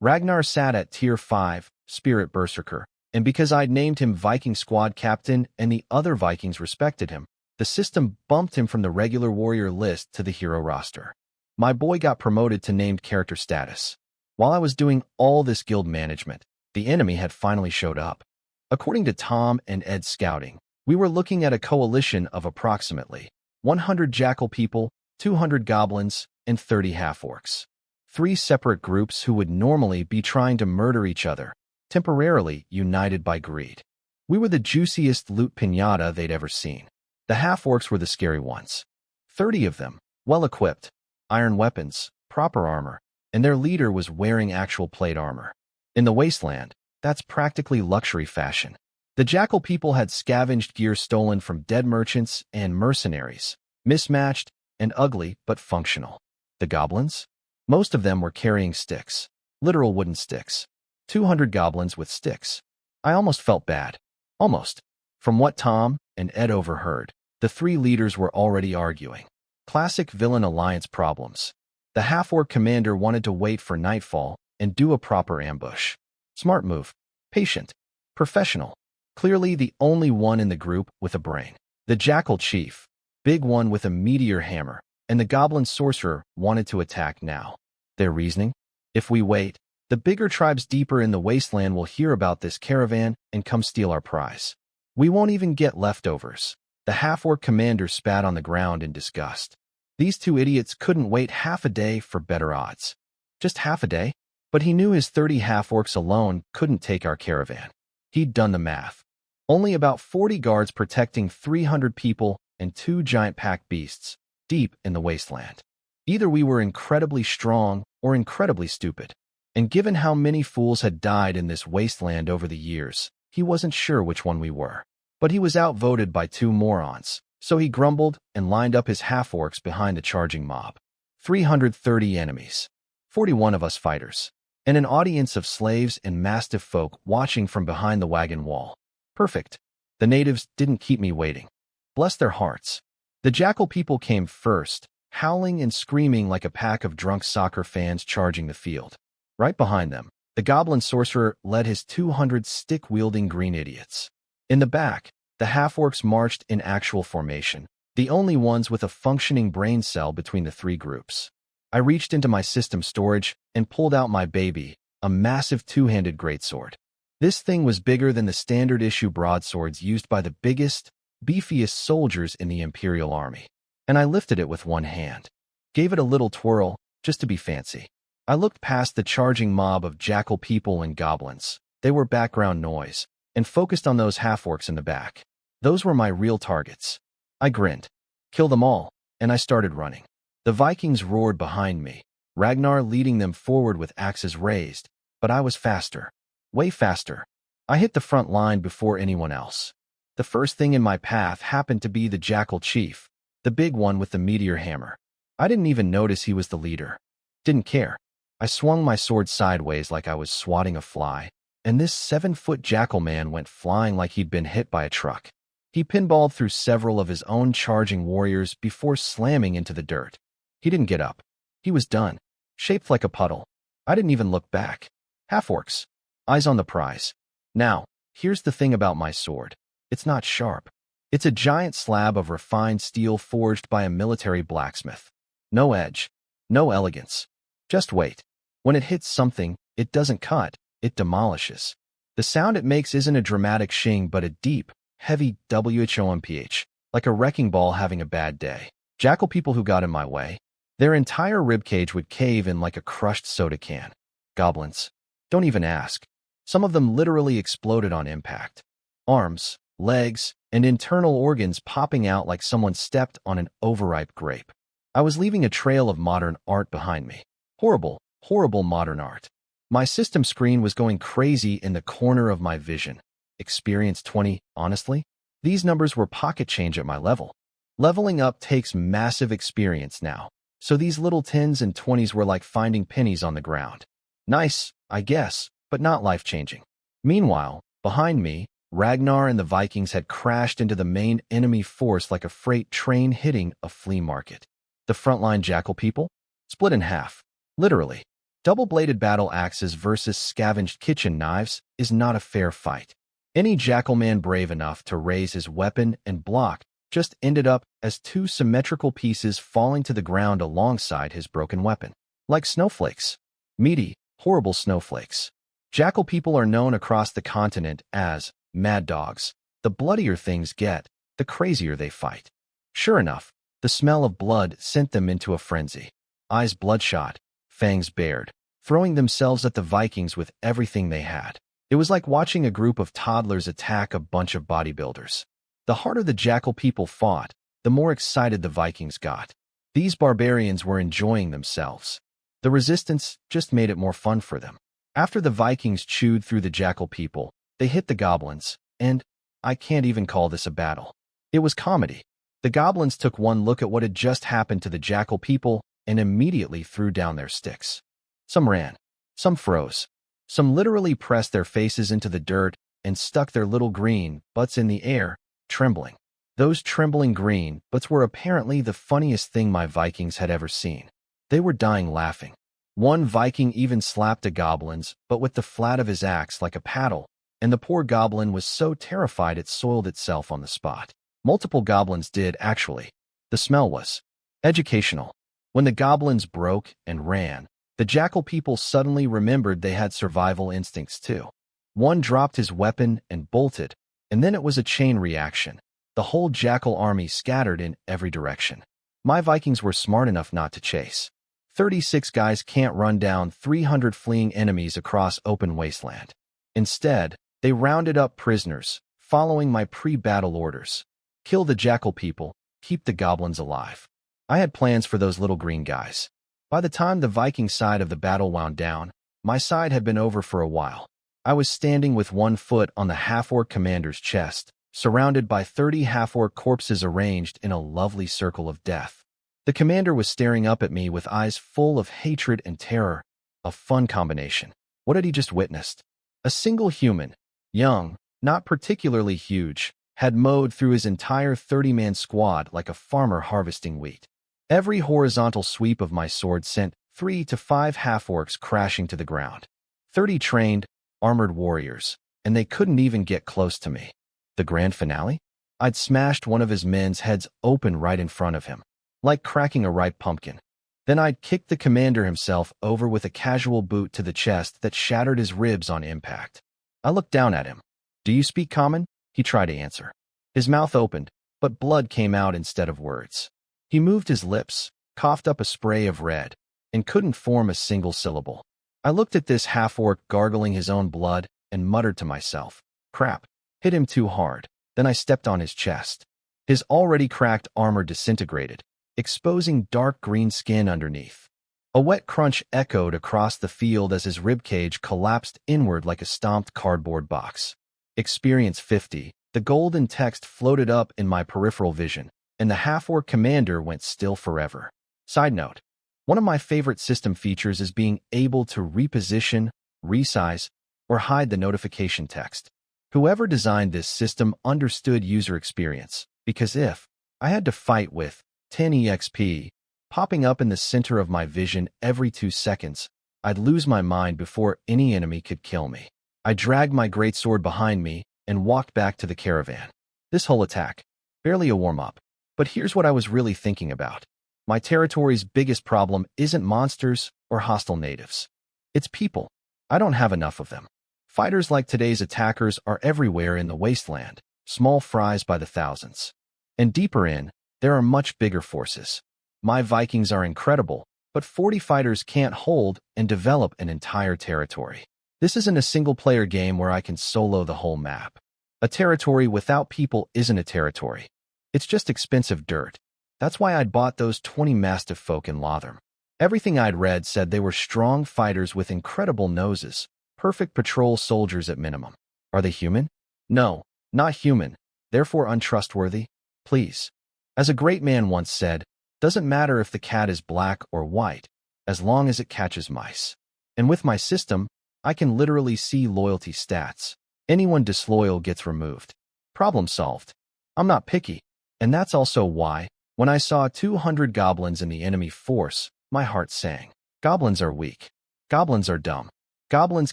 Ragnar sat at Tier 5, Spirit Berserker, and because I'd named him Viking Squad Captain and the other Vikings respected him, the system bumped him from the regular warrior list to the hero roster. My boy got promoted to named character status. While I was doing all this guild management, the enemy had finally showed up. According to Tom and Ed's scouting, we were looking at a coalition of approximately 100 jackal people, 200 goblins, and 30 half-orcs. 3 separate groups who would normally be trying to murder each other, temporarily united by greed. We were the juiciest loot piñata they'd ever seen. The half-orcs were the scary ones. 30 of them, well-equipped, iron weapons, proper armor, and their leader was wearing actual plate armor. In the wasteland, that's practically luxury fashion. The jackal people had scavenged gear stolen from dead merchants and mercenaries, mismatched and ugly but functional. The goblins? Most of them were carrying sticks, literal wooden sticks. 200 goblins with sticks. I almost felt bad. Almost. From what Tom and Ed overheard, the 3 leaders were already arguing. Classic villain alliance problems. The half-orc commander wanted to wait for nightfall and do a proper ambush. Smart move. Patient. Professional. Clearly the only one in the group with a brain. The Jackal Chief, big one with a meteor hammer, and the Goblin Sorcerer wanted to attack now. Their reasoning? If we wait, the bigger tribes deeper in the wasteland will hear about this caravan and come steal our prize. We won't even get leftovers. The half-orc commander spat on the ground in disgust. These two idiots couldn't wait half a day for better odds. Just half a day? But he knew his 30 half-orcs alone couldn't take our caravan. He'd done the math. Only about 40 guards protecting 300 people and 2 giant pack beasts, deep in the wasteland. Either we were incredibly strong or incredibly stupid. And given how many fools had died in this wasteland over the years, he wasn't sure which one we were. But he was outvoted by 2 morons, so he grumbled and lined up his half-orcs behind the charging mob. 330 enemies, 41 of us fighters, and an audience of slaves and mastiff folk watching from behind the wagon wall. Perfect. The natives didn't keep me waiting. Bless their hearts. The Jackal people came first, howling and screaming like a pack of drunk soccer fans charging the field. Right behind them, the Goblin Sorcerer led his 200 stick-wielding green idiots. In the back, the half-orcs marched in actual formation, the only ones with a functioning brain cell between the 3 groups. I reached into my system storage and pulled out my baby, a massive 2-handed greatsword. This thing was bigger than the standard-issue broadswords used by the biggest, beefiest soldiers in the Imperial Army. And I lifted it with one hand. Gave it a little twirl, just to be fancy. I looked past the charging mob of jackal people and goblins. They were background noise, and focused on those half-orcs in the back. Those were my real targets. I grinned. Kill them all, and I started running. The Vikings roared behind me, Ragnar leading them forward with axes raised, but I was faster. Way faster. I hit the front line before anyone else. The first thing in my path happened to be the Jackal Chief, the big one with the meteor hammer. I didn't even notice he was the leader. Didn't care. I swung my sword sideways like I was swatting a fly, and this 7-foot jackal man went flying like he'd been hit by a truck. He pinballed through several of his own charging warriors before slamming into the dirt. He didn't get up. He was done, shaped like a puddle. I didn't even look back. Half-orcs. Eyes on the prize. Now, here's the thing about my sword. It's not sharp. It's a giant slab of refined steel forged by a military blacksmith. No edge. No elegance. Just weight. When it hits something, it doesn't cut, it demolishes. The sound it makes isn't a dramatic shing but a deep, heavy whomph, like a wrecking ball having a bad day. Jackal people who got in my way, their entire ribcage would cave in like a crushed soda can. Goblins. Don't even ask. Some of them literally exploded on impact. Arms, legs, and internal organs popping out like someone stepped on an overripe grape. I was leaving a trail of modern art behind me. Horrible, horrible modern art. My system screen was going crazy in the corner of my vision. Experience 20, honestly? These numbers were pocket change at my level. Leveling up takes massive experience now, so these little 10s and 20s were like finding pennies on the ground. Nice, I guess, but not life-changing. Meanwhile, behind me, Ragnar and the Vikings had crashed into the main enemy force like a freight train hitting a flea market. The frontline jackal people? Split in half. Literally. Double-bladed battle axes versus scavenged kitchen knives is not a fair fight. Any jackal man brave enough to raise his weapon and block just ended up as 2 symmetrical pieces falling to the ground alongside his broken weapon. Like snowflakes. Meaty, horrible snowflakes. Jackal people are known across the continent as mad dogs. The bloodier things get, the crazier they fight. Sure enough, the smell of blood sent them into a frenzy. Eyes bloodshot, fangs bared, throwing themselves at the Vikings with everything they had. It was like watching a group of toddlers attack a bunch of bodybuilders. The harder the jackal people fought, the more excited the Vikings got. These barbarians were enjoying themselves. The resistance just made it more fun for them. After the Vikings chewed through the jackal people, they hit the goblins, and I can't even call this a battle. It was comedy. The goblins took one look at what had just happened to the jackal people and immediately threw down their sticks. Some ran. Some froze. Some literally pressed their faces into the dirt and stuck their little green butts in the air, trembling. Those trembling green butts were apparently the funniest thing my Vikings had ever seen. They were dying laughing. One Viking even slapped a goblin's, but with the flat of his axe like a paddle, and the poor goblin was so terrified it soiled itself on the spot. Multiple goblins did, actually. The smell was educational. When the goblins broke and ran, the jackal people suddenly remembered they had survival instincts too. One dropped his weapon and bolted, and then it was a chain reaction. The whole jackal army scattered in every direction. My Vikings were smart enough not to chase. 36 guys can't run down 300 fleeing enemies across open wasteland. Instead, they rounded up prisoners, following my pre-battle orders. Kill the jackal people, keep the goblins alive. I had plans for those little green guys. By the time the Viking side of the battle wound down, my side had been over for a while. I was standing with one foot on the half-orc commander's chest, surrounded by 30 half-orc corpses arranged in a lovely circle of death. The commander was staring up at me with eyes full of hatred and terror, a fun combination. What had he just witnessed? A single human, young, not particularly huge, had mowed through his entire 30-man squad like a farmer harvesting wheat. Every horizontal sweep of my sword sent 3 to 5 half-orcs crashing to the ground. 30 trained, armored warriors, and they couldn't even get close to me. The grand finale? I'd smashed one of his men's heads open right in front of him, like cracking a ripe pumpkin. Then I'd kicked the commander himself over with a casual boot to the chest that shattered his ribs on impact. I looked down at him. "Do you speak common?" He tried to answer. His mouth opened, but blood came out instead of words. He moved his lips, coughed up a spray of red, and couldn't form a single syllable. I looked at this half-orc gargling his own blood and muttered to myself, "Crap, hit him too hard." Then I stepped on his chest. His already cracked armor disintegrated, exposing dark green skin underneath. A wet crunch echoed across the field as his ribcage collapsed inward like a stomped cardboard box. Experience 50. The golden text floated up in my peripheral vision, and the half-orc commander went still forever. Side note, one of my favorite system features is being able to reposition, resize, or hide the notification text. Whoever designed this system understood user experience, because if I had to fight with 10 EXP popping up in the center of my vision every 2 seconds, I'd lose my mind before any enemy could kill me. I dragged my greatsword behind me and walked back to the caravan. This whole attack, barely a warm-up. But here's what I was really thinking about. My territory's biggest problem isn't monsters or hostile natives. It's people. I don't have enough of them. Fighters like today's attackers are everywhere in the wasteland, small fries by the thousands. And deeper in, there are much bigger forces. My Vikings are incredible, but 40 fighters can't hold and develop an entire territory. This isn't a single-player game where I can solo the whole map. A territory without people isn't a territory. It's just expensive dirt. That's why I'd bought those 20 Mastiff folk in Lothern. Everything I'd read said they were strong fighters with incredible noses, perfect patrol soldiers at minimum. Are they human? No, not human, therefore untrustworthy. Please. As a great man once said, doesn't matter if the cat is black or white, as long as it catches mice. And with my system, I can literally see loyalty stats. Anyone disloyal gets removed. Problem solved. I'm not picky. And that's also why, when I saw 200 goblins in the enemy force, my heart sang. Goblins are weak. Goblins are dumb. Goblins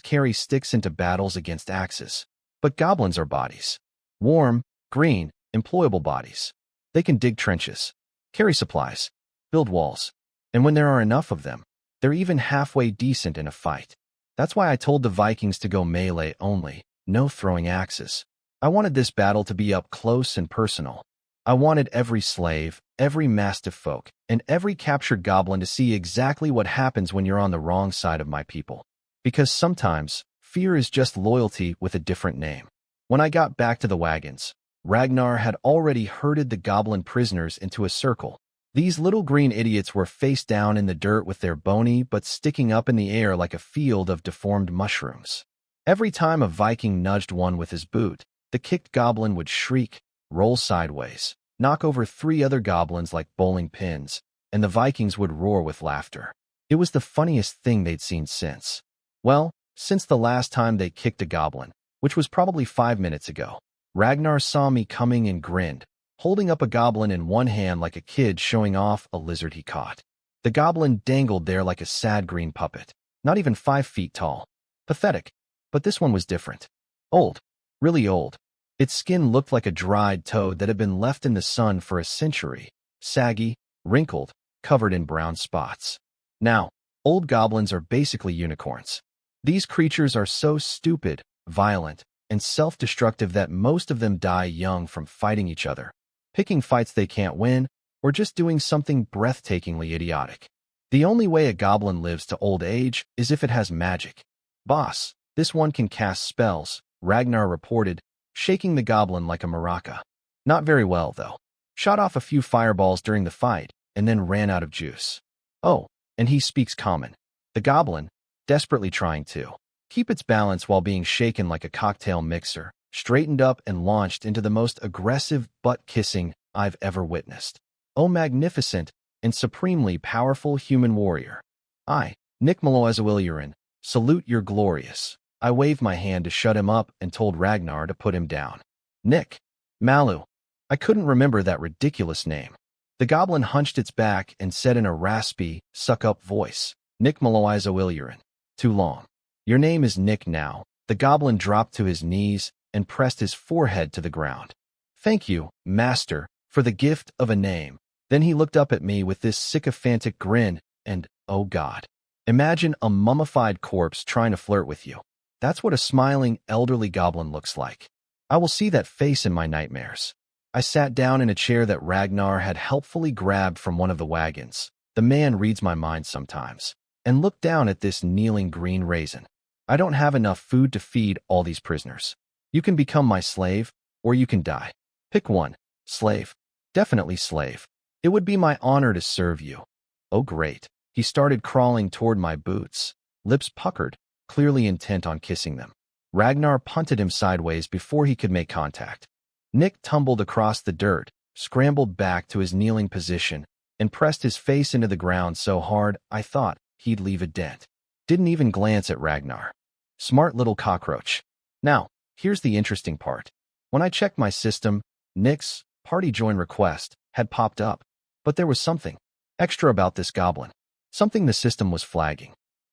carry sticks into battles against axes. But goblins are bodies. Warm, green, employable bodies. They can dig trenches, carry supplies, build walls. And when there are enough of them, they're even halfway decent in a fight. That's why I told the Vikings to go melee only, no throwing axes. I wanted this battle to be up close and personal. I wanted every slave, every Mastiff folk, and every captured goblin to see exactly what happens when you're on the wrong side of my people. Because sometimes, fear is just loyalty with a different name. When I got back to the wagons, Ragnar had already herded the goblin prisoners into a circle. These little green idiots were face down in the dirt with their bony but sticking up in the air like a field of deformed mushrooms. Every time a Viking nudged one with his boot, the kicked goblin would shriek, roll sideways, knock over 3 other goblins like bowling pins, and the Vikings would roar with laughter. It was the funniest thing they'd seen since. Well, since the last time they kicked a goblin, which was probably 5 minutes ago. Ragnar saw me coming and grinned, holding up a goblin in one hand like a kid showing off a lizard he caught. The goblin dangled there like a sad green puppet, not even 5 feet tall. Pathetic. But this one was different. Old. Really old. Its skin looked like a dried toad that had been left in the sun for a century, saggy, wrinkled, covered in brown spots. Now, old goblins are basically unicorns. These creatures are so stupid, violent, and self-destructive that most of them die young from fighting each other, picking fights they can't win, or just doing something breathtakingly idiotic. The only way a goblin lives to old age is if it has magic. Boss, this one can cast spells, Ragnar reported, shaking the goblin like a maraca. Not very well, though. Shot off a few fireballs during the fight, and then ran out of juice. Oh, and he speaks common. The goblin, desperately trying to keep its balance while being shaken like a cocktail mixer, straightened up and launched into the most aggressive butt-kissing I've ever witnessed. Oh, magnificent and supremely powerful human warrior. I, Nick Malloy, salute your glorious. I waved my hand to shut him up and told Ragnar to put him down. Nick. Malu. I couldn't remember that ridiculous name. The goblin hunched its back and said in a raspy, suck-up voice, Nick Malloy. Too long. Your name is Nick now. The goblin dropped to his knees and pressed his forehead to the ground. Thank you, master, for the gift of a name. Then he looked up at me with this sycophantic grin and, oh God. Imagine a mummified corpse trying to flirt with you. That's what a smiling, elderly goblin looks like. I will see that face in my nightmares. I sat down in a chair that Ragnar had helpfully grabbed from one of the wagons. The man reads my mind sometimes. And looked down at this kneeling green raisin. I don't have enough food to feed all these prisoners. You can become my slave, or you can die. Pick one. Slave. Definitely slave. It would be my honor to serve you. Oh great. He started crawling toward my boots, lips puckered, clearly intent on kissing them. Ragnar punted him sideways before he could make contact. Nick tumbled across the dirt, scrambled back to his kneeling position, and pressed his face into the ground so hard I thought he'd leave a dent. Didn't even glance at Ragnar. Smart little cockroach. Now, here's the interesting part. When I checked my system, Nick's party join request had popped up, but there was something extra about this goblin. Something the system was flagging.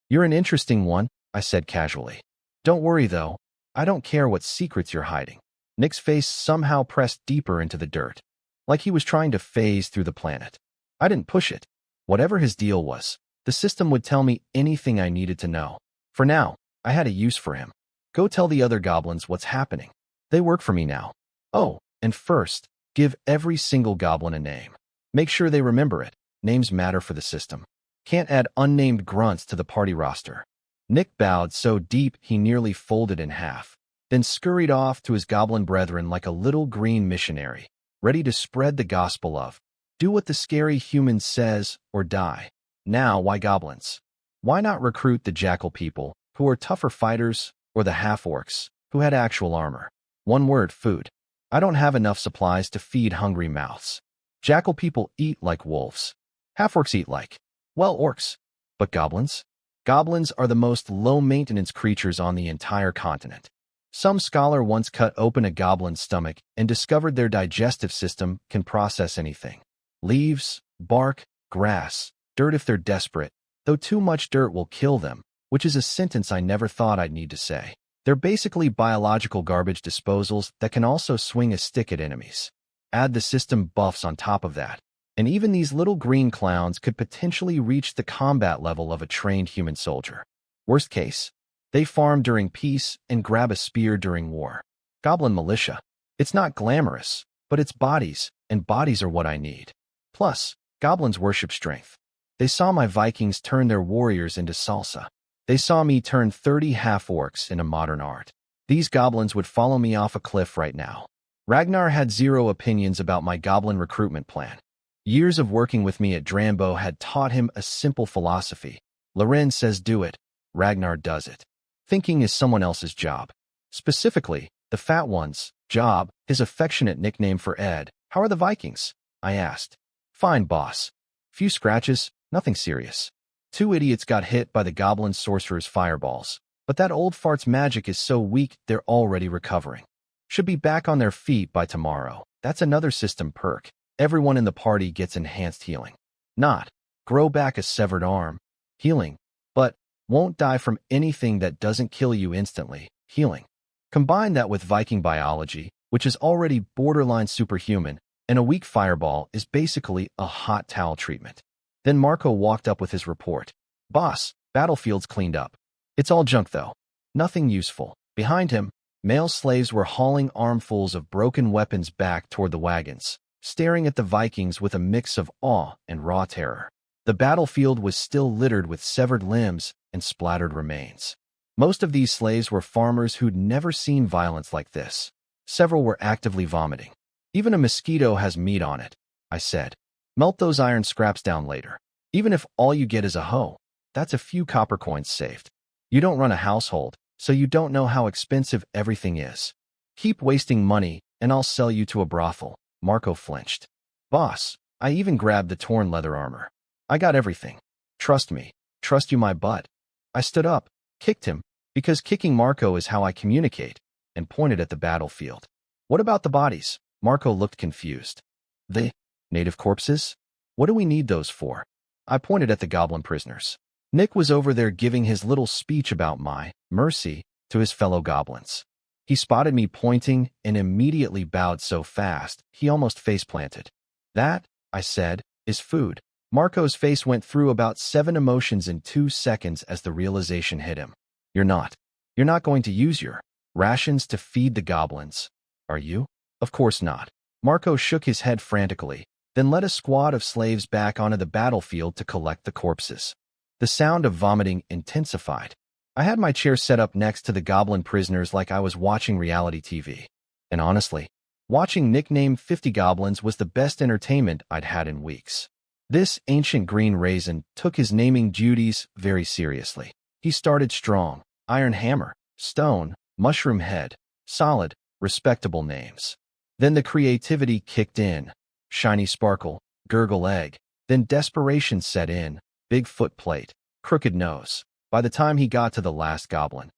You're an interesting one, I said casually. Don't worry though, I don't care what secrets you're hiding. Nick's face somehow pressed deeper into the dirt, like he was trying to phase through the planet. I didn't push it. Whatever his deal was, the system would tell me anything I needed to know. For now, I had a use for him. Go tell the other goblins what's happening. They work for me now. Oh, and first, give every single goblin a name. Make sure they remember it. Names matter for the system. Can't add unnamed grunts to the party roster. Nick bowed so deep he nearly folded in half, then scurried off to his goblin brethren like a little green missionary, ready to spread the gospel of, do what the scary human says or die. Now, why goblins? Why not recruit the jackal people, who are tougher fighters, or the half-orcs, who had actual armor? One word, food. I don't have enough supplies to feed hungry mouths. Jackal people eat like wolves. Half-orcs eat like, well, orcs. But goblins? Goblins are the most low-maintenance creatures on the entire continent. Some scholar once cut open a goblin's stomach and discovered their digestive system can process anything. Leaves, bark, grass, dirt if they're desperate, though too much dirt will kill them, which is a sentence I never thought I'd need to say. They're basically biological garbage disposals that can also swing a stick at enemies. Add the system buffs on top of that, and even these little green clowns could potentially reach the combat level of a trained human soldier. Worst case, they farm during peace and grab a spear during war. Goblin militia. It's not glamorous, but it's bodies, and bodies are what I need. Plus, goblins worship strength. They saw my Vikings turn their warriors into salsa. They saw me turn 30 half-orcs into modern art. These goblins would follow me off a cliff right now. Ragnar had zero opinions about my goblin recruitment plan. Years of working with me at Drambo had taught him a simple philosophy. Loren says do it, Ragnar does it. Thinking is someone else's job. Specifically, the fat one's job, his affectionate nickname for Ed. How are the Vikings? I asked. Fine, boss. Few scratches, nothing serious. 2 idiots got hit by the goblin sorcerer's fireballs, but that old fart's magic is so weak they're already recovering. Should be back on their feet by tomorrow. That's another system perk. Everyone in the party gets enhanced healing. Not grow back a severed arm. Healing. But won't die from anything that doesn't kill you instantly. Healing. Combine that with Viking biology, which is already borderline superhuman, and a weak fireball is basically a hot towel treatment. Then Marco walked up with his report. Boss, battlefield's cleaned up. It's all junk though. Nothing useful. Behind him, male slaves were hauling armfuls of broken weapons back toward the wagons, staring at the Vikings with a mix of awe and raw terror. The battlefield was still littered with severed limbs and splattered remains. Most of these slaves were farmers who'd never seen violence like this. Several were actively vomiting. Even a mosquito has meat on it, I said. Melt those iron scraps down later. Even if all you get is a hoe, that's a few copper coins saved. You don't run a household, so you don't know how expensive everything is. Keep wasting money, and I'll sell you to a brothel. Marco flinched. Boss, I even grabbed the torn leather armor. I got everything. Trust me. Trust you my butt. I stood up, kicked him, because kicking Marco is how I communicate, and pointed at the battlefield. What about the bodies? Marco looked confused. The native corpses? What do we need those for? I pointed at the goblin prisoners. Nick was over there giving his little speech about my mercy to his fellow goblins. He spotted me pointing and immediately bowed so fast he almost face-planted. That, I said, is food. Marco's face went through about 7 emotions in 2 seconds as the realization hit him. You're not going to use your rations to feed the goblins, are you? Of course not. Marco shook his head frantically, then led a squad of slaves back onto the battlefield to collect the corpses. The sound of vomiting intensified. I had my chair set up next to the goblin prisoners like I was watching reality TV. And honestly, watching Nick name 50 goblins was the best entertainment I'd had in weeks. This ancient green raisin took his naming duties very seriously. He started strong. Iron Hammer, Stone, Mushroom Head, solid, respectable names. Then the creativity kicked in. Shiny Sparkle, Gurgle Egg. Then desperation set in. Big Foot Plate, Crooked Nose. By the time he got to the last goblin,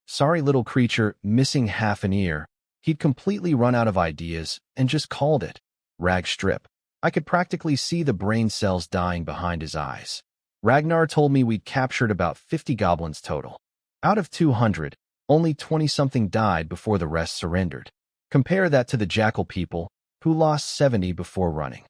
sorry little creature missing half an ear, he'd completely run out of ideas and just called it Rag Strip. I could practically see the brain cells dying behind his eyes. Ragnar told me we'd captured about 50 goblins total. Out of 200, only 20-something died before the rest surrendered. Compare that to the jackal people, who lost 70 before running.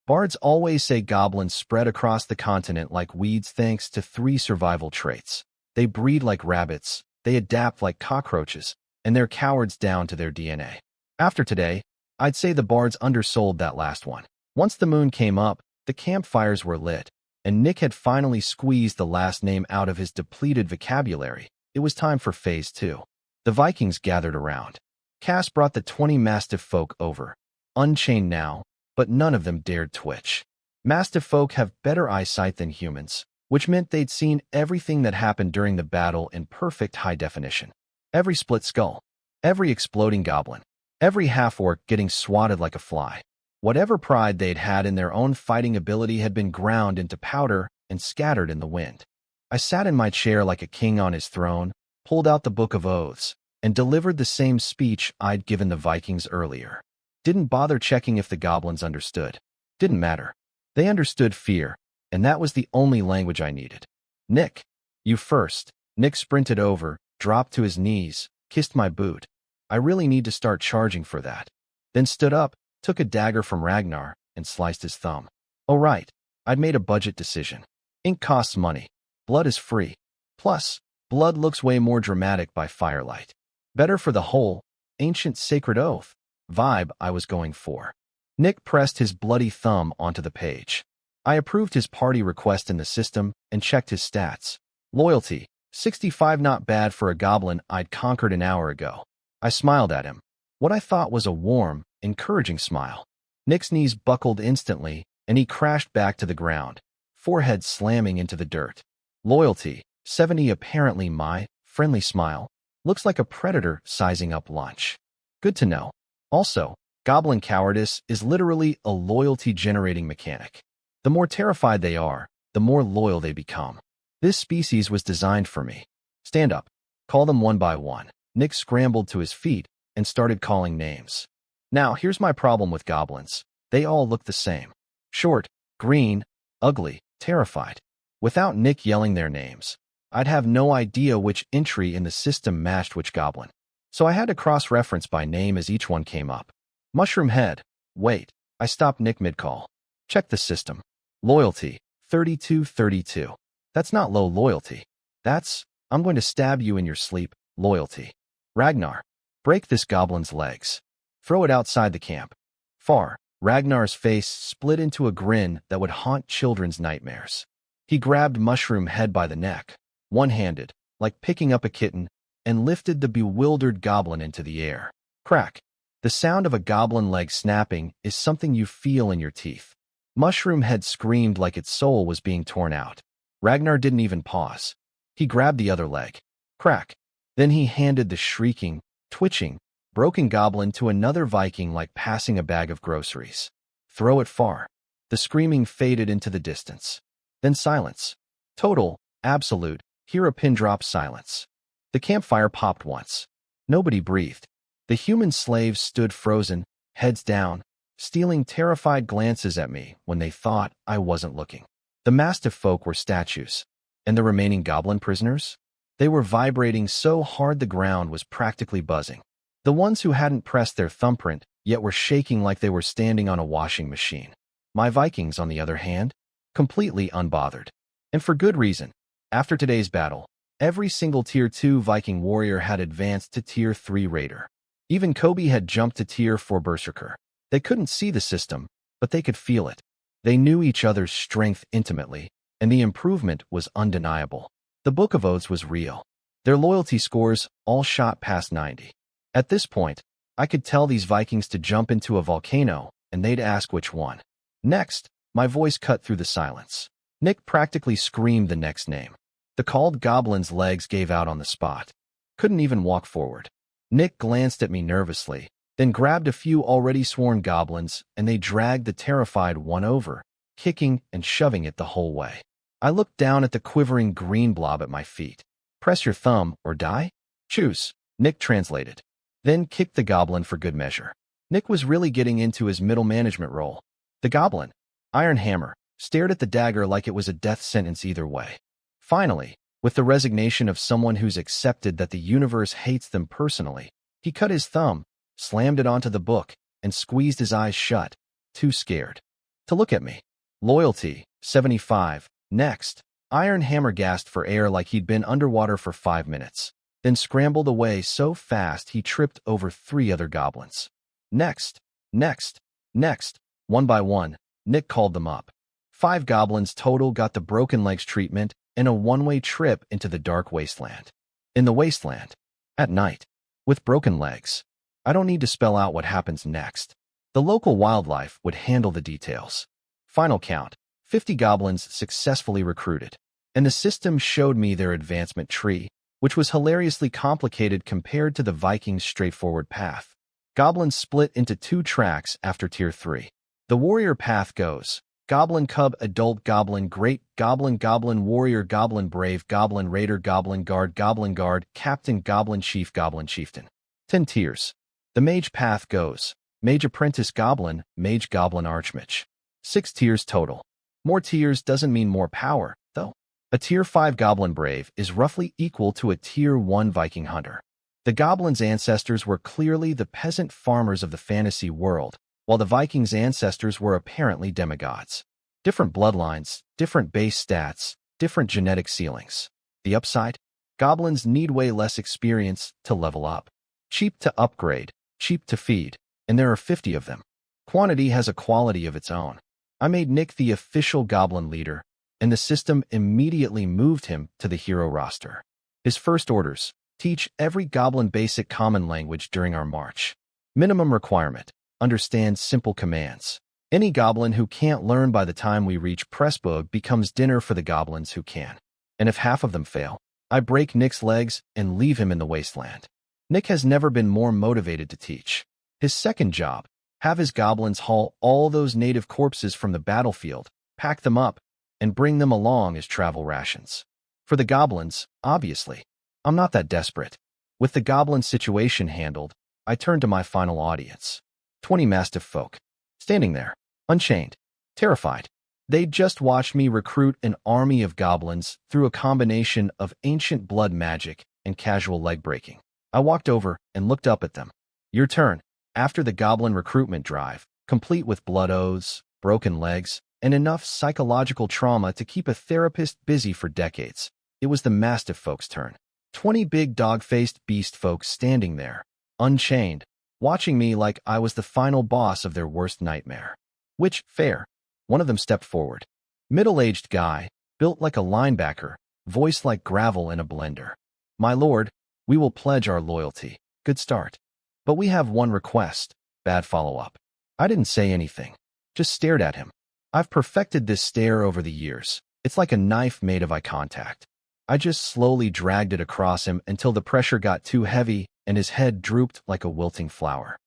Bards always say goblins spread across the continent like weeds thanks to 3 survival traits. They breed like rabbits, they adapt like cockroaches, and they're cowards down to their DNA. After today, I'd say the bards undersold that last one. Once the moon came up, the campfires were lit, and Nick had finally squeezed the last name out of his depleted vocabulary. It was time for Phase 2. The Vikings gathered around. Cass brought the 20 Mastiff folk over, unchained now, but none of them dared twitch. Mastiff folk have better eyesight than humans, which meant they'd seen everything that happened during the battle in perfect high definition. Every split skull, every exploding goblin, every half-orc getting swatted like a fly. Whatever pride they'd had in their own fighting ability had been ground into powder and scattered in the wind. I sat in my chair like a king on his throne, pulled out the Book of Oaths, and delivered the same speech I'd given the Vikings earlier. Didn't bother checking if the goblins understood. Didn't matter. They understood fear, and that was the only language I needed. Nick, you first. Nick sprinted over, dropped to his knees, kissed my boot. I really need to start charging for that. Then stood up, took a dagger from Ragnar, and sliced his thumb. Oh right, I'd made a budget decision. Ink costs money. Blood is free. Plus, blood looks way more dramatic by firelight. Better for the whole, ancient sacred oath vibe I was going for. Nick pressed his bloody thumb onto the page. I approved his party request in the system and checked his stats. Loyalty, 65, not bad for a goblin I'd conquered an hour ago. I smiled at him. What I thought was a warm, encouraging smile. Nick's knees buckled instantly, and he crashed back to the ground, forehead slamming into the dirt. Loyalty, 70, apparently my friendly smile. Looks like a predator sizing up lunch. Good to know. Also, goblin cowardice is literally a loyalty-generating mechanic. The more terrified they are, the more loyal they become. This species was designed for me. Stand up. Call them one by one. Nick scrambled to his feet and started calling names. Now, here's my problem with goblins. They all look the same. Short, green, ugly, terrified. Without Nick yelling their names, I'd have no idea which entry in the system matched which goblin. so I had to cross-reference by name as each one came up. Mushroom Head. Wait, I stopped Nick mid-call. Check the system. Loyalty, 3232. That's not low loyalty. That's, I'm going to stab you in your sleep, loyalty. Ragnar. Break this goblin's legs. Throw it outside the camp. Far. Ragnar's face split into a grin that would haunt children's nightmares. He grabbed Mushroom Head by the neck, one-handed, like picking up a kitten, and lifted the bewildered goblin into the air. Crack. The sound of a goblin leg snapping is something you feel in your teeth. Mushroom Head screamed like its soul was being torn out. Ragnar didn't even pause. He grabbed the other leg. Crack. Then he handed the shrieking, twitching, broken goblin to another Viking like passing a bag of groceries. Throw it far. The screaming faded into the distance. Then silence. Total, absolute, hear a pin drop silence. The campfire popped once. Nobody breathed. The human slaves stood frozen, heads down, stealing terrified glances at me when they thought I wasn't looking. The mastiff folk were statues. And the remaining goblin prisoners? They were vibrating so hard the ground was practically buzzing. The ones who hadn't pressed their thumbprint yet were shaking like they were standing on a washing machine. My Vikings, on the other hand, completely unbothered. And for good reason. After today's battle, every single Tier 2 Viking warrior had advanced to Tier 3 Raider. Even Kobe had jumped to Tier 4 Berserker. They couldn't see the system, but they could feel it. They knew each other's strength intimately, and the improvement was undeniable. The Book of Oaths was real. Their loyalty scores all shot past 90. At this point, I could tell these Vikings to jump into a volcano, and they'd ask which one. Next, my voice cut through the silence. Nick practically screamed the next name. The called goblin's legs gave out on the spot. Couldn't even walk forward. Nick glanced at me nervously, then grabbed a few already sworn goblins, and they dragged the terrified one over, kicking and shoving it the whole way. I looked down at the quivering green blob at my feet. Press your thumb or die? Choose, Nick translated. Then kicked the goblin for good measure. Nick was really getting into his middle management role. The goblin, Iron Hammer, stared at the dagger like it was a death sentence either way. Finally, with the resignation of someone who's accepted that the universe hates them personally, he cut his thumb, slammed it onto the book, and squeezed his eyes shut, too scared to look at me. Loyalty, 75. Next, Iron Hammer gasped for air like he'd been underwater for 5 minutes, then scrambled away so fast he tripped over 3 other goblins. Next, next, next. One by one, Nick called them up. 5 goblins total got the broken legs treatment and a one-way trip into the dark wasteland. In the wasteland, at night, with broken legs. I don't need to spell out what happens next. The local wildlife would handle the details. Final count, 50 goblins successfully recruited. And the system showed me their advancement tree, which was hilariously complicated compared to the Vikings' straightforward path. Goblins split into 2 tracks after Tier 3. The warrior path goes: Goblin Cub, Adult Goblin, Great Goblin, Goblin Warrior, Goblin Brave, Goblin Raider, Goblin Guard, Captain, Goblin Chief, Goblin Chieftain. 10 tiers. The Mage path goes: Mage Apprentice Goblin, Mage Goblin Archmage. 6 tiers total. More tiers doesn't mean more power, though. A Tier 5 Goblin Brave is roughly equal to a Tier 1 Viking Hunter. The Goblin's ancestors were clearly the peasant farmers of the fantasy world, while the Vikings' ancestors were apparently demigods. Different bloodlines, different base stats, different genetic ceilings. The upside? Goblins need way less experience to level up. Cheap to upgrade, cheap to feed, and there are 50 of them. Quantity has a quality of its own. I made Nick the official goblin leader, and the system immediately moved him to the hero roster. His first orders: teach every goblin basic common language during our march. Minimum requirement: understand simple commands. Any goblin who can't learn by the time we reach Pressburg becomes dinner for the goblins who can. And if half of them fail, I break Nick's legs and leave him in the wasteland. Nick has never been more motivated to teach. His second job: have his goblins haul all those native corpses from the battlefield, pack them up, and bring them along as travel rations. For the goblins, obviously, I'm not that desperate. With the goblin situation handled, I turned to my final audience. 20 mastiff folk, standing there, unchained, terrified. They'd just watched me recruit an army of goblins through a combination of ancient blood magic and casual leg breaking. I walked over and looked up at them. Your turn. After the goblin recruitment drive, complete with blood oaths, broken legs, and enough psychological trauma to keep a therapist busy for decades, it was the mastiff folks' turn. 20 big dog-faced beast folks standing there, unchained, watching me like I was the final boss of their worst nightmare. Which, fair. One of them stepped forward. Middle-aged guy, built like a linebacker, voice like gravel in a blender. My lord, we will pledge our loyalty. Good start. But we have one request. Bad follow-up. I didn't say anything. Just stared at him. I've perfected this stare over the years. It's like a knife made of eye contact. I just slowly dragged it across him until the pressure got too heavy and his head drooped like a wilting flower.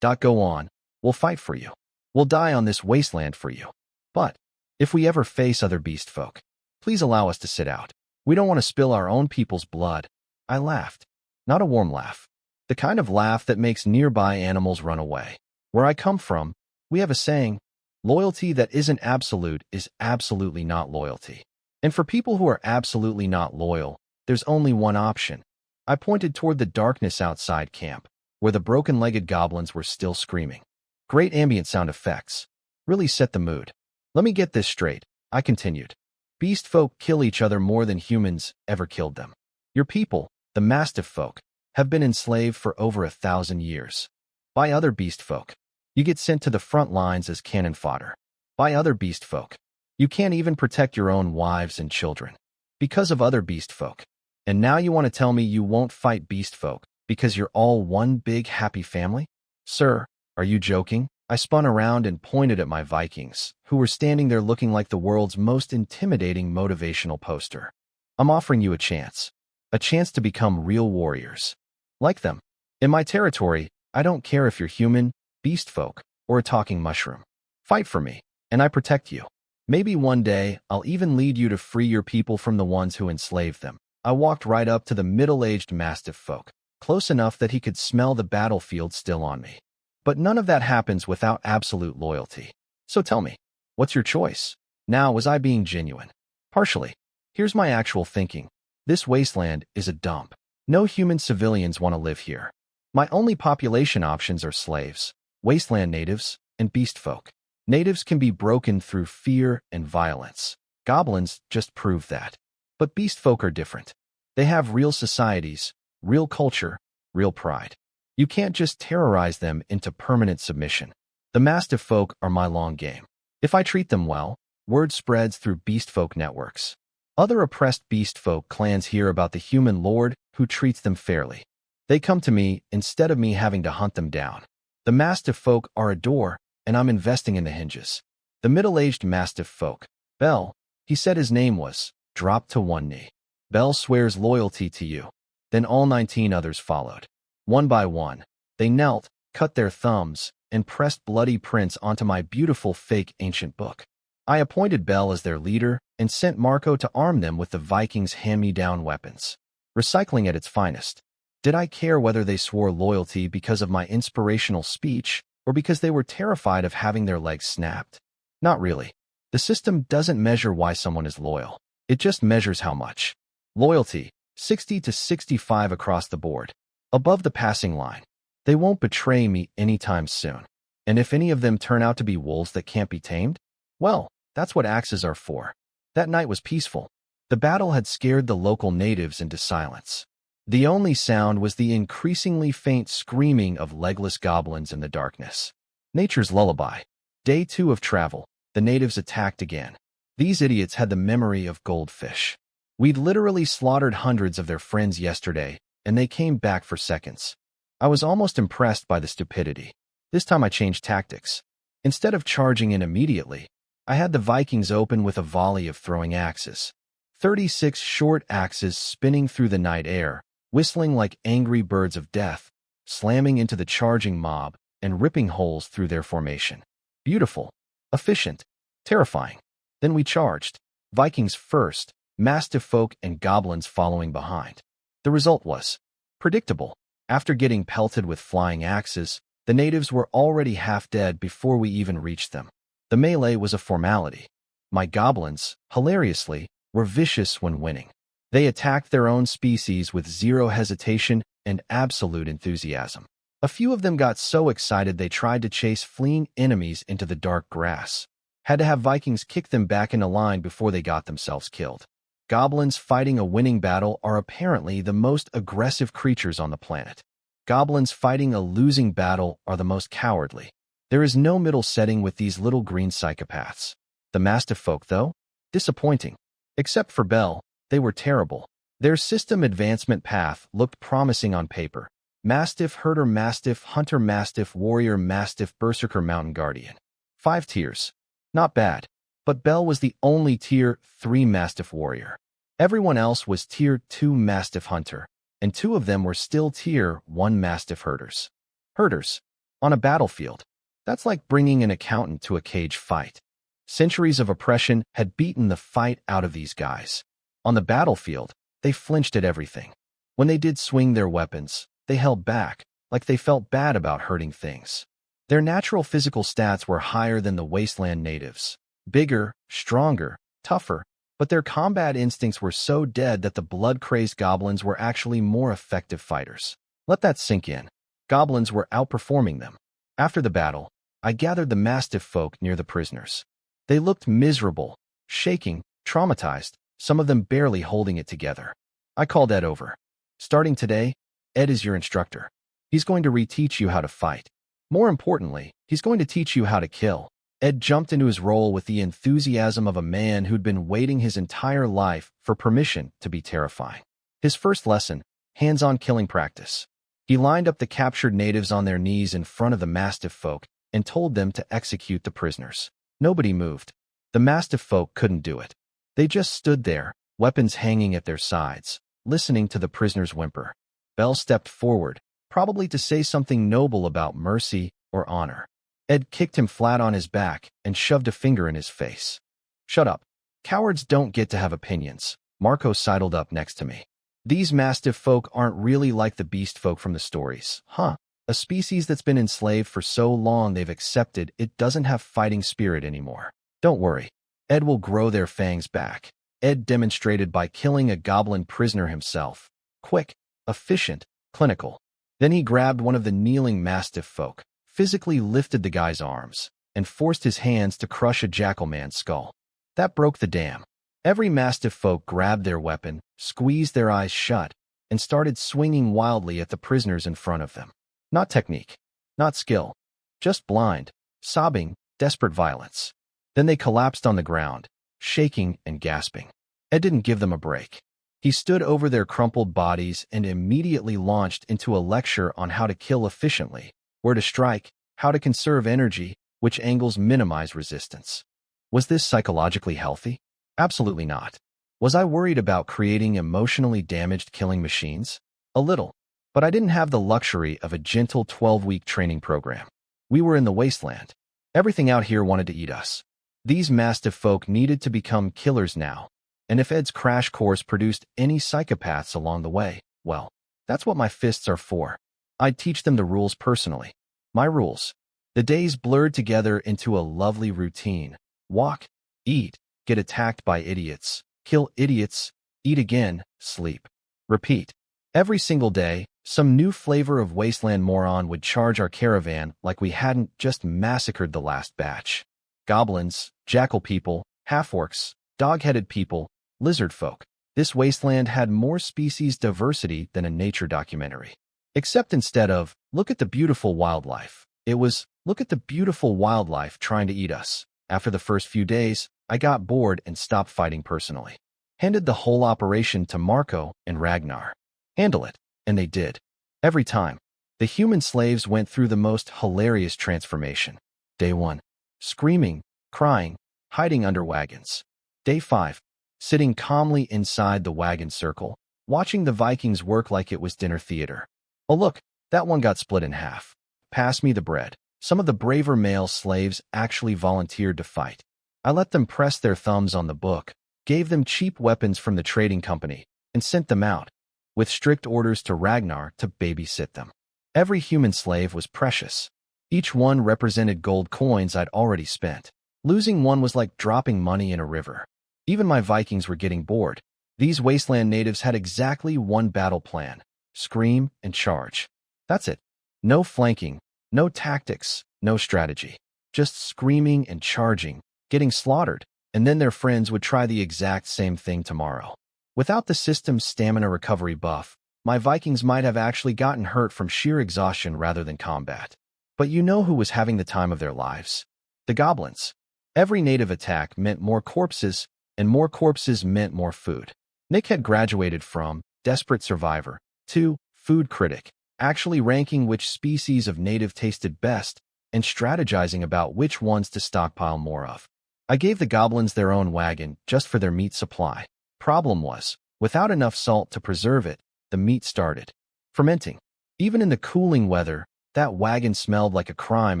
Go on. We'll fight for you. We'll die on this wasteland for you. But if we ever face other beast folk, please allow us to sit out. We don't want to spill our own people's blood. I laughed. Not a warm laugh. The kind of laugh that makes nearby animals run away. Where I come from, we have a saying, loyalty that isn't absolute is absolutely not loyalty. And for people who are absolutely not loyal, there's only one option. I pointed toward the darkness outside camp, where the broken-legged goblins were still screaming. Great ambient sound effects. Really set the mood. Let me get this straight, I continued. Beast folk kill each other more than humans ever killed them. Your people, the mastiff folk, have been enslaved for over 1,000 years. By other beast folk. You get sent to the front lines as cannon fodder. By other beast folk. You can't even protect your own wives and children. Because of other beast folk. And now you want to tell me you won't fight beast folk because you're all one big happy family? Sir, are you joking? I spun around and pointed at my Vikings, who were standing there looking like the world's most intimidating motivational poster. I'm offering you a chance. A chance to become real warriors. Like them. In my territory, I don't care if you're human, beast folk, or a talking mushroom. Fight for me, and I protect you. Maybe one day, I'll even lead you to free your people from the ones who enslaved them. I walked right up to the middle-aged mastiff folk, close enough that he could smell the battlefield still on me. But none of that happens without absolute loyalty. So tell me, what's your choice? Now, was I being genuine? Partially. Here's my actual thinking. This wasteland is a dump. No human civilians want to live here. My only population options are slaves, wasteland natives, and beast folk. Natives can be broken through fear and violence. Goblins just prove that. But beast folk are different. They have real societies, real culture, real pride. You can't just terrorize them into permanent submission. The mastiff folk are my long game. If I treat them well, word spreads through beast folk networks. Other oppressed beast folk clans hear about the human lord who treats them fairly. They come to me instead of me having to hunt them down. The mastiff folk are a door, and I'm investing in the hinges. The middle-aged mastiff folk, Bell, he said his name was, dropped to one knee. Bell swears loyalty to you. Then all 19 others followed. One by one, they knelt, cut their thumbs, and pressed bloody prints onto my beautiful fake ancient book. I appointed Bell as their leader and sent Marco to arm them with the Vikings' hand-me-down weapons. Recycling at its finest. Did I care whether they swore loyalty because of my inspirational speech or because they were terrified of having their legs snapped? Not really. The system doesn't measure why someone is loyal. It just measures how much. Loyalty, 60 to 65 across the board. Above the passing line. They won't betray me anytime soon. And if any of them turn out to be wolves that can't be tamed, well, that's what axes are for. That night was peaceful. The battle had scared the local natives into silence. The only sound was the increasingly faint screaming of legless goblins in the darkness. Nature's lullaby. Day 2 of travel. The natives attacked again. These idiots had the memory of goldfish. We'd literally slaughtered hundreds of their friends yesterday, and they came back for seconds. I was almost impressed by the stupidity. This time I changed tactics. Instead of charging in immediately, I had the Vikings open with a volley of throwing axes. 36 short axes spinning through the night air, whistling like angry birds of death, slamming into the charging mob and ripping holes through their formation. Beautiful, efficient, terrifying. Then we charged. Vikings first, mastiff folk and goblins following behind. The result was predictable. After getting pelted with flying axes, the natives were already half dead before we even reached them. The melee was a formality. My goblins, hilariously, were vicious when winning. They attacked their own species with zero hesitation and absolute enthusiasm. A few of them got so excited they tried to chase fleeing enemies into the dark grass. Had to have Vikings kick them back into line before they got themselves killed. Goblins fighting a winning battle are apparently the most aggressive creatures on the planet. Goblins fighting a losing battle are the most cowardly. There is no middle setting with these little green psychopaths. The Mastiff folk, though? Disappointing. Except for Bell, they were terrible. Their system advancement path looked promising on paper. Mastiff, Herder Mastiff, Hunter Mastiff, Warrior Mastiff, Berserker Mountain Guardian. 5 tiers. Not bad. But Bell was the only Tier 3 Mastiff Warrior. Everyone else was Tier 2 Mastiff Hunter, and 2 of them were still Tier 1 Mastiff Herders. Herders. On a battlefield. That's like bringing an accountant to a cage fight. Centuries of oppression had beaten the fight out of these guys. On the battlefield, they flinched at everything. When they did swing their weapons, they held back, like they felt bad about hurting things. Their natural physical stats were higher than the wasteland natives. Bigger, stronger, tougher, but their combat instincts were so dead that the blood-crazed goblins were actually more effective fighters. Let that sink in. Goblins were outperforming them. After the battle, I gathered the Mastiff folk near the prisoners. They looked miserable, shaking, traumatized, some of them barely holding it together. I called Ed over. Starting today, Ed is your instructor. He's going to reteach you how to fight. More importantly, he's going to teach you how to kill. Ed jumped into his role with the enthusiasm of a man who'd been waiting his entire life for permission to be terrifying. His first lesson, hands-on killing practice. He lined up the captured natives on their knees in front of the Mastiff folk and told them to execute the prisoners. Nobody moved. The Mastiff folk couldn't do it. They just stood there, weapons hanging at their sides, listening to the prisoners whimper. Bell stepped forward, probably to say something noble about mercy or honor. Ed kicked him flat on his back and shoved a finger in his face. Shut up. Cowards don't get to have opinions. Marco sidled up next to me. These Mastiff folk aren't really like the beast folk from the stories, huh? A species that's been enslaved for so long they've accepted it doesn't have fighting spirit anymore. Don't worry. Ed will grow their fangs back. Ed demonstrated by killing a goblin prisoner himself. Quick, efficient, clinical. Then he grabbed one of the kneeling Mastiff folk, physically lifted the guy's arms, and forced his hands to crush a jackalman's skull. That broke the dam. Every Mastiff folk grabbed their weapon, squeezed their eyes shut, and started swinging wildly at the prisoners in front of them. Not technique, not skill, just blind, sobbing, desperate violence. Then they collapsed on the ground, shaking and gasping. Ed didn't give them a break. He stood over their crumpled bodies and immediately launched into a lecture on how to kill efficiently, where to strike, how to conserve energy, which angles minimize resistance. Was this psychologically healthy? Absolutely not. Was I worried about creating emotionally damaged killing machines? A little. But I didn't have the luxury of a gentle 12-week training program. We were in the wasteland. Everything out here wanted to eat us. These Mastiff folk needed to become killers now. And if Ed's crash course produced any psychopaths along the way, well, that's what my fists are for. I'd teach them the rules personally. My rules. The days blurred together into a lovely routine. Walk, eat, get attacked by idiots, kill idiots, eat again, sleep. Repeat. Every single day, some new flavor of wasteland moron would charge our caravan like we hadn't just massacred the last batch. Goblins, jackal people, half-orcs, dog-headed people, lizard folk. This wasteland had more species diversity than a nature documentary. Except instead of, look at the beautiful wildlife, it was, look at the beautiful wildlife trying to eat us. After the first few days, I got bored and stopped fighting personally. Handed the whole operation to Marco and Ragnar. Handle it. And they did. Every time. The human slaves went through the most hilarious transformation. Day 1. Screaming, crying, hiding under wagons. Day 5. Sitting calmly inside the wagon circle, watching the Vikings work like it was dinner theater. Oh look, that one got split in half. Pass me the bread. Some of the braver male slaves actually volunteered to fight. I let them press their thumbs on the book, gave them cheap weapons from the trading company, and sent them out, with strict orders to Ragnar to babysit them. Every human slave was precious. Each one represented gold coins I'd already spent. Losing one was like dropping money in a river. Even my Vikings were getting bored. These wasteland natives had exactly one battle plan: scream and charge. That's it. No flanking, no tactics, no strategy. Just screaming and charging, getting slaughtered, and then their friends would try the exact same thing tomorrow. Without the system's stamina recovery buff, my Vikings might have actually gotten hurt from sheer exhaustion rather than combat. But you know who was having the time of their lives? The goblins. Every native attack meant more corpses, and more corpses meant more food. Nick had graduated from desperate survivor to food critic, actually ranking which species of native tasted best and strategizing about which ones to stockpile more of. I gave the goblins their own wagon just for their meat supply. Problem was, without enough salt to preserve it, the meat started fermenting. Even in the cooling weather, that wagon smelled like a crime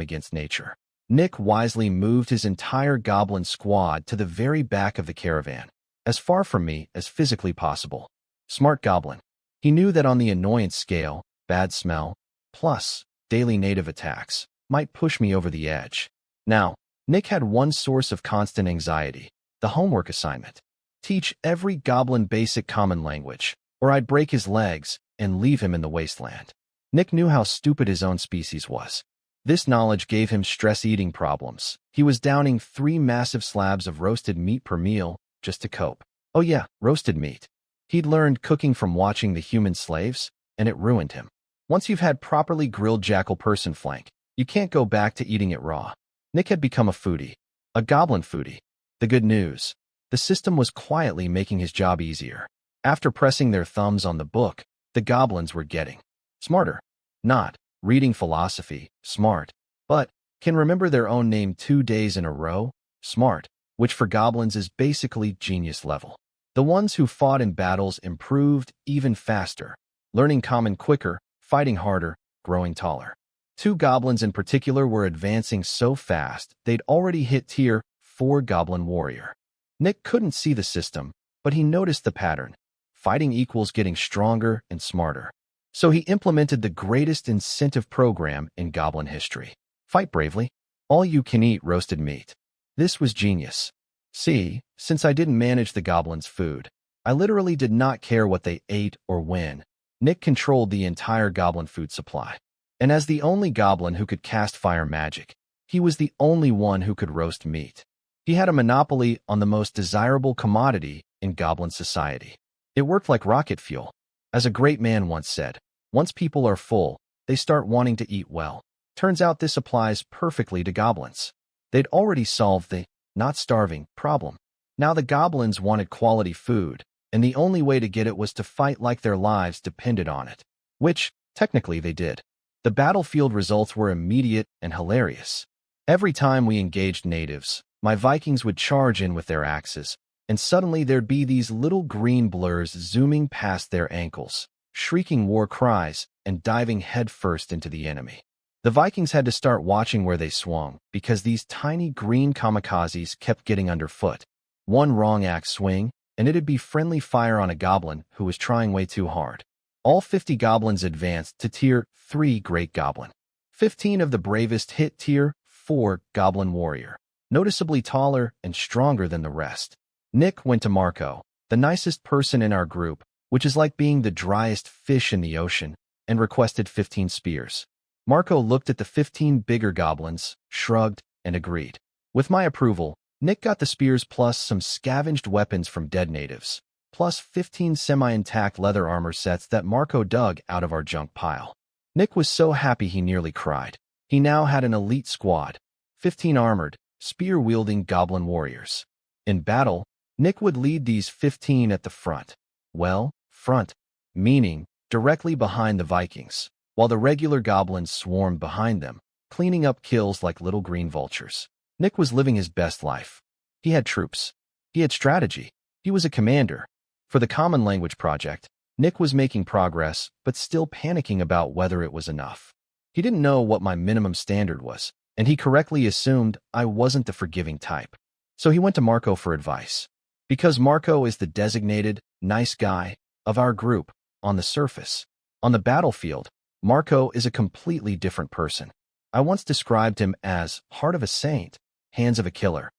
against nature. Nick wisely moved his entire goblin squad to the very back of the caravan, as far from me as physically possible. Smart goblin. He knew that on the annoyance scale, bad smell, plus daily native attacks, might push me over the edge. Now, Nick had one source of constant anxiety: the homework assignment. Teach every goblin basic common language, or I'd break his legs and leave him in the wasteland. Nick knew how stupid his own species was. This knowledge gave him stress-eating problems. He was downing 3 massive slabs of roasted meat per meal just to cope. Oh yeah, roasted meat. He'd learned cooking from watching the human slaves, and it ruined him. Once you've had properly grilled jackal person flank, you can't go back to eating it raw. Nick had become a foodie. A goblin foodie. The good news: the system was quietly making his job easier. After pressing their thumbs on the book, the goblins were getting smarter. Not reading philosophy, smart, but can remember their own name 2 days in a row, smart, which for goblins is basically genius level. The ones who fought in battles improved even faster, learning common quicker, fighting harder, growing taller. 2 goblins in particular were advancing so fast they'd already hit tier 4 goblin warrior. Nick couldn't see the system, but he noticed the pattern. Fighting equals getting stronger and smarter. So he implemented the greatest incentive program in goblin history. Fight bravely. All you can eat roasted meat. This was genius. See, since I didn't manage the goblins' food, I literally did not care what they ate or when. Nick controlled the entire goblin food supply. And as the only goblin who could cast fire magic, he was the only one who could roast meat. He had a monopoly on the most desirable commodity in goblin society. It worked like rocket fuel. As a great man once said, once people are full, they start wanting to eat well. Turns out this applies perfectly to goblins. They'd already solved the not starving problem. Now the goblins wanted quality food, and the only way to get it was to fight like their lives depended on it. Which, technically, they did. The battlefield results were immediate and hilarious. Every time we engaged natives, my Vikings would charge in with their axes, and suddenly there'd be these little green blurs zooming past their ankles, shrieking war cries, and diving headfirst into the enemy. The Vikings had to start watching where they swung, because these tiny green kamikazes kept getting underfoot. One wrong axe swing, and it'd be friendly fire on a goblin who was trying way too hard. All 50 goblins advanced to tier 3 Great Goblin. 15 of the bravest hit tier 4 Goblin Warrior, noticeably taller and stronger than the rest. Nick went to Marco, the nicest person in our group, which is like being the driest fish in the ocean, and requested 15 spears. Marco looked at the 15 bigger goblins, shrugged, and agreed. With my approval, Nick got the spears plus some scavenged weapons from dead natives, plus 15 semi-intact leather armor sets that Marco dug out of our junk pile. Nick was so happy he nearly cried. He now had an elite squad, 15 armored, spear-wielding goblin warriors. In battle, Nick would lead these 15 at the front. Well, front, meaning directly behind the Vikings, while the regular goblins swarmed behind them, cleaning up kills like little green vultures. Nick was living his best life. He had troops. He had strategy. He was a commander. For the Common Language project, Nick was making progress, but still panicking about whether it was enough. He didn't know what my minimum standard was, and he correctly assumed I wasn't the forgiving type. So he went to Marco for advice. Because Marco is the designated nice guy of our group on the surface. On the battlefield, Marco is a completely different person. I once described him as heart of a saint, hands of a killer.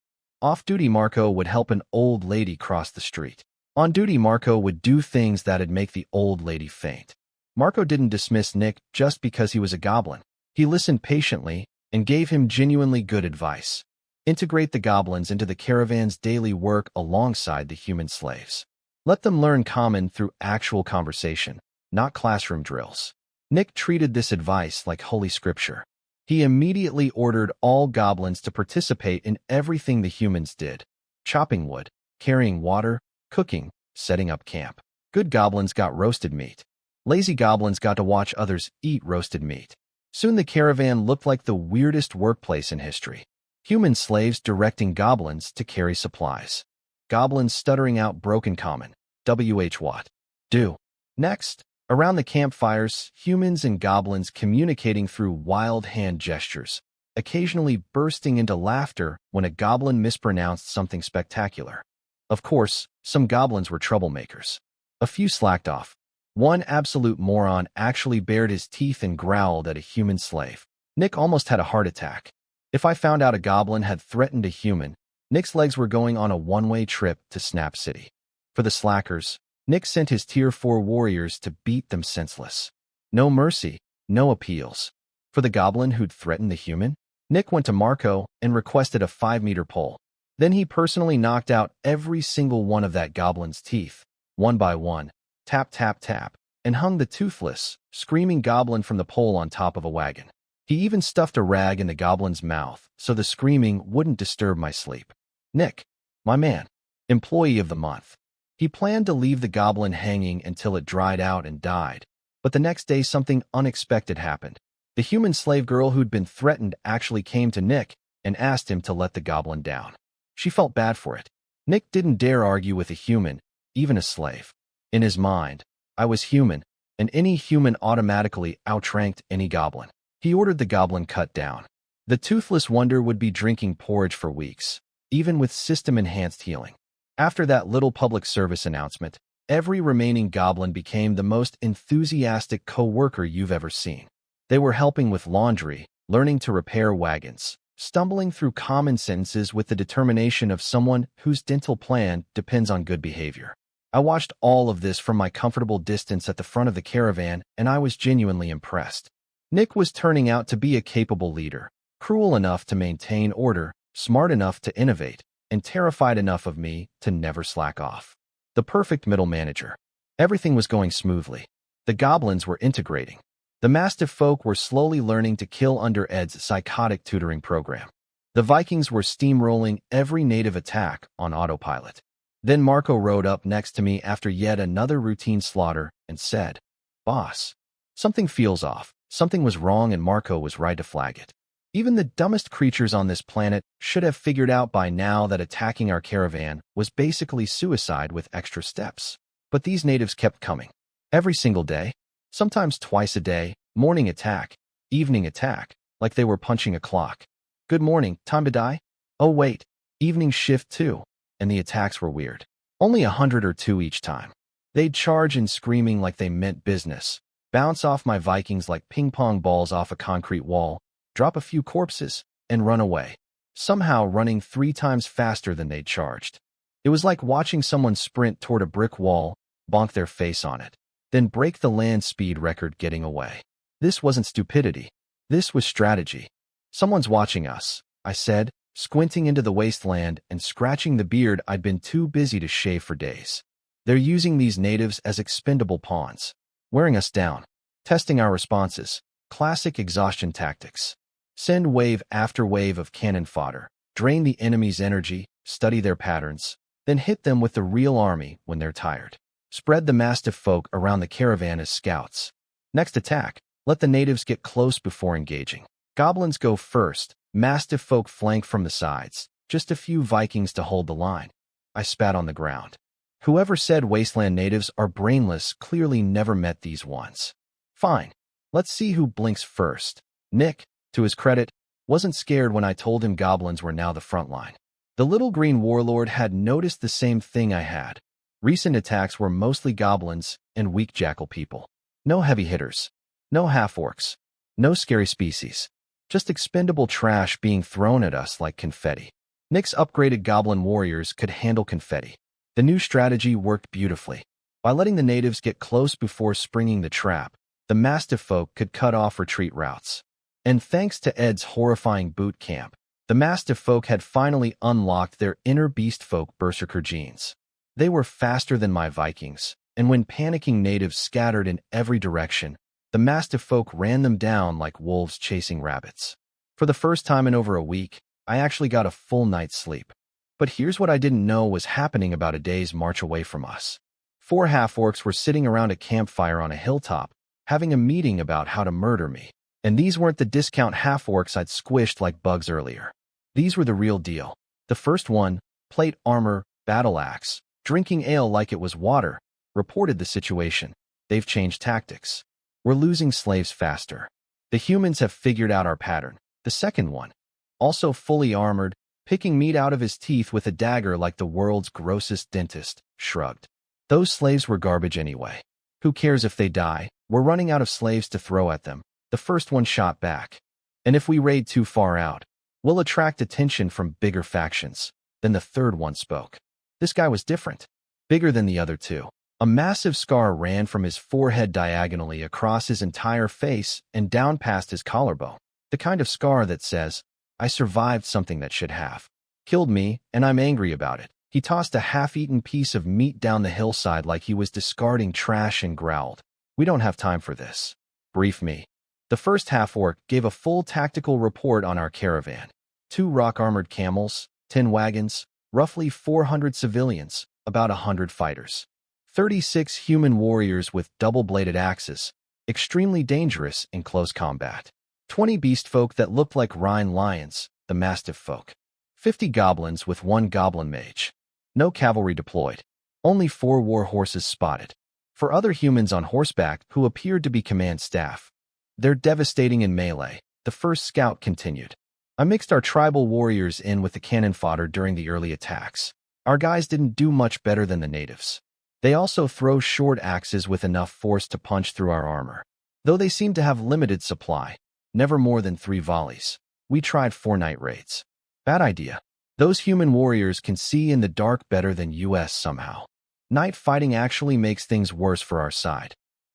Off-duty Marco would help an old lady cross the street. On duty, Marco would do things that'd make the old lady faint. Marco didn't dismiss Nick just because he was a goblin. He listened patiently and gave him genuinely good advice. Integrate the goblins into the caravan's daily work alongside the human slaves. Let them learn common through actual conversation, not classroom drills. Nick treated this advice like holy scripture. He immediately ordered all goblins to participate in everything the humans did. Chopping wood, carrying water, cooking, setting up camp. Good goblins got roasted meat. Lazy goblins got to watch others eat roasted meat. Soon the caravan looked like the weirdest workplace in history. Human slaves directing goblins to carry supplies. Goblins stuttering out broken common. What? Do. Next, around the campfires, humans and goblins communicating through wild hand gestures, occasionally bursting into laughter when a goblin mispronounced something spectacular. Of course, some goblins were troublemakers. A few slacked off. One absolute moron actually bared his teeth and growled at a human slave. Nick almost had a heart attack. If I found out a goblin had threatened a human, Nick's legs were going on a one-way trip to Snap City. For the slackers, Nick sent his Tier 4 warriors to beat them senseless. No mercy, no appeals. For the goblin who'd threatened the human, Nick went to Marco and requested a 5-meter pole. Then he personally knocked out every single one of that goblin's teeth, one by one, tap, tap, tap, and hung the toothless, screaming goblin from the pole on top of a wagon. He even stuffed a rag in the goblin's mouth so the screaming wouldn't disturb my sleep. Nick, my man, employee of the month. He planned to leave the goblin hanging until it dried out and died, but the next day something unexpected happened. The human slave girl who'd been threatened actually came to Nick and asked him to let the goblin down. She felt bad for it. Nick didn't dare argue with a human, even a slave. In his mind, I was human, and any human automatically outranked any goblin. He ordered the goblin cut down. The toothless wonder would be drinking porridge for weeks, even with system-enhanced healing. After that little public service announcement, every remaining goblin became the most enthusiastic co-worker you've ever seen. They were helping with laundry, learning to repair wagons, stumbling through common sentences with the determination of someone whose dental plan depends on good behavior. I watched all of this from my comfortable distance at the front of the caravan, and I was genuinely impressed. Nick was turning out to be a capable leader, cruel enough to maintain order, smart enough to innovate, and terrified enough of me to never slack off. The perfect middle manager. Everything was going smoothly. The goblins were integrating. The Mastiff folk were slowly learning to kill under Ed's psychotic tutoring program. The Vikings were steamrolling every native attack on autopilot. Then Marco rode up next to me after yet another routine slaughter and said, "Boss, something feels off." Something was wrong and Marco was right to flag it. Even the dumbest creatures on this planet should have figured out by now that attacking our caravan was basically suicide with extra steps. But these natives kept coming. Every single day, sometimes twice a day, morning attack, evening attack, like they were punching a clock. Good morning, time to die? Oh wait, evening shift too. And the attacks were weird. Only 100 or 2 each time. They'd charge in screaming like they meant business, bounce off my Vikings like ping-pong balls off a concrete wall, drop a few corpses, and run away, somehow running 3 times faster than they'd charged. It was like watching someone sprint toward a brick wall, bonk their face on it, then break the land speed record getting away. This wasn't stupidity. This was strategy. Someone's watching us, I said, squinting into the wasteland and scratching the beard I'd been too busy to shave for days. They're using these natives as expendable pawns, wearing us down, testing our responses, classic exhaustion tactics. Send wave after wave of cannon fodder, drain the enemy's energy, study their patterns, then hit them with the real army when they're tired. Spread the Mastiff folk around the caravan as scouts. Next attack, let the natives get close before engaging. Goblins go first, Mastiff folk flank from the sides, just a few Vikings to hold the line. I spat on the ground. Whoever said wasteland natives are brainless clearly never met these ones. Fine, let's see who blinks first. Nick, to his credit, wasn't scared when I told him goblins were now the front line. The little green warlord had noticed the same thing I had. Recent attacks were mostly goblins and weak jackal people. No heavy hitters. No half-orcs. No scary species. Just expendable trash being thrown at us like confetti. Nick's upgraded goblin warriors could handle confetti. The new strategy worked beautifully. By letting the natives get close before springing the trap, the Mastiff folk could cut off retreat routes. And thanks to Ed's horrifying boot camp, the Mastiff folk had finally unlocked their inner beast folk berserker genes. They were faster than my Vikings, and when panicking natives scattered in every direction, the Mastiff folk ran them down like wolves chasing rabbits. For the first time in over a week, I actually got a full night's sleep. But here's what I didn't know was happening about a day's march away from us. 4 half-orcs were sitting around a campfire on a hilltop, having a meeting about how to murder me. And these weren't the discount half-orcs I'd squished like bugs earlier. These were the real deal. The first one, plate armor, battle axe, drinking ale like it was water, reported the situation. They've changed tactics. We're losing slaves faster. The humans have figured out our pattern. The second one, also fully armored, picking meat out of his teeth with a dagger like the world's grossest dentist, shrugged. Those slaves were garbage anyway. Who cares if they die? We're running out of slaves to throw at them. The first one shot back. And if we raid too far out, we'll attract attention from bigger factions. Then the third one spoke. This guy was different. Bigger than the other two. A massive scar ran from his forehead diagonally across his entire face and down past his collarbone. The kind of scar that says, I survived something that should have killed me, and I'm angry about it. He tossed a half-eaten piece of meat down the hillside like he was discarding trash and growled. We don't have time for this. Brief me. The first half-orc gave a full tactical report on our caravan. 2 rock-armored camels, 10 wagons, roughly 400 civilians, about 100 fighters. 36 human warriors with double-bladed axes, extremely dangerous in close combat. 20 beast folk that looked like Rhine lions, the Mastiff folk. 50 goblins with 1 goblin mage. No cavalry deployed. Only 4 war horses spotted. For other humans on horseback who appeared to be command staff. They're devastating in melee, the first scout continued. I mixed our tribal warriors in with the cannon fodder during the early attacks. Our guys didn't do much better than the natives. They also throw short axes with enough force to punch through our armor. Though they seem to have limited supply, never more than 3 volleys. We tried 4 night raids. Bad idea. Those human warriors can see in the dark better than us somehow. Night fighting actually makes things worse for our side.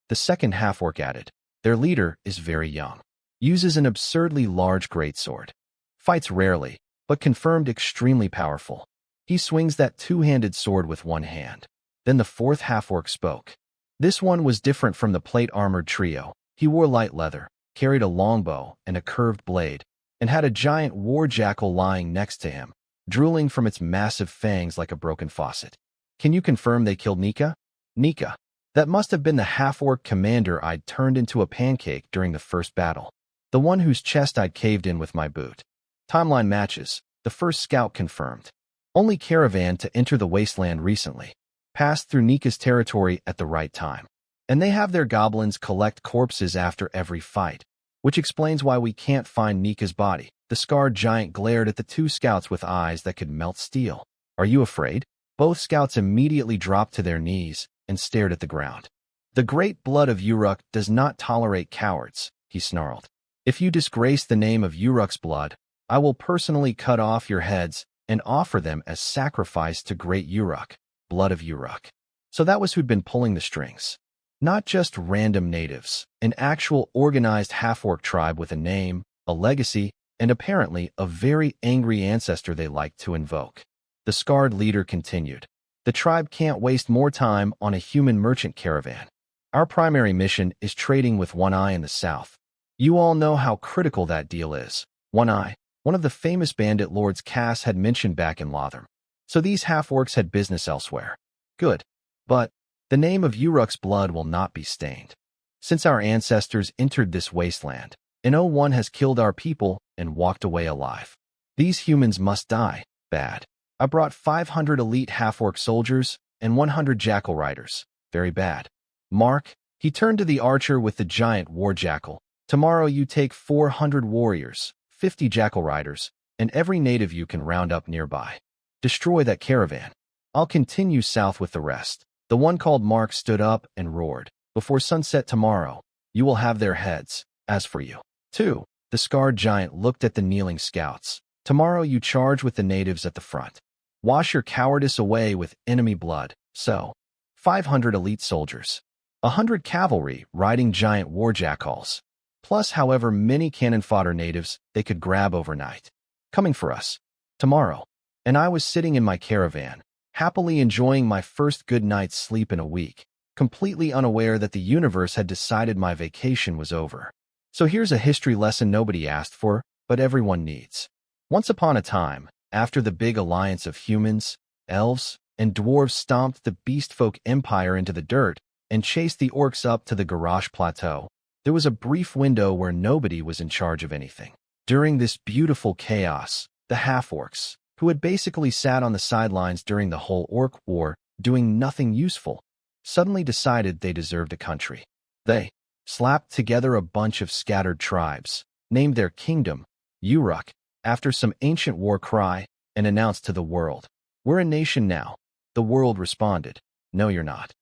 The second half-orc added. Their leader is very young. Uses an absurdly large greatsword. Fights rarely, but confirmed extremely powerful. He swings that 2-handed sword with 1 hand. Then the fourth half-orc spoke. This one was different from the plate-armored trio. He wore light leather, carried a longbow and a curved blade, and had a giant war jackal lying next to him, drooling from its massive fangs like a broken faucet. Can you confirm they killed Nika? Nika. That must have been the half-orc commander I'd turned into a pancake during the first battle. The one whose chest I'd caved in with my boot. Timeline matches. The first scout confirmed. Only caravan to enter the wasteland recently. Passed through Nika's territory at the right time. And they have their goblins collect corpses after every fight, which explains why we can't find Nika's body. The scarred giant glared at the 2 scouts with eyes that could melt steel. Are you afraid? Both scouts immediately dropped to their knees and stared at the ground. The great blood of Uruk does not tolerate cowards, he snarled. If you disgrace the name of Uruk's blood, I will personally cut off your heads and offer them as sacrifice to great Uruk, blood of Uruk. So that was who'd been pulling the strings. Not just random natives, an actual organized half-orc tribe with a name, a legacy, and apparently a very angry ancestor they liked to invoke. The scarred leader continued. The tribe can't waste more time on a human merchant caravan. Our primary mission is trading with One Eye in the south. You all know how critical that deal is. One Eye, one of the famous bandit lords Cass had mentioned back in Lothern. So these half-orcs had business elsewhere. Good. But the name of Uruk's blood will not be stained. Since our ancestors entered this wasteland, and one has killed our people and walked away alive. These humans must die. Bad. I brought 500 elite half-orc soldiers and 100 jackal riders. Very bad. Mark, he turned to the archer with the giant war jackal. Tomorrow you take 400 warriors, 50 jackal riders, and every native you can round up nearby. Destroy that caravan. I'll continue south with the rest. The one called Mark stood up and roared. Before sunset tomorrow, you will have their heads. As for you, too, the scarred giant looked at the kneeling scouts. Tomorrow you charge with the natives at the front. Wash your cowardice away with enemy blood. So, 500 elite soldiers, 100 cavalry riding giant war jackals, plus however many cannon fodder natives they could grab overnight, coming for us tomorrow. And I was sitting in my caravan, happily enjoying my first good night's sleep in a week, completely unaware that the universe had decided my vacation was over. So here's a history lesson nobody asked for, but everyone needs. Once upon a time, after the big alliance of humans, elves, and dwarves stomped the beastfolk empire into the dirt and chased the orcs up to the Garrosh Plateau, there was a brief window where nobody was in charge of anything. During this beautiful chaos, the half-orcs, who had basically sat on the sidelines during the whole orc war, doing nothing useful, suddenly decided they deserved a country. They slapped together a bunch of scattered tribes, named their kingdom Uruk, after some ancient war cry, and announced to the world, "We're a nation now." The world responded, "No, you're not."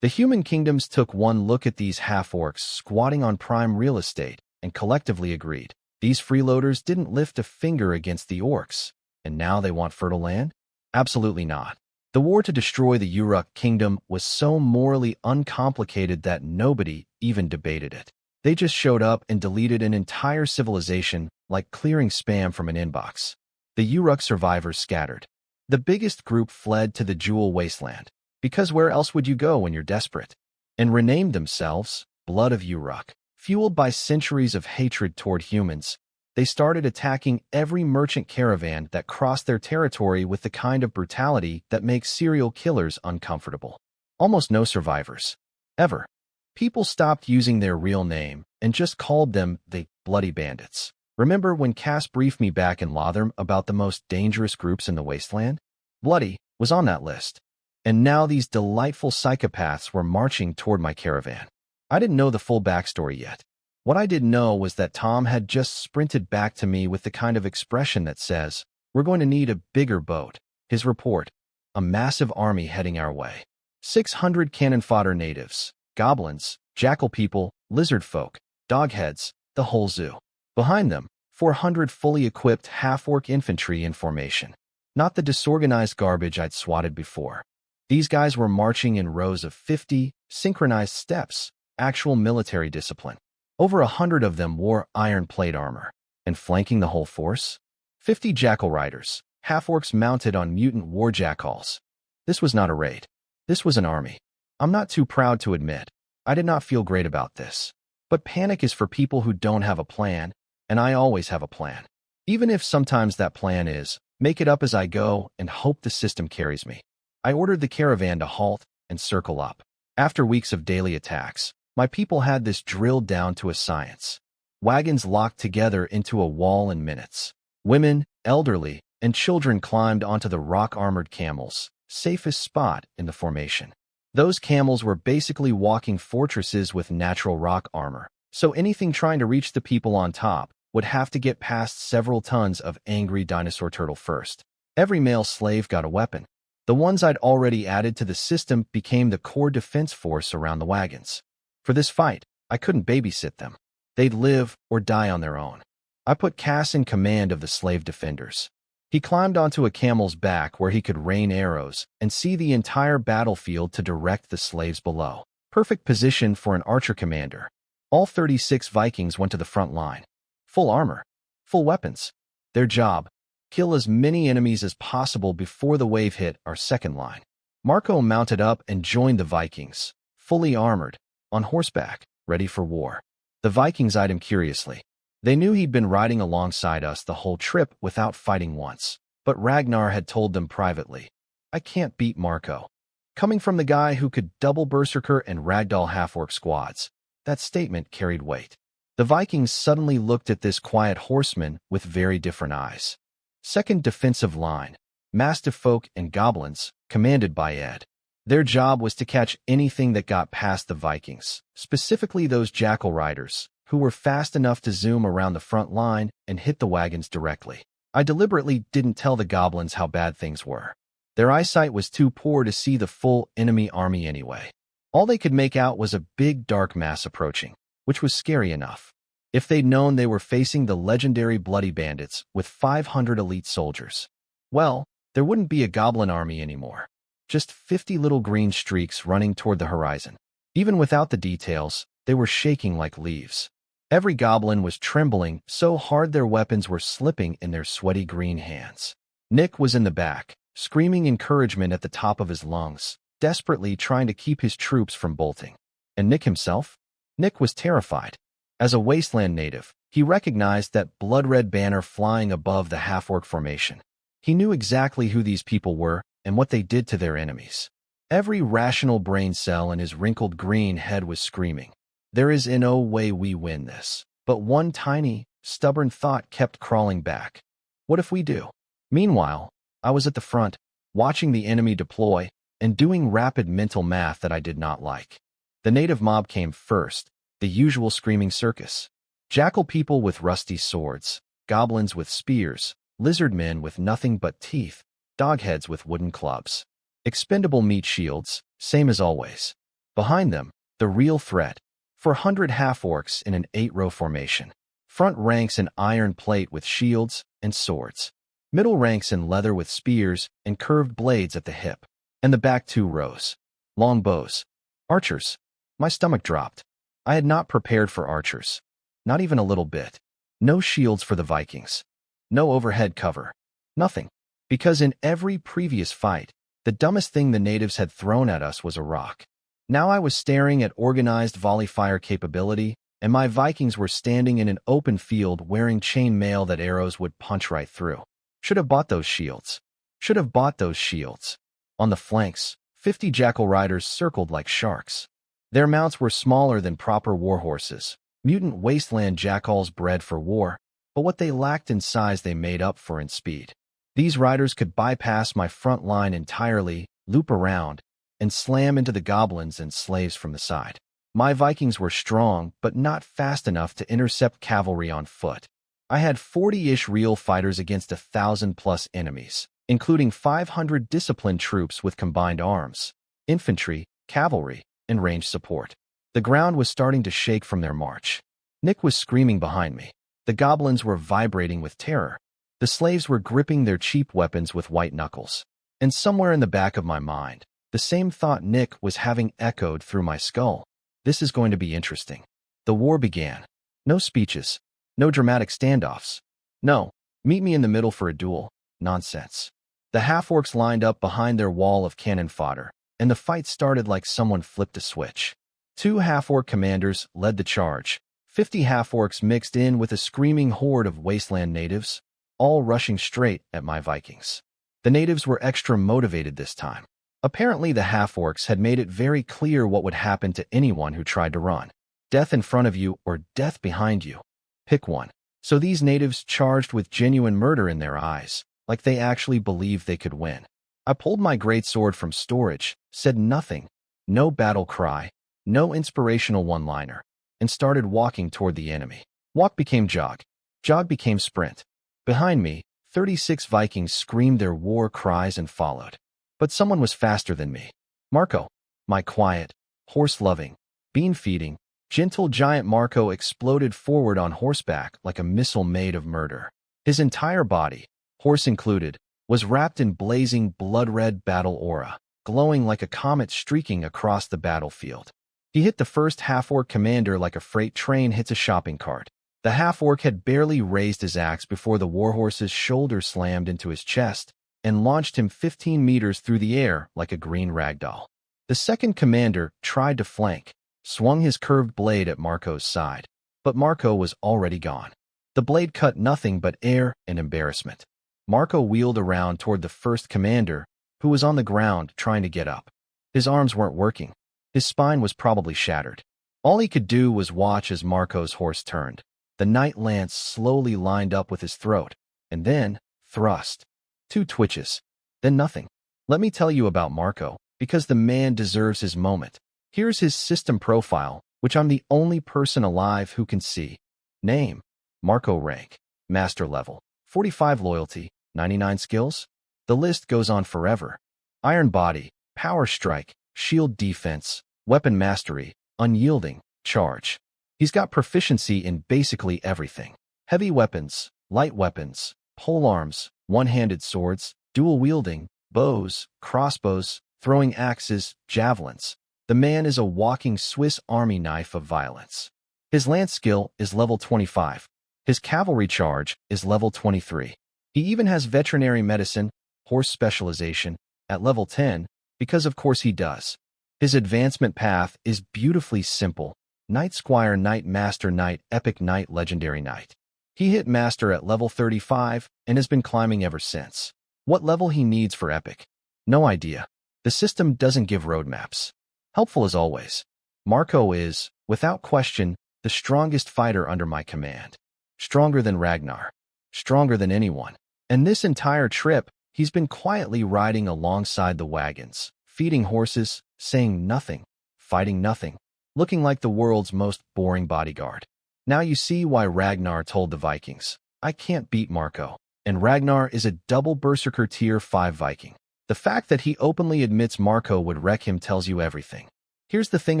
The human kingdoms took one look at these half-orcs squatting on prime real estate and collectively agreed. These freeloaders didn't lift a finger against the orcs, and now they want fertile land? Absolutely not. The war to destroy the Uruk kingdom was so morally uncomplicated that nobody even debated it. They just showed up and deleted an entire civilization like clearing spam from an inbox. The Uruk survivors scattered. The biggest group fled to the Jewel Wasteland, because where else would you go when you're desperate? And renamed themselves Blood of Uruk. Fueled by centuries of hatred toward humans, they started attacking every merchant caravan that crossed their territory with the kind of brutality that makes serial killers uncomfortable. Almost no survivors. Ever. People stopped using their real name and just called them the Bloody Bandits. Remember when Cass briefed me back in Lothern about the most dangerous groups in the wasteland? Bloody was on that list. And now these delightful psychopaths were marching toward my caravan. I didn't know the full backstory yet. What I did know was that Tom had just sprinted back to me with the kind of expression that says, "We're going to need a bigger boat." His report: a massive army heading our way. 600 cannon fodder natives, goblins, jackal people, lizard folk, dogheads, the whole zoo. Behind them, 400 fully equipped half-orc infantry in formation. Not the disorganized garbage I'd swatted before. These guys were marching in rows of 50, synchronized steps, actual military discipline. Over 100 of them wore iron plate armor. And flanking the whole force? 50 jackal riders, half-orcs mounted on mutant war jackals. This was not a raid. This was an army. I'm not too proud to admit, I did not feel great about this. But panic is for people who don't have a plan, and I always have a plan. Even if sometimes that plan is, make it up as I go and hope the system carries me. I ordered the caravan to halt and circle up. After weeks of daily attacks, my people had this drilled down to a science. Wagons locked together into a wall in minutes. Women, elderly, and children climbed onto the rock-armored camels, safest spot in the formation. Those camels were basically walking fortresses with natural rock armor, so anything trying to reach the people on top would have to get past several tons of angry dinosaur turtle first. Every male slave got a weapon. The ones I'd already added to the system became the core defense force around the wagons. For this fight, I couldn't babysit them. They'd live or die on their own. I put Cass in command of the slave defenders. He climbed onto a camel's back where he could rain arrows and see the entire battlefield to direct the slaves below. Perfect position for an archer commander. All 36 Vikings went to the front line. Full armor. Full weapons. Their job: kill as many enemies as possible before the wave hit our second line. Marco mounted up and joined the Vikings, fully armored, on horseback, ready for war. The Vikings eyed him curiously. They knew he'd been riding alongside us the whole trip without fighting once, but Ragnar had told them privately, "I can't beat Marco." Coming from the guy who could double Berserker and ragdoll half-orc squads, that statement carried weight. The Vikings suddenly looked at this quiet horseman with very different eyes. Second defensive line, Mastiff folk and goblins, commanded by Ed. Their job was to catch anything that got past the Vikings, specifically those jackal riders, who were fast enough to zoom around the front line and hit the wagons directly. I deliberately didn't tell the goblins how bad things were. Their eyesight was too poor to see the full enemy army anyway. All they could make out was a big dark mass approaching, which was scary enough. If they'd known they were facing the legendary Bloody Bandits with 500 elite soldiers, well, There wouldn't be a goblin army anymore. Just 50 little green streaks running toward the horizon. Even without the details, they were shaking like leaves. Every goblin was trembling so hard their weapons were slipping in their sweaty green hands. Nick was in the back, screaming encouragement at the top of his lungs, desperately trying to keep his troops from bolting. And Nick himself? Nick was terrified. As a wasteland native, he recognized that blood-red banner flying above the half-orc formation. He knew exactly who these people were and what they did to their enemies. Every rational brain cell in his wrinkled green head was screaming, "There is no way we win this." But one tiny, stubborn thought kept crawling back. What if we do? Meanwhile, I was at the front, watching the enemy deploy and doing rapid mental math that I did not like. The native mob came first, the usual screaming circus. Jackal people with rusty swords, goblins with spears, lizard men with nothing but teeth, dogheads with wooden clubs. Expendable meat shields, same as always. Behind them, the real threat, 400 half-orcs in an 8-row formation. Front ranks in iron plate with shields and swords. Middle ranks in leather with spears and curved blades at the hip. And the back 2 rows. Long bows. Archers. My stomach dropped. I had not prepared for archers. Not even a little bit. No shields for the Vikings. No overhead cover. Nothing. Because in every previous fight, the dumbest thing the natives had thrown at us was a rock. Now I was staring at organized volley fire capability, and my Vikings were standing in an open field wearing chain mail that arrows would punch right through. Should have bought those shields. Should have bought those shields. On the flanks, 50 jackal riders circled like sharks. Their mounts were smaller than proper war horses, mutant wasteland jackals bred for war, but what they lacked in size they made up for in speed. These riders could bypass my front line entirely, loop around, and slam into the goblins and slaves from the side. My Vikings were strong, but not fast enough to intercept cavalry on foot. I had 40-ish real fighters against 1,000+ enemies, including 500 disciplined troops with combined arms, infantry, cavalry, and range support. The ground was starting to shake from their march. Nick was screaming behind me. The goblins were vibrating with terror. The slaves were gripping their cheap weapons with white knuckles. And somewhere in the back of my mind, the same thought Nick was having echoed through my skull. This is going to be interesting. The war began. No speeches. No dramatic standoffs. No, meet me in the middle for a duel. Nonsense. The half-orcs lined up behind their wall of cannon fodder, and the fight started like someone flipped a switch. 2 half-orc commanders led the charge. 50 half-orcs mixed in with a screaming horde of wasteland natives, all rushing straight at my Vikings. The natives were extra motivated this time. Apparently the half-orcs had made it very clear what would happen to anyone who tried to run. Death in front of you or death behind you. Pick one. So these natives charged with genuine murder in their eyes, like they actually believed they could win. I pulled my greatsword from storage, said nothing, no battle cry, no inspirational one-liner, and started walking toward the enemy. Walk became jog. Jog became sprint. Behind me, 36 Vikings screamed their war cries and followed. But someone was faster than me. Marco, my quiet, horse-loving, bean-feeding, gentle giant Marco exploded forward on horseback like a missile made of murder. His entire body, horse included, was wrapped in blazing blood-red battle aura, glowing like a comet streaking across the battlefield. He hit the first half-orc commander like a freight train hits a shopping cart. The half-orc had barely raised his axe before the warhorse's shoulder slammed into his chest and launched him 15 meters through the air like a green ragdoll. The second commander tried to flank, swung his curved blade at Marco's side, but Marco was already gone. The blade cut nothing but air and embarrassment. Marco wheeled around toward the first commander, who was on the ground trying to get up. His arms weren't working. His spine was probably shattered. All he could do was watch as Marco's horse turned. The night lance slowly lined up with his throat, and then thrust. 2 twitches. Then nothing. Let me tell you about Marco, because the man deserves his moment. Here's his system profile, which I'm the only person alive who can see. Name: Marco. Rank: Master level. 45 loyalty, 99 skills. The list goes on forever. Iron body, power strike, shield defense, weapon mastery, unyielding, charge. He's got proficiency in basically everything. Heavy weapons, light weapons, polearms, one-handed swords, dual-wielding, bows, crossbows, throwing axes, javelins. The man is a walking Swiss Army knife of violence. His lance skill is level 25. His cavalry charge is level 23. He even has veterinary medicine, horse specialization, at level 10, because of course he does. His advancement path is beautifully simple. Knight Squire, Knight Master, Knight Epic, Knight Legendary Knight. He hit Master at level 35 and has been climbing ever since. What level he needs for Epic? No idea. The system doesn't give roadmaps. Helpful as always. Marco is, without question, the strongest fighter under my command. Stronger than Ragnar. Stronger than anyone. And this entire trip, he's been quietly riding alongside the wagons, feeding horses, saying nothing, fighting nothing, looking like the world's most boring bodyguard. Now you see why Ragnar told the Vikings, I can't beat Marco. And Ragnar is a double Berserker tier 5 Viking. The fact that he openly admits Marco would wreck him tells you everything. Here's the thing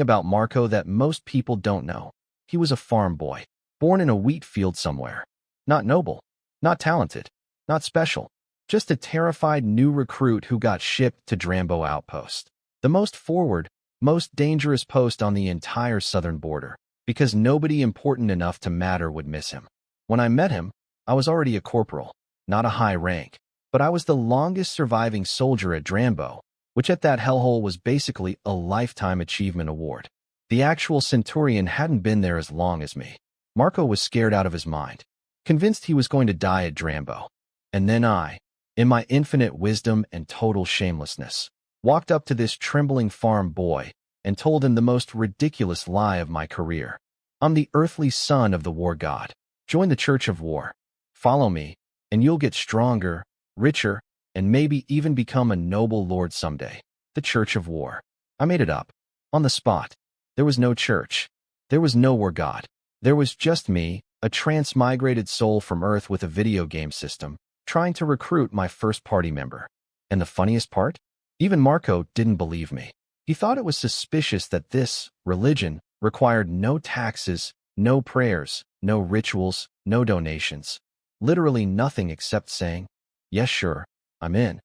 about Marco that most people don't know. He was a farm boy, born in a wheat field somewhere. Not noble, not talented, not special. Just a terrified new recruit who got shipped to Drambo Outpost. The most forward, most dangerous post on the entire southern border, because nobody important enough to matter would miss him. When I met him, I was already a corporal, not a high rank, but I was the longest surviving soldier at Drambo, which at that hellhole was basically a lifetime achievement award. The actual Centurion hadn't been there as long as me. Marco was scared out of his mind, convinced he was going to die at Drambo. And then I, in my infinite wisdom and total shamelessness, walked up to this trembling farm boy and told him the most ridiculous lie of my career. I'm the earthly son of the war god. Join the Church of War. Follow me, and you'll get stronger, richer, and maybe even become a noble lord someday. The Church of War. I made it up. On the spot. There was no church. There was no war god. There was just me, a transmigrated soul from Earth with a video game system, trying to recruit my first party member. And the funniest part? Even Marco didn't believe me. He thought it was suspicious that this religion required no taxes, no prayers, no rituals, no donations. Literally nothing except saying, yes, sure, I'm in.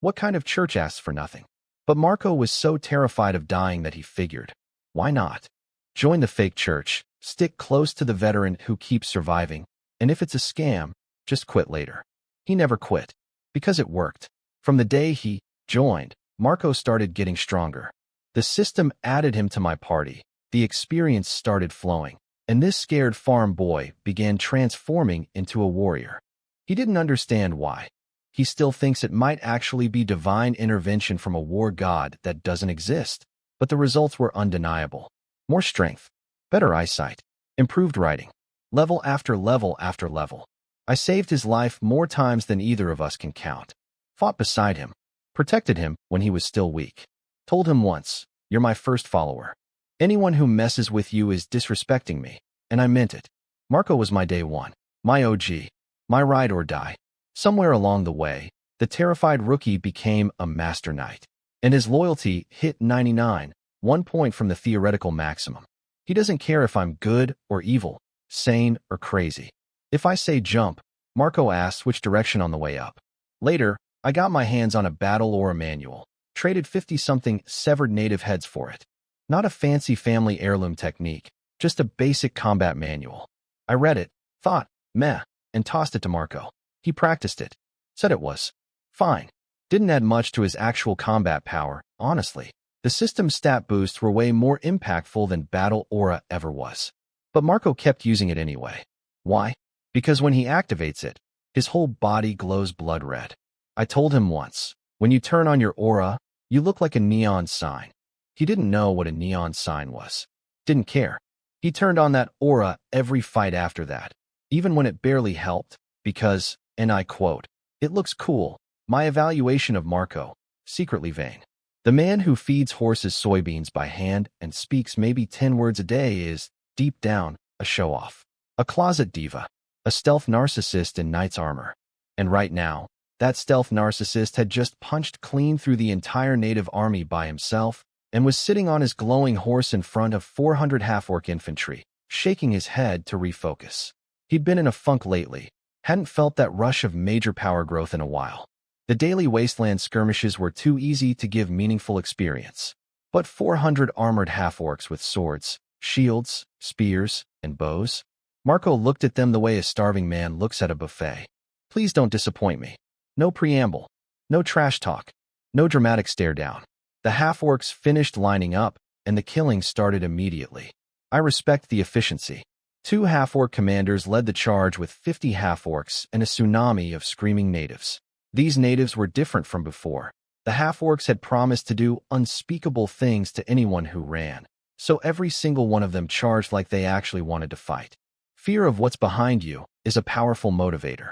What kind of church asks for nothing? But Marco was so terrified of dying that he figured, why not? Join the fake church, stick close to the veteran who keeps surviving, and if it's a scam, just quit later. He never quit, because it worked. From the day he joined, Marco started getting stronger. The system added him to my party, the experience started flowing, and this scared farm boy began transforming into a warrior. He didn't understand why. He still thinks it might actually be divine intervention from a war god that doesn't exist. But the results were undeniable. More strength, better eyesight, improved riding, level after level after level. I saved his life more times than either of us can count. Fought beside him, protected him when he was still weak. Told him once, you're my first follower. Anyone who messes with you is disrespecting me, and I meant it. Marco was my day one, my OG, my ride or die. Somewhere along the way, the terrified rookie became a master knight. And his loyalty hit 99, 1 point from the theoretical maximum. He doesn't care if I'm good or evil, sane or crazy. If I say jump, Marco asks which direction on the way up. Later, I got my hands on a battle aura manual, traded 50-something severed native heads for it. Not a fancy family heirloom technique, just a basic combat manual. I read it, thought, meh, and tossed it to Marco. He practiced it, said it was fine. Didn't add much to his actual combat power, honestly. The system's stat boosts were way more impactful than Battle Aura ever was. But Marco kept using it anyway. Why? Because when he activates it, his whole body glows blood red. I told him once, when you turn on your aura, you look like a neon sign. He didn't know what a neon sign was. Didn't care. He turned on that aura every fight after that, even when it barely helped, because, and I quote, it looks cool. My evaluation of Marco, secretly vain. The man who feeds horses soybeans by hand and speaks maybe 10 words a day is, deep down, a show-off. A closet diva. A stealth narcissist in knight's armor. And right now, that stealth narcissist had just punched clean through the entire native army by himself and was sitting on his glowing horse in front of 400 half-orc infantry, shaking his head to refocus. He'd been in a funk lately, hadn't felt that rush of major power growth in a while. The daily wasteland skirmishes were too easy to give meaningful experience. But 400 armored half-orcs with swords, shields, spears, and bows? Marco looked at them the way a starving man looks at a buffet. Please don't disappoint me. No preamble. No trash talk. No dramatic stare-down. The half-orcs finished lining up, and the killing started immediately. I respect the efficiency. 2 half-orc commanders led the charge with 50 half-orcs and a tsunami of screaming natives. These natives were different from before. The half-orcs had promised to do unspeakable things to anyone who ran, so every single one of them charged like they actually wanted to fight. Fear of what's behind you is a powerful motivator.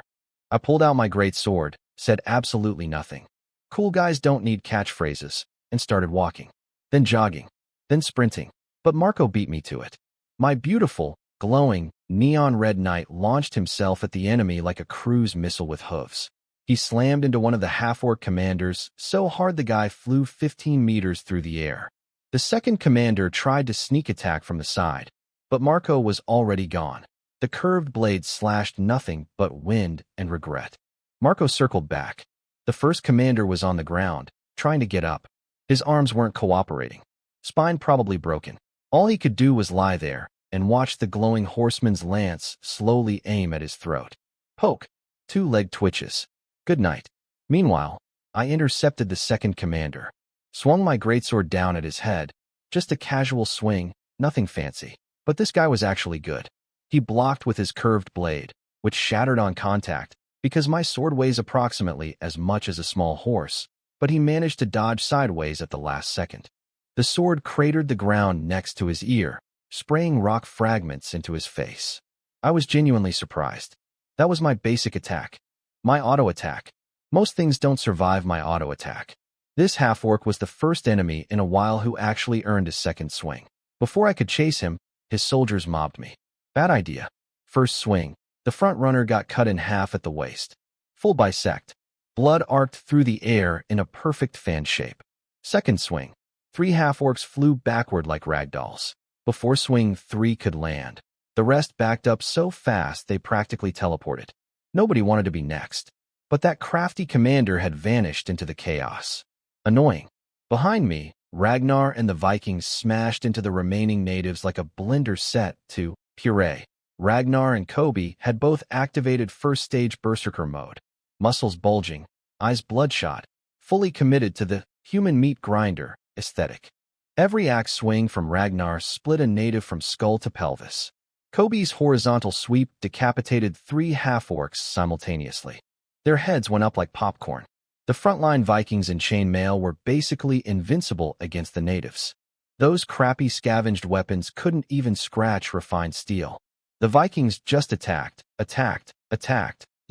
I pulled out my great sword, said absolutely nothing. Cool guys don't need catchphrases, and started walking. Then jogging. Then sprinting. But Marco beat me to it. My beautiful, glowing, neon red knight launched himself at the enemy like a cruise missile with hooves. He slammed into one of the half-orc commanders so hard the guy flew 15 meters through the air. The second commander tried to sneak attack from the side, but Marco was already gone. The curved blade slashed nothing but wind and regret. Marco circled back. The first commander was on the ground, trying to get up. His arms weren't cooperating. Spine probably broken. All he could do was lie there and watch the glowing horseman's lance slowly aim at his throat. Poke. 2 leg twitches. Good night. Meanwhile, I intercepted the second commander. Swung my greatsword down at his head. Just a casual swing, nothing fancy. But this guy was actually good. He blocked with his curved blade, which shattered on contact, because my sword weighs approximately as much as a small horse, but he managed to dodge sideways at the last second. The sword cratered the ground next to his ear, spraying rock fragments into his face. I was genuinely surprised. That was my basic attack. My auto attack. Most things don't survive my auto attack. This half-orc was the first enemy in a while who actually earned a second swing. Before I could chase him, his soldiers mobbed me. Bad idea. First swing. The front runner got cut in half at the waist. Full bisect. Blood arced through the air in a perfect fan shape. Second swing. 3 half-orcs flew backward like ragdolls. Before swing 3 could land. The rest backed up so fast they practically teleported. Nobody wanted to be next. But that crafty commander had vanished into the chaos. Annoying. Behind me, Ragnar and the Vikings smashed into the remaining natives like a blender set to puree. Ragnar and Kobe had both activated first-stage berserker mode. Muscles bulging, eyes bloodshot, fully committed to the human meat grinder aesthetic. Every axe swing from Ragnar split a native from skull to pelvis. Kobe's horizontal sweep decapitated 3 half-orcs simultaneously. Their heads went up like popcorn. The frontline Vikings in chainmail were basically invincible against the natives. Those crappy scavenged weapons couldn't even scratch refined steel. The Vikings just attacked, attacked,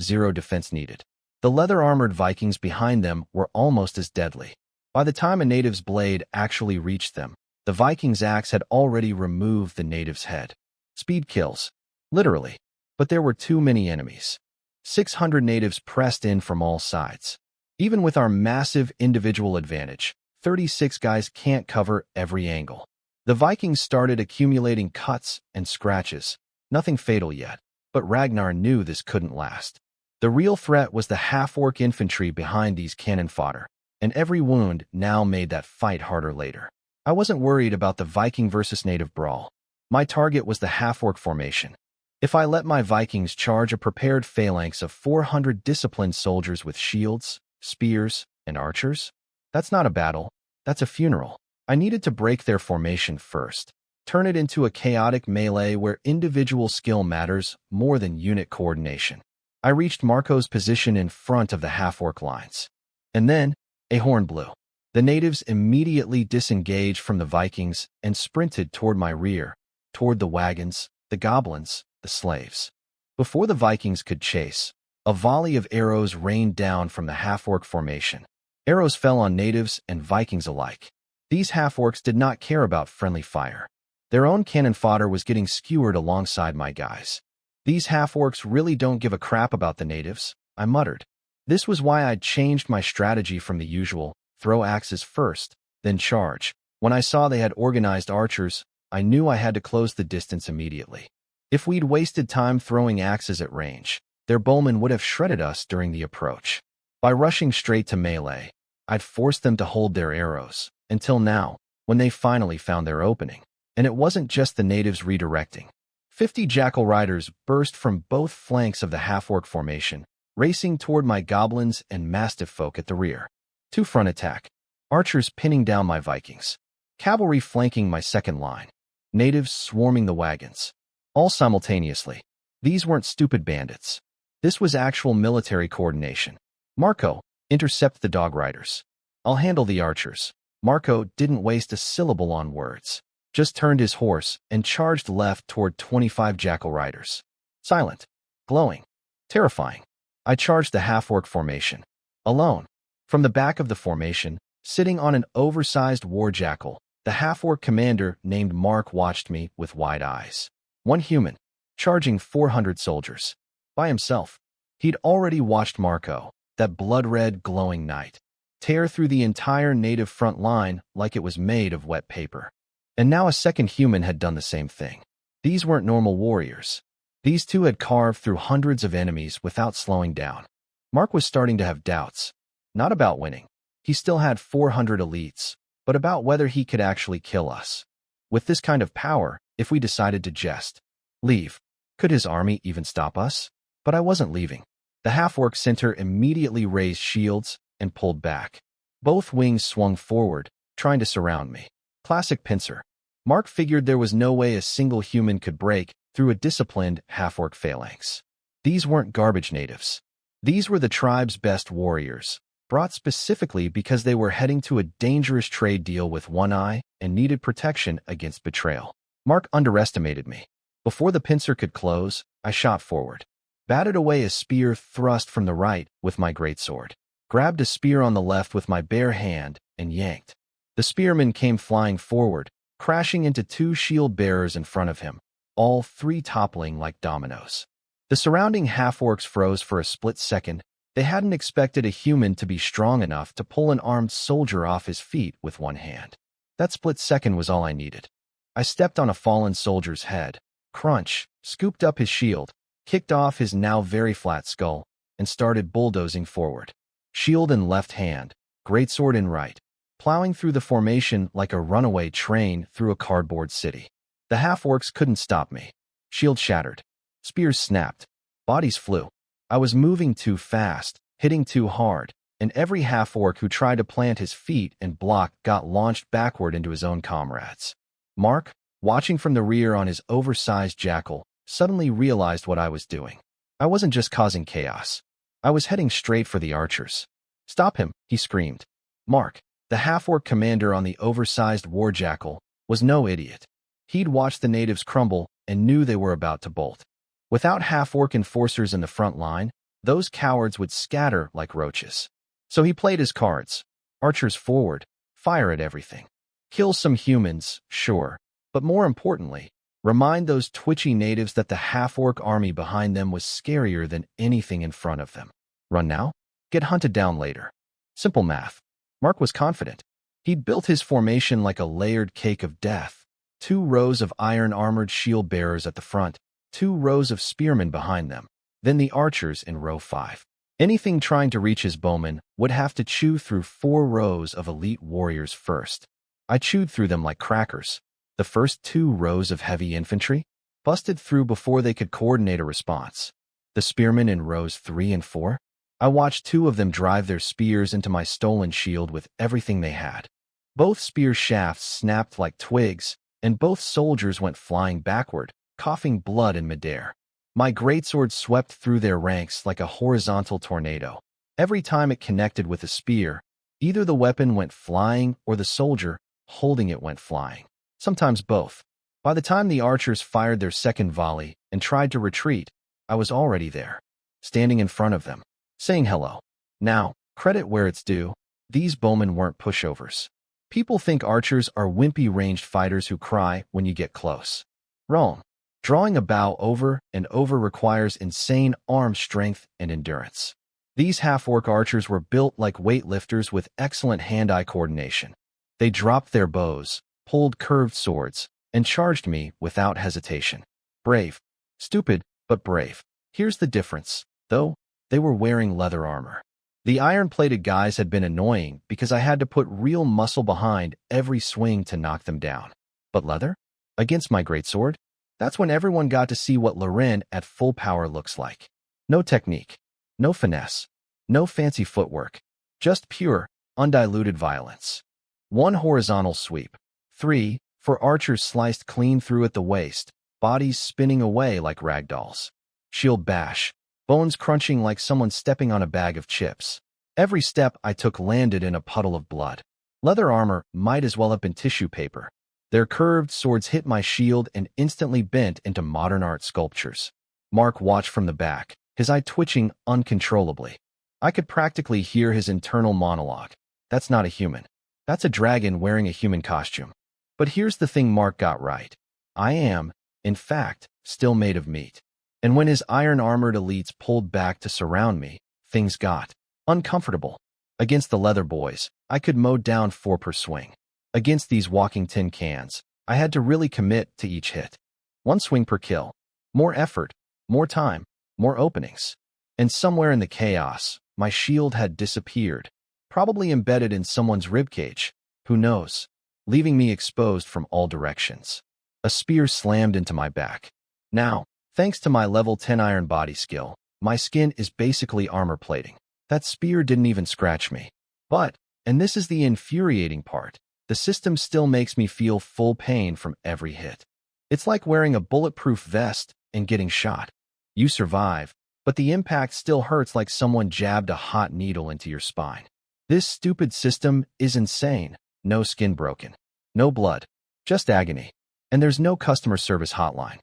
0 defense needed. The leather-armored Vikings behind them were almost as deadly. By the time a native's blade actually reached them, the Viking's axe had already removed the native's head. Speed kills. Literally. But there were too many enemies. 600 natives pressed in from all sides. Even with our massive individual advantage, 36 guys can't cover every angle. The Vikings started accumulating cuts and scratches. Nothing fatal yet, but Ragnar knew this couldn't last. The real threat was the half-orc infantry behind these cannon fodder, and every wound now made that fight harder later. I wasn't worried about the Viking versus native brawl. My target was the half-orc formation. If I let my Vikings charge a prepared phalanx of 400 disciplined soldiers with shields, spears, and archers, that's not a battle, that's a funeral. I needed to break their formation first, turn it into a chaotic melee where individual skill matters more than unit coordination. I reached Marco's position in front of the half-orc lines. And then, a horn blew. The natives immediately disengaged from the Vikings and sprinted toward my rear, toward the wagons, the goblins, the slaves. Before the Vikings could chase, a volley of arrows rained down from the half-orc formation. Arrows fell on natives and Vikings alike. These half-orcs did not care about friendly fire. Their own cannon fodder was getting skewered alongside my guys. These half-orcs really don't give a crap about the natives, I muttered. This was why I'd changed my strategy from the usual, throw axes first, then charge. When I saw they had organized archers, I knew I had to close the distance immediately. If we'd wasted time throwing axes at range, their bowmen would have shredded us during the approach. By rushing straight to melee, I'd forced them to hold their arrows, until now, when they finally found their opening. And it wasn't just the natives redirecting. 50 jackal riders burst from both flanks of the half-orc formation, racing toward my goblins and mastiff folk at the rear. 2 front attack. Archers pinning down my Vikings. Cavalry flanking my second line. Natives swarming the wagons. All simultaneously. These weren't stupid bandits. This was actual military coordination. Marco, intercept the dog riders. I'll handle the archers. Marco didn't waste a syllable on words. Just turned his horse and charged left toward 25 jackal riders. Silent, glowing, terrifying. I charged the half-orc formation. Alone. From the back of the formation, sitting on an oversized war jackal, the half-orc commander named Mark watched me with wide eyes. One human, charging 400 soldiers. By himself. He'd already watched Marco, that blood-red glowing knight, tear through the entire native front line like it was made of wet paper. And now a second human had done the same thing. These weren't normal warriors. These two had carved through hundreds of enemies without slowing down. Mark was starting to have doubts. Not about winning. He still had 400 elites, but about whether he could actually kill us. With this kind of power, if we decided to just leave, could his army even stop us? But I wasn't leaving. The half-orc center immediately raised shields and pulled back. Both wings swung forward, trying to surround me. Classic pincer. Mark figured there was no way a single human could break through a disciplined half-orc phalanx. These weren't garbage natives. These were the tribe's best warriors, brought specifically because they were heading to a dangerous trade deal with One Eye and needed protection against betrayal. Mark underestimated me. Before the pincer could close, I shot forward. Batted away a spear thrust from the right with my greatsword. Grabbed a spear on the left with my bare hand and yanked. The spearman came flying forward, crashing into 2 shield bearers in front of him, all 3 toppling like dominoes. The surrounding half-orcs froze for a split second. They hadn't expected a human to be strong enough to pull an armed soldier off his feet with one hand. That split second was all I needed. I stepped on a fallen soldier's head, crunch, scooped up his shield, kicked off his now very flat skull, and started bulldozing forward. Shield in left hand, greatsword in right, plowing through the formation like a runaway train through a cardboard city. The half-orcs couldn't stop me. Shield shattered. Spears snapped. Bodies flew. I was moving too fast, hitting too hard, and every half-orc who tried to plant his feet and block got launched backward into his own comrades. Mark, watching from the rear on his oversized jackal, suddenly realized what I was doing. I wasn't just causing chaos. I was heading straight for the archers. "Stop him," he screamed. Mark, the half-orc commander on the oversized war jackal, was no idiot. He'd watched the natives crumble and knew they were about to bolt. Without half-orc enforcers in the front line, those cowards would scatter like roaches. So he played his cards. Archers forward, fire at everything. Kill some humans, sure, but more importantly, remind those twitchy natives that the half-orc army behind them was scarier than anything in front of them. Run now? Get hunted down later. Simple math. Mark was confident. He'd built his formation like a layered cake of death. 2 rows of iron-armored shield-bearers at the front, 2 rows of spearmen behind them, then the archers in row 5. Anything trying to reach his bowmen would have to chew through 4 rows of elite warriors first. I chewed through them like crackers. The first 2 rows of heavy infantry busted through before they could coordinate a response. The spearmen in rows 3 and 4? I watched 2 of them drive their spears into my stolen shield with everything they had. Both spear shafts snapped like twigs, and both soldiers went flying backward, coughing blood in midair. My greatsword swept through their ranks like a horizontal tornado. Every time it connected with a spear, either the weapon went flying or the soldier holding it went flying. Sometimes both. By the time the archers fired their second volley and tried to retreat, I was already there, standing in front of them, saying hello. Now, credit where it's due, these bowmen weren't pushovers. People think archers are wimpy ranged fighters who cry when you get close. Wrong. Drawing a bow over and over requires insane arm strength and endurance. These half-orc archers were built like weightlifters with excellent hand-eye coordination. They dropped their bows, pulled curved swords, and charged me without hesitation. Brave. Stupid, but brave. Here's the difference, though. They were wearing leather armor. The iron-plated guys had been annoying because I had to put real muscle behind every swing to knock them down. But leather? Against my greatsword? That's when everyone got to see what Loren at full power looks like. No technique, no finesse, no fancy footwork, just pure, undiluted violence. 1 horizontal sweep. 3, for archers sliced clean through at the waist, bodies spinning away like ragdolls. Shield bash, bones crunching like someone stepping on a bag of chips. Every step I took landed in a puddle of blood. Leather armor might as well have been tissue paper. Their curved swords hit my shield and instantly bent into modern art sculptures. Mark watched from the back, his eye twitching uncontrollably. I could practically hear his internal monologue. That's not a human. That's a dragon wearing a human costume. But here's the thing Mark got right. I am, in fact, still made of meat. And when his iron-armored elites pulled back to surround me, things got uncomfortable. Against the leather boys, I could mow down 4 per swing. Against these walking tin cans, I had to really commit to each hit. 1 swing per kill. More effort, more time, more openings. And somewhere in the chaos, my shield had disappeared, probably embedded in someone's ribcage, who knows, leaving me exposed from all directions. A spear slammed into my back. Now, thanks to my level 10 iron body skill, my skin is basically armor plating. That spear didn't even scratch me. But, and this is the infuriating part, the system still makes me feel full pain from every hit. It's like wearing a bulletproof vest and getting shot. You survive, but the impact still hurts like someone jabbed a hot needle into your spine. This stupid system is insane. No skin broken. No blood. Just agony. And there's no customer service hotline.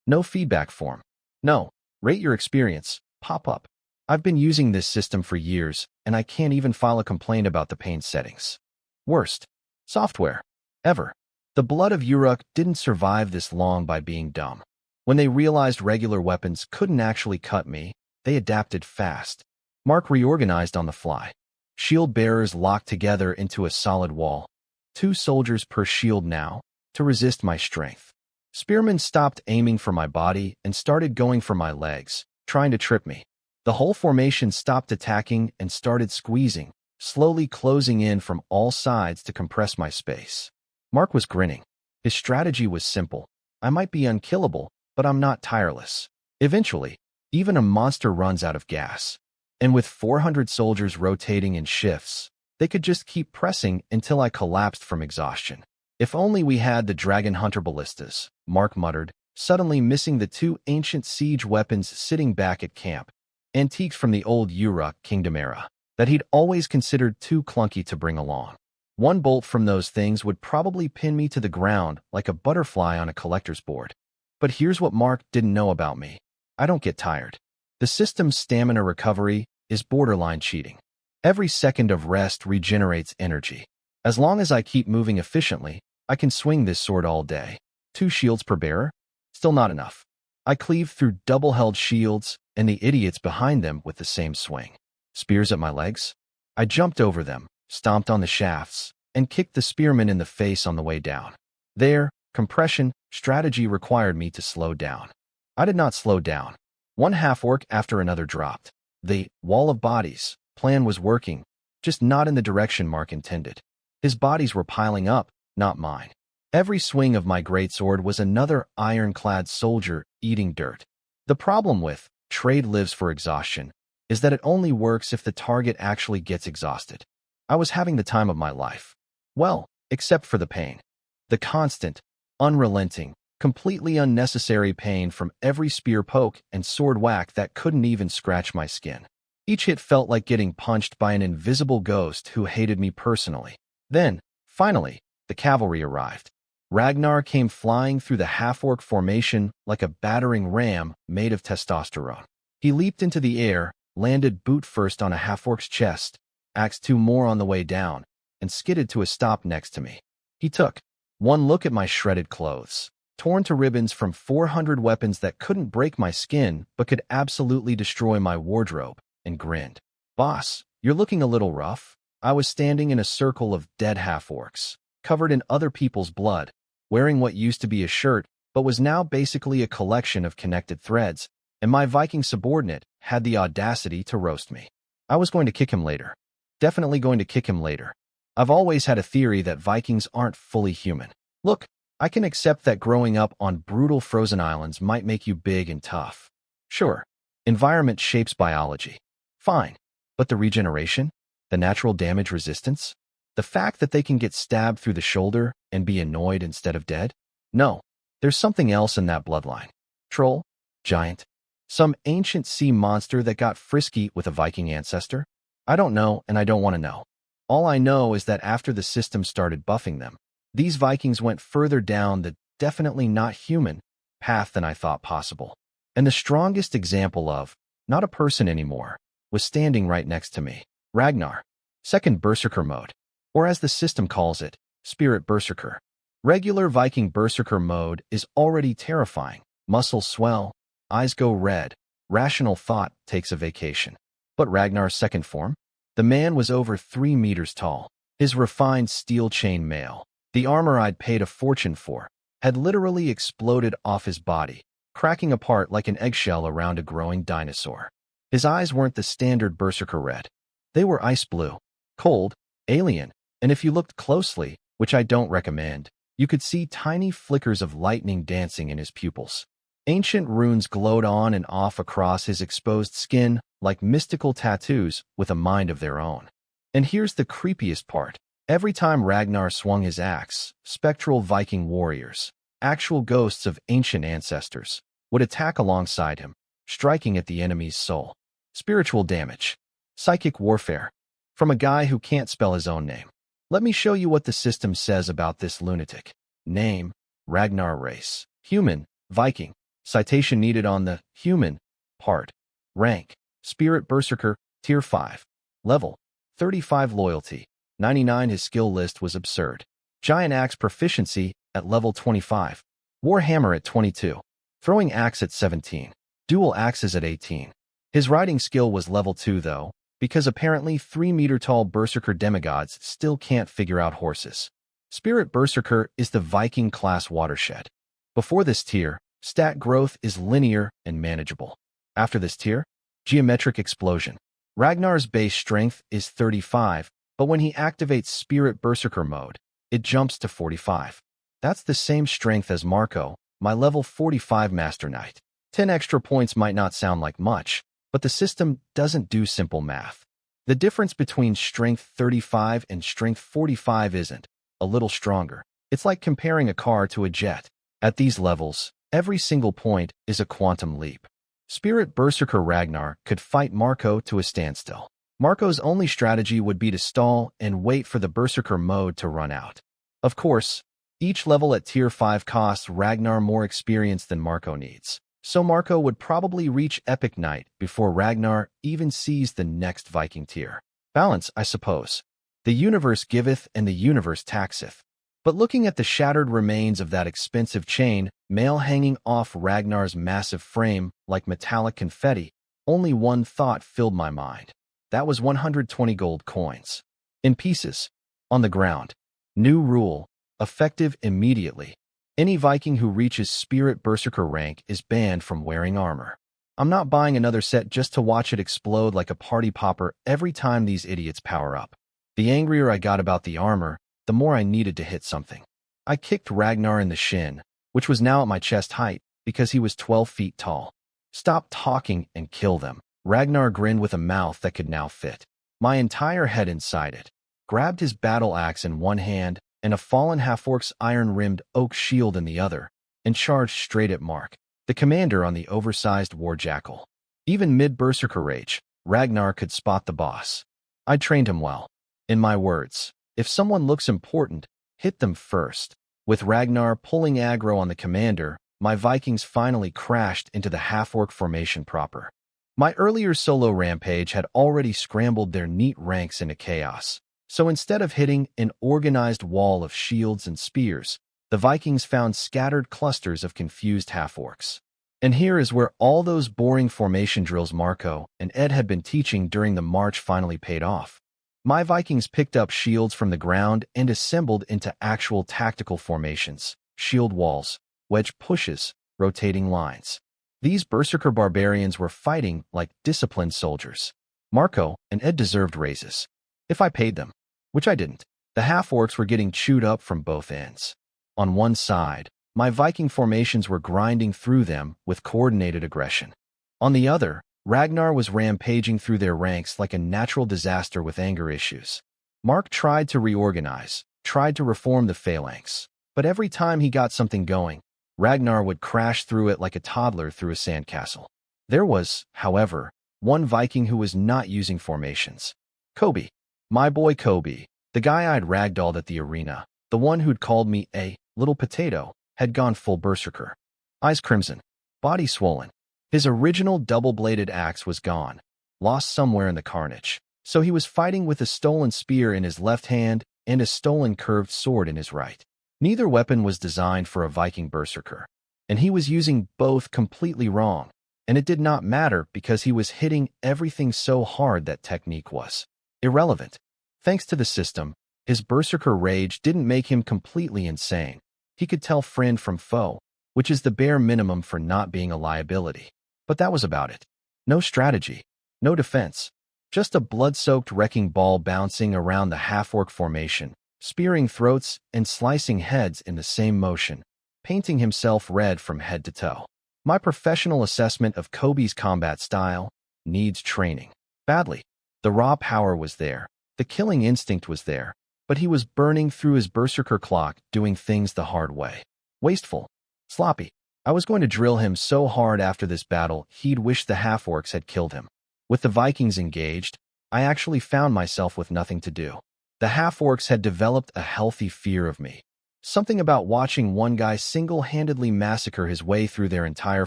No feedback form. No, rate your experience, pop up. I've been using this system for years, and I can't even file a complaint about the pain settings. Worst software ever. The blood of Uruk didn't survive this long by being dumb. When they realized regular weapons couldn't actually cut me, they adapted fast. Mark reorganized on the fly. Shield bearers locked together into a solid wall. 2 soldiers per shield now, to resist my strength. Spearmen stopped aiming for my body and started going for my legs, trying to trip me. The whole formation stopped attacking and started squeezing, slowly closing in from all sides to compress my space. Mark was grinning. His strategy was simple. I might be unkillable, but I'm not tireless. Eventually, even a monster runs out of gas. And with 400 soldiers rotating in shifts, they could just keep pressing until I collapsed from exhaustion. If only we had the Dragon Hunter ballistas, Mark muttered, suddenly missing the 2 ancient siege weapons sitting back at camp, antiques from the old Uruk Kingdom era, that he'd always considered too clunky to bring along. 1 bolt from those things would probably pin me to the ground like a butterfly on a collector's board. But here's what Mark didn't know about me. I don't get tired. The system's stamina recovery is borderline cheating. Every second of rest regenerates energy. As long as I keep moving efficiently, I can swing this sword all day. 2 shields per bearer? Still not enough. I cleave through double-held shields and the idiots behind them with the same swing. Spears at my legs? I jumped over them, stomped on the shafts, and kicked the spearman in the face on the way down. There, compression strategy required me to slow down. I did not slow down. 1 half-orc after another dropped. The wall of bodies plan was working, just not in the direction Mark intended. His bodies were piling up, not mine. Every swing of my greatsword was another ironclad soldier eating dirt. The problem with trade lives for exhaustion is that it only works if the target actually gets exhausted. I was having the time of my life. Well, except for the pain. The constant, unrelenting, completely unnecessary pain from every spear poke and sword whack that couldn't even scratch my skin. Each hit felt like getting punched by an invisible ghost who hated me personally. Then, finally, the cavalry arrived. Ragnar came flying through the half-orc formation like a battering ram made of testosterone. He leaped into the air, landed boot first on a half-orc's chest, axed 2 more on the way down, and skidded to a stop next to me. He took 1 look at my shredded clothes, torn to ribbons from 400 weapons that couldn't break my skin but could absolutely destroy my wardrobe, and grinned. "Boss, you're looking a little rough." I was standing in a circle of dead half-orcs, covered in other people's blood, wearing what used to be a shirt but was now basically a collection of connected threads, and my Viking subordinate had the audacity to roast me. I was going to kick him later. Definitely going to kick him later. I've always had a theory that Vikings aren't fully human. Look, I can accept that growing up on brutal frozen islands might make you big and tough. Sure, environment shapes biology. Fine. But the regeneration? The natural damage resistance? The fact that they can get stabbed through the shoulder and be annoyed instead of dead? No, there's something else in that bloodline. Troll? Giant? Some ancient sea monster that got frisky with a Viking ancestor? I don't know, and I don't want to know. All I know is that after the system started buffing them, these Vikings went further down the definitely not human path than I thought possible. And the strongest example of, not a person anymore, was standing right next to me. Ragnar. Second Berserker mode. Or as the system calls it, Spirit Berserker. Regular Viking Berserker mode is already terrifying. Muscles swell, eyes go red, rational thought takes a vacation. But Ragnar's second form? The man was over 3 meters tall. His refined steel chain mail, the armor I'd paid a fortune for, had literally exploded off his body, cracking apart like an eggshell around a growing dinosaur. His eyes weren't the standard Berserker red. They were ice blue, cold, alien, and if you looked closely, which I don't recommend, you could see tiny flickers of lightning dancing in his pupils. Ancient runes glowed on and off across his exposed skin like mystical tattoos with a mind of their own. And here's the creepiest part. Every time Ragnar swung his axe, spectral Viking warriors, actual ghosts of ancient ancestors, would attack alongside him, striking at the enemy's soul. Spiritual damage. Psychic warfare. From a guy who can't spell his own name. Let me show you what the system says about this lunatic. Name, Ragnar race. Human, Viking. Citation needed on the human part. Rank, Spirit Berserker, Tier 5. Level, 35 loyalty. 99 his skill list was absurd. Giant axe proficiency at level 25. Warhammer at 22. Throwing axe at 17. Dual axes at 18. His riding skill was level 2 though, because apparently 3-meter-tall Berserker demigods still can't figure out horses. Spirit Berserker is the Viking class watershed. Before this tier, stat growth is linear and manageable. After this tier, geometric explosion. Ragnar's base strength is 35, but when he activates Spirit Berserker mode, it jumps to 45. That's the same strength as Marco, my level 45 Master Knight. 10 extra points might not sound like much, but the system doesn't do simple math. The difference between strength 35 and strength 45 isn't a little stronger. It's like comparing a car to a jet. At these levels, every single point is a quantum leap. Spirit Berserker Ragnar could fight Marco to a standstill. Marco's only strategy would be to stall and wait for the Berserker mode to run out. Of course, each level at Tier 5 costs Ragnar more experience than Marco needs. So Marco would probably reach Epic Knight before Ragnar even sees the next Viking tier. Balance, I suppose. The universe giveth and the universe taxeth. But looking at the shattered remains of that expensive chain, mail hanging off Ragnar's massive frame like metallic confetti, only one thought filled my mind. That was 120 gold coins. In pieces. On the ground. New rule. Effective immediately. Any Viking who reaches Spirit Berserker rank is banned from wearing armor. I'm not buying another set just to watch it explode like a party popper every time these idiots power up. The angrier I got about the armor, the more I needed to hit something. I kicked Ragnar in the shin, which was now at my chest height, because he was 12 feet tall. Stop talking and kill them. Ragnar grinned with a mouth that could now fit my entire head inside it, grabbed his battle axe in one hand and a fallen half-orc's iron-rimmed oak shield in the other, and charged straight at Mark, the commander on the oversized war jackal. Even mid-Berserker rage, Ragnar could spot the boss. I trained him well. In my words, if someone looks important, hit them first. With Ragnar pulling aggro on the commander, my Vikings finally crashed into the half-orc formation proper. My earlier solo rampage had already scrambled their neat ranks into chaos. So instead of hitting an organized wall of shields and spears, the Vikings found scattered clusters of confused half-orcs. And here is where all those boring formation drills Marco and Ed had been teaching during the march finally paid off. My Vikings picked up shields from the ground and assembled into actual tactical formations, shield walls, wedge pushes, rotating lines. These Berserker barbarians were fighting like disciplined soldiers. Marco and Ed deserved raises. If I paid them, which I didn't. The half-orcs were getting chewed up from both ends. On one side, my Viking formations were grinding through them with coordinated aggression. On the other, Ragnar was rampaging through their ranks like a natural disaster with anger issues. Mark tried to reorganize, tried to reform the phalanx, but every time he got something going, Ragnar would crash through it like a toddler through a sandcastle. There was, however, one Viking who was not using formations. Kobe. My boy Kobe, the guy I'd ragdolled at the arena, the one who'd called me a little potato, had gone full berserker. Eyes crimson, body swollen. His original double-bladed axe was gone, lost somewhere in the carnage. So he was fighting with a stolen spear in his left hand and a stolen curved sword in his right. Neither weapon was designed for a Viking berserker, and he was using both completely wrong. And it did not matter because he was hitting everything so hard that technique was irrelevant. Thanks to the system, his berserker rage didn't make him completely insane. He could tell friend from foe, which is the bare minimum for not being a liability. But that was about it. No strategy, no defense, just a blood-soaked wrecking ball bouncing around the half-orc formation, spearing throats and slicing heads in the same motion, painting himself red from head to toe. My professional assessment of Kobe's combat style needs training. Badly. The raw power was there, the killing instinct was there, but he was burning through his berserker clock doing things the hard way. Wasteful. Sloppy. I was going to drill him so hard after this battle he'd wish the half-orcs had killed him. With the Vikings engaged, I actually found myself with nothing to do. The half-orcs had developed a healthy fear of me. Something about watching one guy single-handedly massacre his way through their entire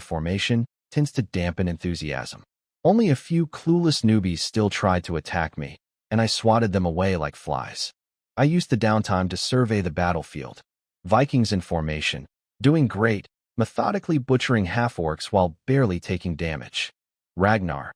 formation tends to dampen enthusiasm. Only a few clueless newbies still tried to attack me, and I swatted them away like flies. I used the downtime to survey the battlefield. Vikings in formation, doing great, methodically butchering half-orcs while barely taking damage. Ragnar,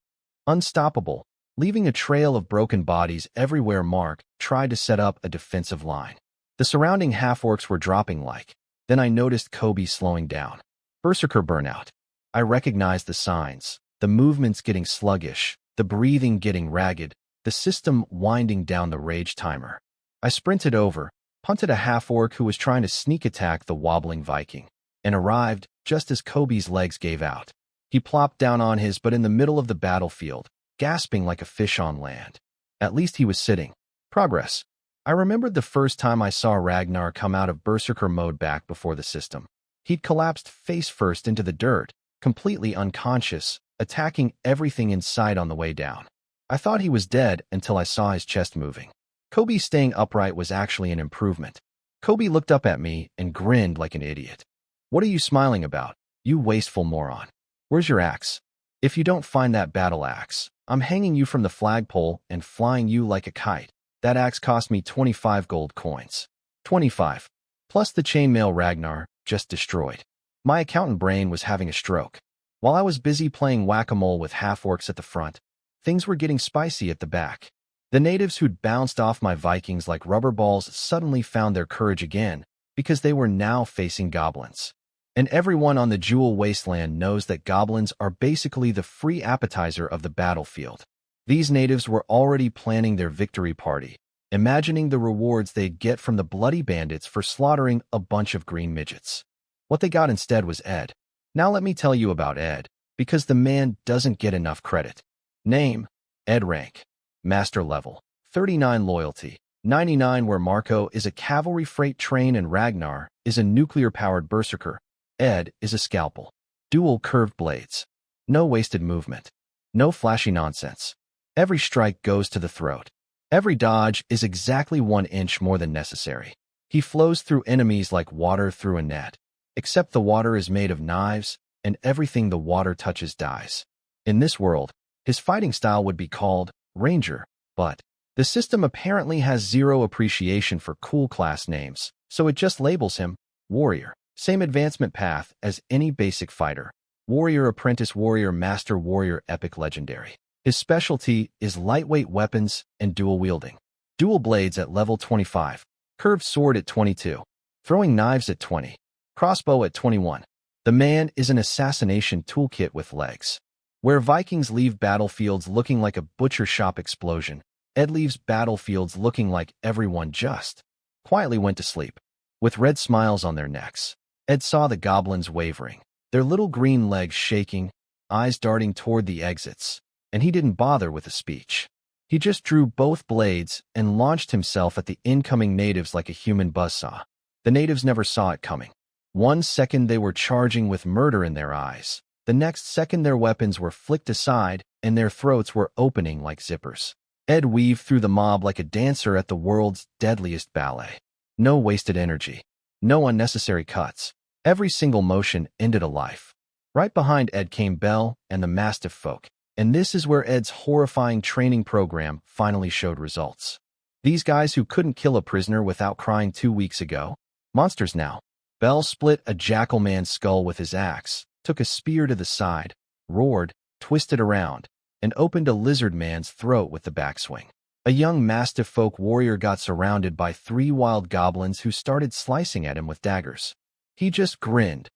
unstoppable, leaving a trail of broken bodies everywhere. Mark tried to set up a defensive line. The surrounding half-orcs were dropping like. Then I noticed Kobe slowing down. Berserker burnout. I recognized the signs, the movements getting sluggish, the breathing getting ragged, the system winding down the rage timer. I sprinted over, punted a half-orc who was trying to sneak attack the wobbling Viking, and arrived just as Kobe's legs gave out. He plopped down on his butt in the middle of the battlefield, gasping like a fish on land. At least he was sitting. Progress. I remembered the first time I saw Ragnar come out of berserker mode back before the system. He'd collapsed face first into the dirt, completely unconscious, attacking everything in sight on the way down. I thought he was dead until I saw his chest moving. Kobe staying upright was actually an improvement. Kobe looked up at me and grinned like an idiot. What are you smiling about, you wasteful moron? Where's your axe? If you don't find that battle axe, I'm hanging you from the flagpole and flying you like a kite. That axe cost me 25 gold coins. 25. Plus the chainmail Ragnar just destroyed. My accountant brain was having a stroke. While I was busy playing whack-a-mole with half-orcs at the front, things were getting spicy at the back. The natives who'd bounced off my Vikings like rubber balls suddenly found their courage again because they were now facing goblins. And everyone on the Jewel Wasteland knows that goblins are basically the free appetizer of the battlefield. These natives were already planning their victory party, imagining the rewards they'd get from the bloody bandits for slaughtering a bunch of green midgets. What they got instead was Ed. Now let me tell you about Ed, because the man doesn't get enough credit. Name, Ed. Rank, Master Level, 39 Loyalty, 99 where Marco is a cavalry freight train and Ragnar is a nuclear-powered berserker. Ed is a scalpel. Dual curved blades. No wasted movement. No flashy nonsense. Every strike goes to the throat. Every dodge is exactly 1 inch more than necessary. He flows through enemies like water through a net. Except the water is made of knives, and everything the water touches dies. In this world, his fighting style would be called Ranger, but the system apparently has zero appreciation for cool class names, so it just labels him Warrior. Same advancement path as any basic fighter. Warrior, Apprentice Warrior, Master Warrior, Epic Legendary. His specialty is lightweight weapons and dual wielding. Dual blades at level 25. Curved sword at 22. Throwing knives at 20. Crossbow at 21. The man is an assassination toolkit with legs. Where Vikings leave battlefields looking like a butcher shop explosion, Ed leaves battlefields looking like everyone just quietly went to sleep. With red smiles on their necks, Ed saw the goblins wavering, their little green legs shaking, eyes darting toward the exits, and he didn't bother with a speech. He just drew both blades and launched himself at the incoming natives like a human buzzsaw. The natives never saw it coming. 1 second they were charging with murder in their eyes. The next second their weapons were flicked aside and their throats were opening like zippers. Ed weaved through the mob like a dancer at the world's deadliest ballet. No wasted energy. No unnecessary cuts. Every single motion ended a life. Right behind Ed came Belle and the Mastiff folk. And this is where Ed's horrifying training program finally showed results. These guys who couldn't kill a prisoner without crying 2 weeks ago, monsters now. Belle split a jackal man's skull with his axe, took a spear to the side, roared, twisted around, and opened a lizard man's throat with the backswing. A young Mastiff folk warrior got surrounded by 3 wild goblins who started slicing at him with daggers. He just grinned,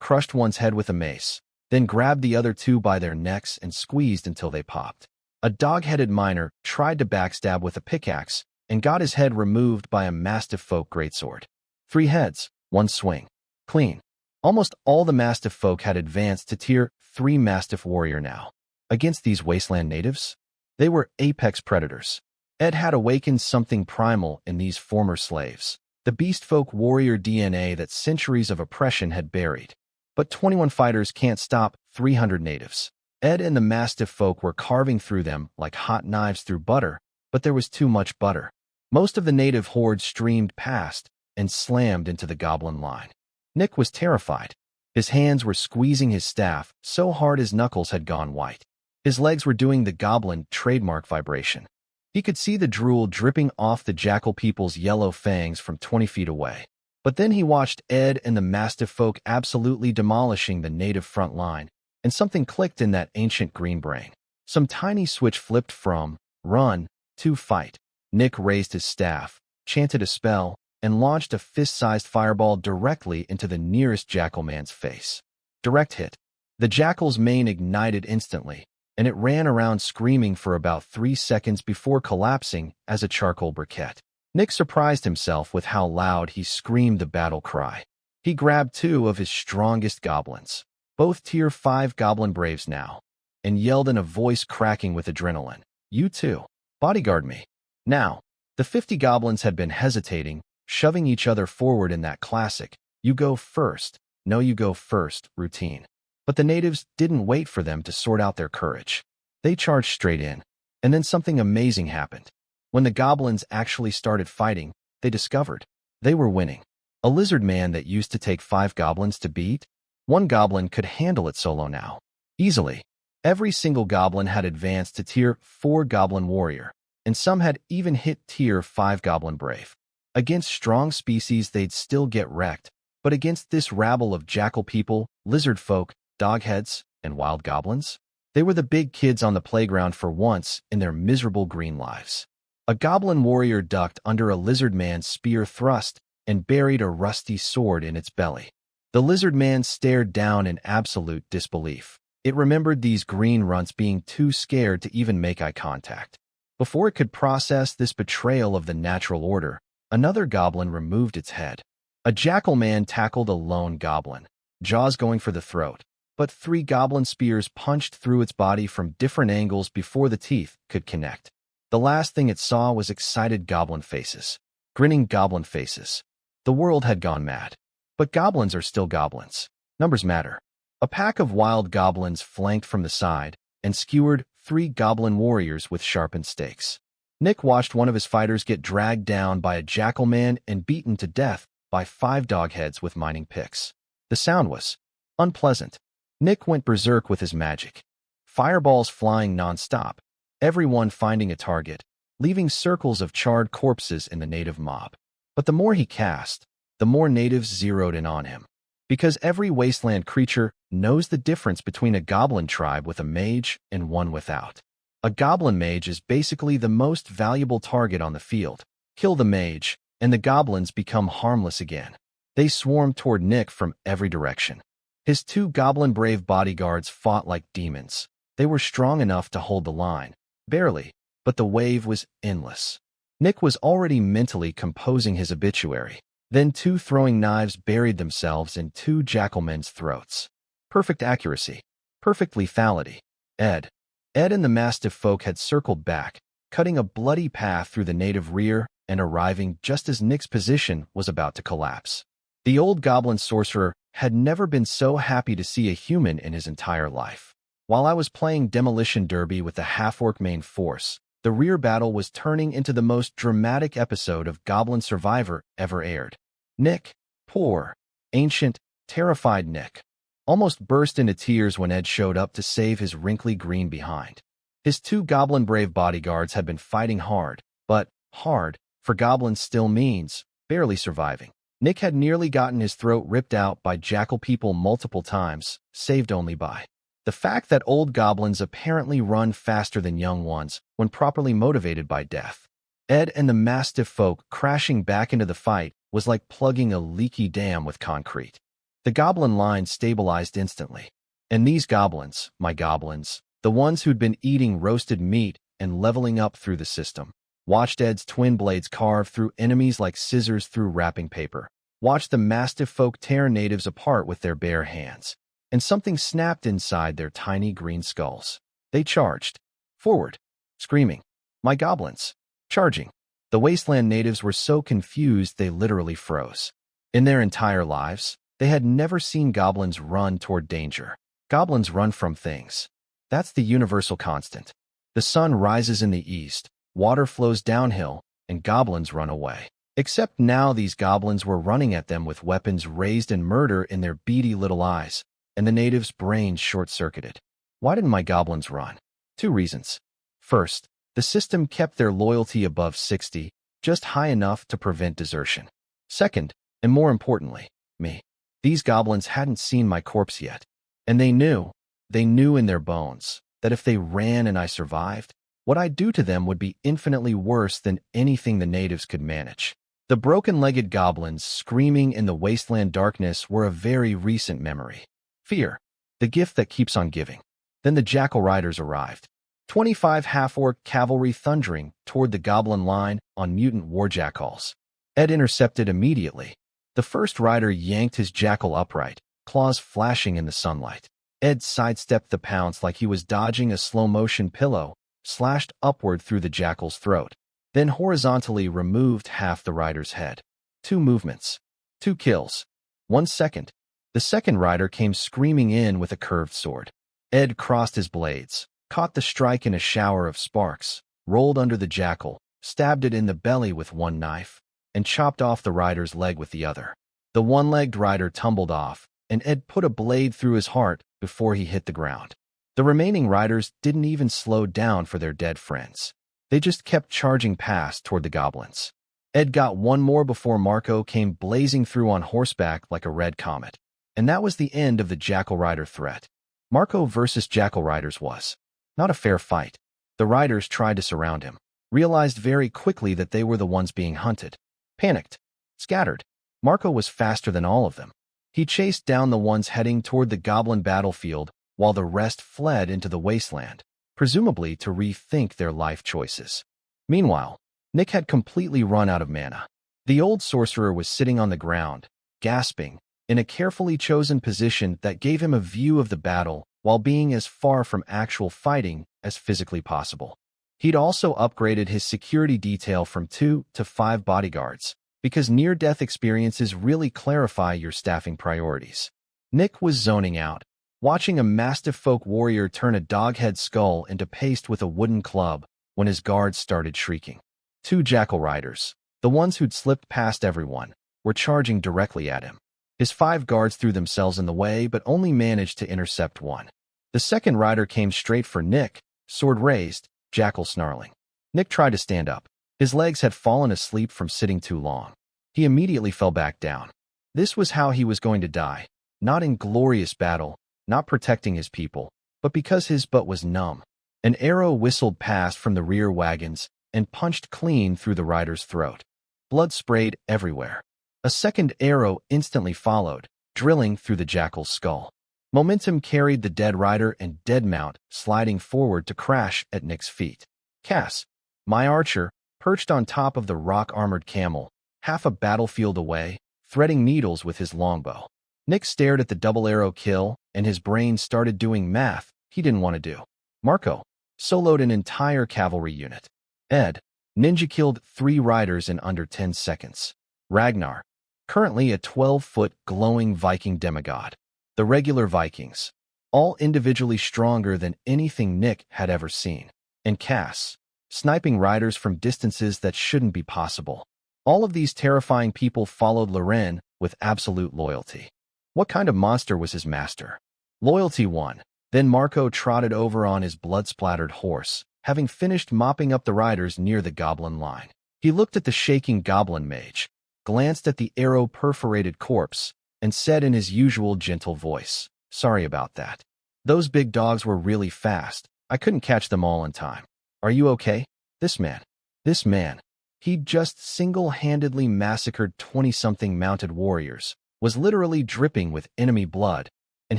crushed one's head with a mace, then grabbed the other 2 by their necks and squeezed until they popped. A dog-headed miner tried to backstab with a pickaxe and got his head removed by a Mastiff folk greatsword. 3 heads, 1 swing. Clean. Almost all the Mastiff folk had advanced to Tier 3 Mastiff warrior now. Against these wasteland natives, they were apex predators. Ed had awakened something primal in these former slaves, the beast folk warrior DNA that centuries of oppression had buried. But 21 fighters can't stop 300 natives. Ed and the Mastiff folk were carving through them like hot knives through butter, but there was too much butter. Most of the native horde streamed past and slammed into the goblin line. Nick was terrified. His hands were squeezing his staff so hard his knuckles had gone white. His legs were doing the goblin trademark vibration. He could see the drool dripping off the jackal people's yellow fangs from 20 feet away. But then he watched Ed and the Mastiff folk absolutely demolishing the native front line, and something clicked in that ancient green brain. Some tiny switch flipped from run to fight. Nick raised his staff, chanted a spell, and launched a fist-sized fireball directly into the nearest jackal man's face. Direct hit. The jackal's mane ignited instantly, and it ran around screaming for about 3 seconds before collapsing as a charcoal briquette. Nick surprised himself with how loud he screamed the battle cry. He grabbed 2 of his strongest goblins, both Tier 5 goblin braves now, and yelled in a voice cracking with adrenaline, "You too. Bodyguard me." Now, the 50 goblins had been hesitating, shoving each other forward in that classic, "you go first, no you go first" routine. But the natives didn't wait for them to sort out their courage. They charged straight in, and then something amazing happened. When the goblins actually started fighting, they discovered they were winning. A lizard man that used to take 5 goblins to beat, 1 goblin could handle it solo now. Easily. Every single goblin had advanced to Tier 4 goblin warrior, and some had even hit Tier 5 goblin brave. Against strong species they'd still get wrecked, but against this rabble of jackal people, lizard folk, dogheads, and wild goblins, they were the big kids on the playground for once in their miserable green lives. A goblin warrior ducked under a lizard man's spear thrust and buried a rusty sword in its belly. The lizard man stared down in absolute disbelief. It remembered these green runts being too scared to even make eye contact. Before it could process this betrayal of the natural order, another goblin removed its head. A jackal man tackled a lone goblin, jaws going for the throat, but 3 goblin spears punched through its body from different angles before the teeth could connect. The last thing it saw was excited goblin faces. Grinning goblin faces. The world had gone mad. But goblins are still goblins. Numbers matter. A pack of wild goblins flanked from the side and skewered 3 goblin warriors with sharpened stakes. Nick watched one of his fighters get dragged down by a jackal man and beaten to death by 5 dogheads with mining picks. The sound was unpleasant. Nick went berserk with his magic. Fireballs flying non-stop, everyone finding a target, leaving circles of charred corpses in the native mob. But the more he cast, the more natives zeroed in on him. Because every wasteland creature knows the difference between a goblin tribe with a mage and one without. A goblin mage is basically the most valuable target on the field. Kill the mage, and the goblins become harmless again. They swarmed toward Nick from every direction. His two goblin brave bodyguards fought like demons. They were strong enough to hold the line. Barely, but the wave was endless. Nick was already mentally composing his obituary. Then two throwing knives buried themselves in two jackalmen's throats. Perfect accuracy. Perfect lethality. Ed and the Mastiff folk had circled back, cutting a bloody path through the native rear and arriving just as Nick's position was about to collapse. The old goblin sorcerer had never been so happy to see a human in his entire life. While I was playing Demolition Derby with the half-orc main force, the rear battle was turning into the most dramatic episode of Goblin Survivor ever aired. Nick, poor, ancient, terrified Nick, almost burst into tears when Ed showed up to save his wrinkly green behind. His two goblin brave bodyguards had been fighting hard, but hard, for goblins still means barely surviving. Nick had nearly gotten his throat ripped out by jackal people multiple times, saved only by the fact that old goblins apparently run faster than young ones when properly motivated by death. Ed and the Mastiff folk crashing back into the fight was like plugging a leaky dam with concrete. The goblin line stabilized instantly. And these goblins, my goblins, the ones who'd been eating roasted meat and leveling up through the system, watched Ed's twin blades carve through enemies like scissors through wrapping paper, watched the Mastiff folk tear natives apart with their bare hands, and something snapped inside their tiny green skulls. They charged forward, screaming, "My goblins! Charging!" The wasteland natives were so confused they literally froze. In their entire lives, they had never seen goblins run toward danger. Goblins run from things. That's the universal constant. The sun rises in the east, water flows downhill, and goblins run away. Except now these goblins were running at them with weapons raised in murder in their beady little eyes, and the natives' brains short-circuited. Why didn't my goblins run? 2 reasons. First, the system kept their loyalty above 60, just high enough to prevent desertion. Second, and more importantly, me. These goblins hadn't seen my corpse yet, and they knew in their bones, that if they ran and I survived, what I'd do to them would be infinitely worse than anything the natives could manage. The broken-legged goblins screaming in the wasteland darkness were a very recent memory. Fear, the gift that keeps on giving. Then the jackal riders arrived. 25 half-orc cavalry thundering toward the goblin line on mutant warjackals. Ed intercepted immediately. The first rider yanked his jackal upright, claws flashing in the sunlight. Ed sidestepped the pounce like he was dodging a slow-motion pillow, slashed upward through the jackal's throat, then horizontally removed half the rider's head. 2 movements. 2 kills. 1 second. The second rider came screaming in with a curved sword. Ed crossed his blades, caught the strike in a shower of sparks, rolled under the jackal, stabbed it in the belly with one knife, and chopped off the rider's leg with the other. The one-legged rider tumbled off, and Ed put a blade through his heart before he hit the ground. The remaining riders didn't even slow down for their dead friends. They just kept charging past toward the goblins. Ed got one more before Marco came blazing through on horseback like a red comet. And that was the end of the jackal rider threat. Marco versus jackal riders was not a fair fight. The riders tried to surround him, realized very quickly that they were the ones being hunted. Panicked, scattered. Marco was faster than all of them. He chased down the ones heading toward the goblin battlefield while the rest fled into the wasteland, presumably to rethink their life choices. Meanwhile, Nick had completely run out of mana. The old sorcerer was sitting on the ground, gasping, in a carefully chosen position that gave him a view of the battle while being as far from actual fighting as physically possible. He'd also upgraded his security detail from 2 to 5 bodyguards, because near-death experiences really clarify your staffing priorities. Nick was zoning out, watching a Mastiff folk warrior turn a doghead skull into paste with a wooden club when his guards started shrieking. 2 jackal riders, the ones who'd slipped past everyone, were charging directly at him. His 5 guards threw themselves in the way but only managed to intercept one. The second rider came straight for Nick, sword raised, jackal snarling. Nick tried to stand up. His legs had fallen asleep from sitting too long. He immediately fell back down. This was how he was going to die, not in glorious battle, not protecting his people, but because his butt was numb. An arrow whistled past from the rear wagons and punched clean through the rider's throat. Blood sprayed everywhere. A second arrow instantly followed, drilling through the jackal's skull. Momentum carried the dead rider and dead mount, sliding forward to crash at Nick's feet. Cass, my archer, perched on top of the rock-armored camel, half a battlefield away, threading needles with his longbow. Nick stared at the double-arrow kill, and his brain started doing math he didn't want to do. Marco soloed an entire cavalry unit. Ed, ninja killed 3 riders in under 10 seconds. Ragnar, currently a 12-foot glowing Viking demigod. The regular Vikings, all individually stronger than anything Nick had ever seen. And Cass, sniping riders from distances that shouldn't be possible. All of these terrifying people followed Loren with absolute loyalty. What kind of monster was his master? Loyalty won. Then Marco trotted over on his blood-splattered horse, having finished mopping up the riders near the goblin line. He looked at the shaking goblin mage, glanced at the arrow-perforated corpse, and said in his usual gentle voice, "Sorry about that. Those big dogs were really fast. I couldn't catch them all in time. Are you okay? This man, he'd just single-handedly massacred 20-something mounted warriors, was literally dripping with enemy blood, and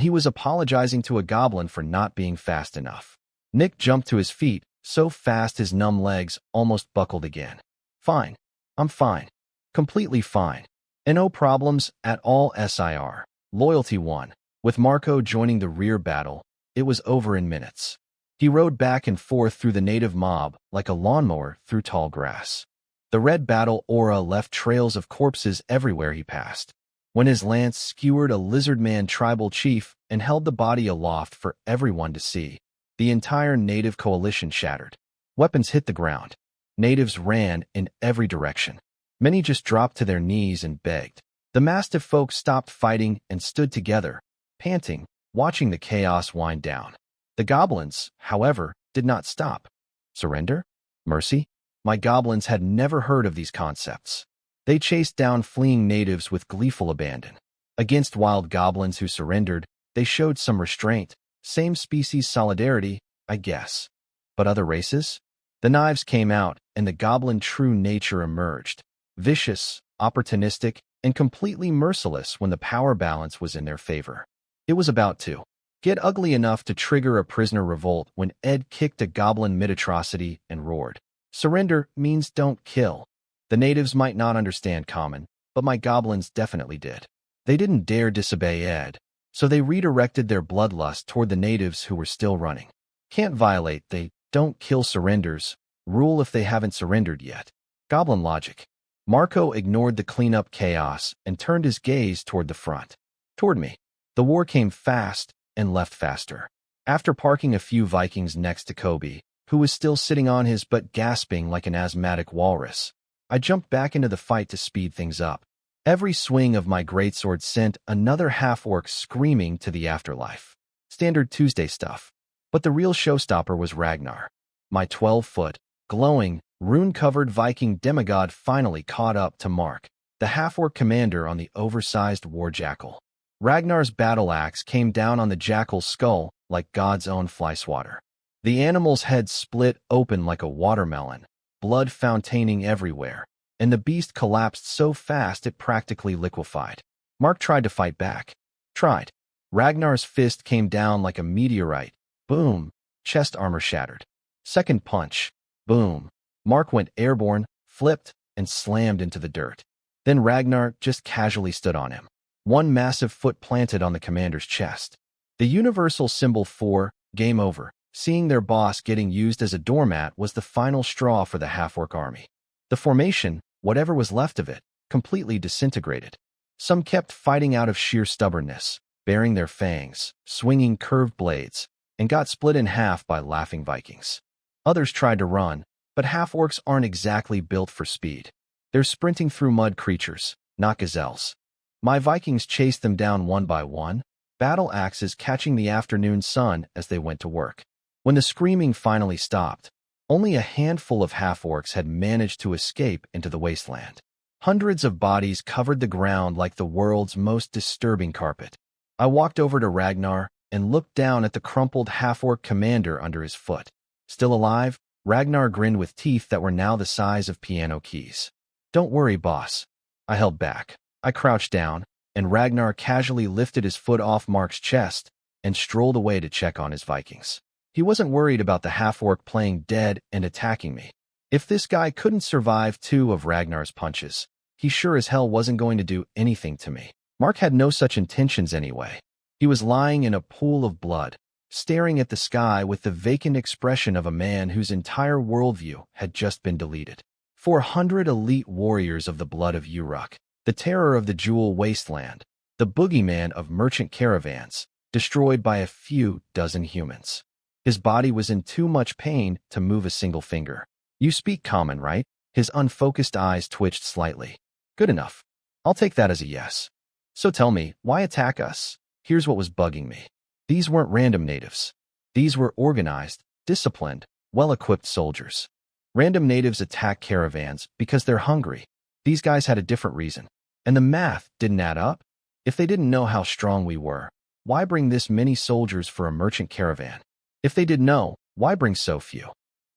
he was apologizing to a goblin for not being fast enough." Nick jumped to his feet, so fast his numb legs almost buckled again. "Fine. I'm fine. Completely fine. And no problems at all, sir. Loyalty won." With Marco joining the rear battle, it was over in minutes. He rode back and forth through the native mob like a lawnmower through tall grass. The red battle aura left trails of corpses everywhere he passed. When his lance skewered a lizardman tribal chief and held the body aloft for everyone to see, the entire native coalition shattered. Weapons hit the ground. Natives ran in every direction. Many just dropped to their knees and begged. The mastiff folk stopped fighting and stood together, panting, watching the chaos wind down. The goblins, however, did not stop. Surrender? Mercy? My goblins had never heard of these concepts. They chased down fleeing natives with gleeful abandon. Against wild goblins who surrendered, they showed some restraint, same species solidarity, I guess. But other races? The knives came out, and the goblin true nature emerged. Vicious, opportunistic, and completely merciless when the power balance was in their favor. It was about to get ugly enough to trigger a prisoner revolt when Ed kicked a goblin mid-atrocity and roared, "Surrender means don't kill." The natives might not understand common, but my goblins definitely did. They didn't dare disobey Ed, so they redirected their bloodlust toward the natives who were still running. Can't violate they don't kill surrenders, rule if they haven't surrendered yet. Goblin logic. Marco ignored the cleanup chaos and turned his gaze toward the front. Toward me. The war came fast and left faster. After parking a few Vikings next to Kobe, who was still sitting on his butt gasping like an asthmatic walrus, I jumped back into the fight to speed things up. Every swing of my greatsword sent another half-orc screaming to the afterlife. Standard Tuesday stuff. But the real showstopper was Ragnar. My 12-foot, glowing, rune-covered Viking demigod finally caught up to Mark, the half-orc commander on the oversized war jackal. Ragnar's battle axe came down on the jackal's skull like God's own fly swatter. The animal's head split open like a watermelon, blood fontaining everywhere, and the beast collapsed so fast it practically liquefied. Mark tried to fight back. Tried. Ragnar's fist came down like a meteorite. Boom. Chest armor shattered. Second punch. Boom. Mark went airborne, flipped, and slammed into the dirt. Then Ragnar just casually stood on him. One massive foot planted on the commander's chest. The universal symbol for game over, seeing their boss getting used as a doormat was the final straw for the half-orc army. The formation, whatever was left of it, completely disintegrated. Some kept fighting out of sheer stubbornness, baring their fangs, swinging curved blades, and got split in half by laughing Vikings. Others tried to run, but half-orcs aren't exactly built for speed. They're sprinting through mud creatures, not gazelles. My Vikings chased them down one by one, battle axes catching the afternoon sun as they went to work. When the screaming finally stopped, only a handful of half-orcs had managed to escape into the wasteland. Hundreds of bodies covered the ground like the world's most disturbing carpet. I walked over to Ragnar and looked down at the crumpled half-orc commander under his foot. Still alive, Ragnar grinned with teeth that were now the size of piano keys. "Don't worry, boss." I held back. I crouched down, and Ragnar casually lifted his foot off Mark's chest, and strolled away to check on his Vikings. He wasn't worried about the half-orc playing dead and attacking me. If this guy couldn't survive 2 of Ragnar's punches, he sure as hell wasn't going to do anything to me. Mark had no such intentions anyway. He was lying in a pool of blood, staring at the sky with the vacant expression of a man whose entire worldview had just been deleted. 400 elite warriors of the blood of Uruk, the terror of the jewel wasteland, the boogeyman of merchant caravans, destroyed by a few dozen humans. His body was in too much pain to move a single finger. You speak common, right? His unfocused eyes twitched slightly. Good enough. I'll take that as a yes. So tell me, why attack us? Here's what was bugging me. These weren't random natives. These were organized, disciplined, well-equipped soldiers. Random natives attack caravans because they're hungry. These guys had a different reason. And the math didn't add up. If they didn't know how strong we were, why bring this many soldiers for a merchant caravan? If they did know, why bring so few?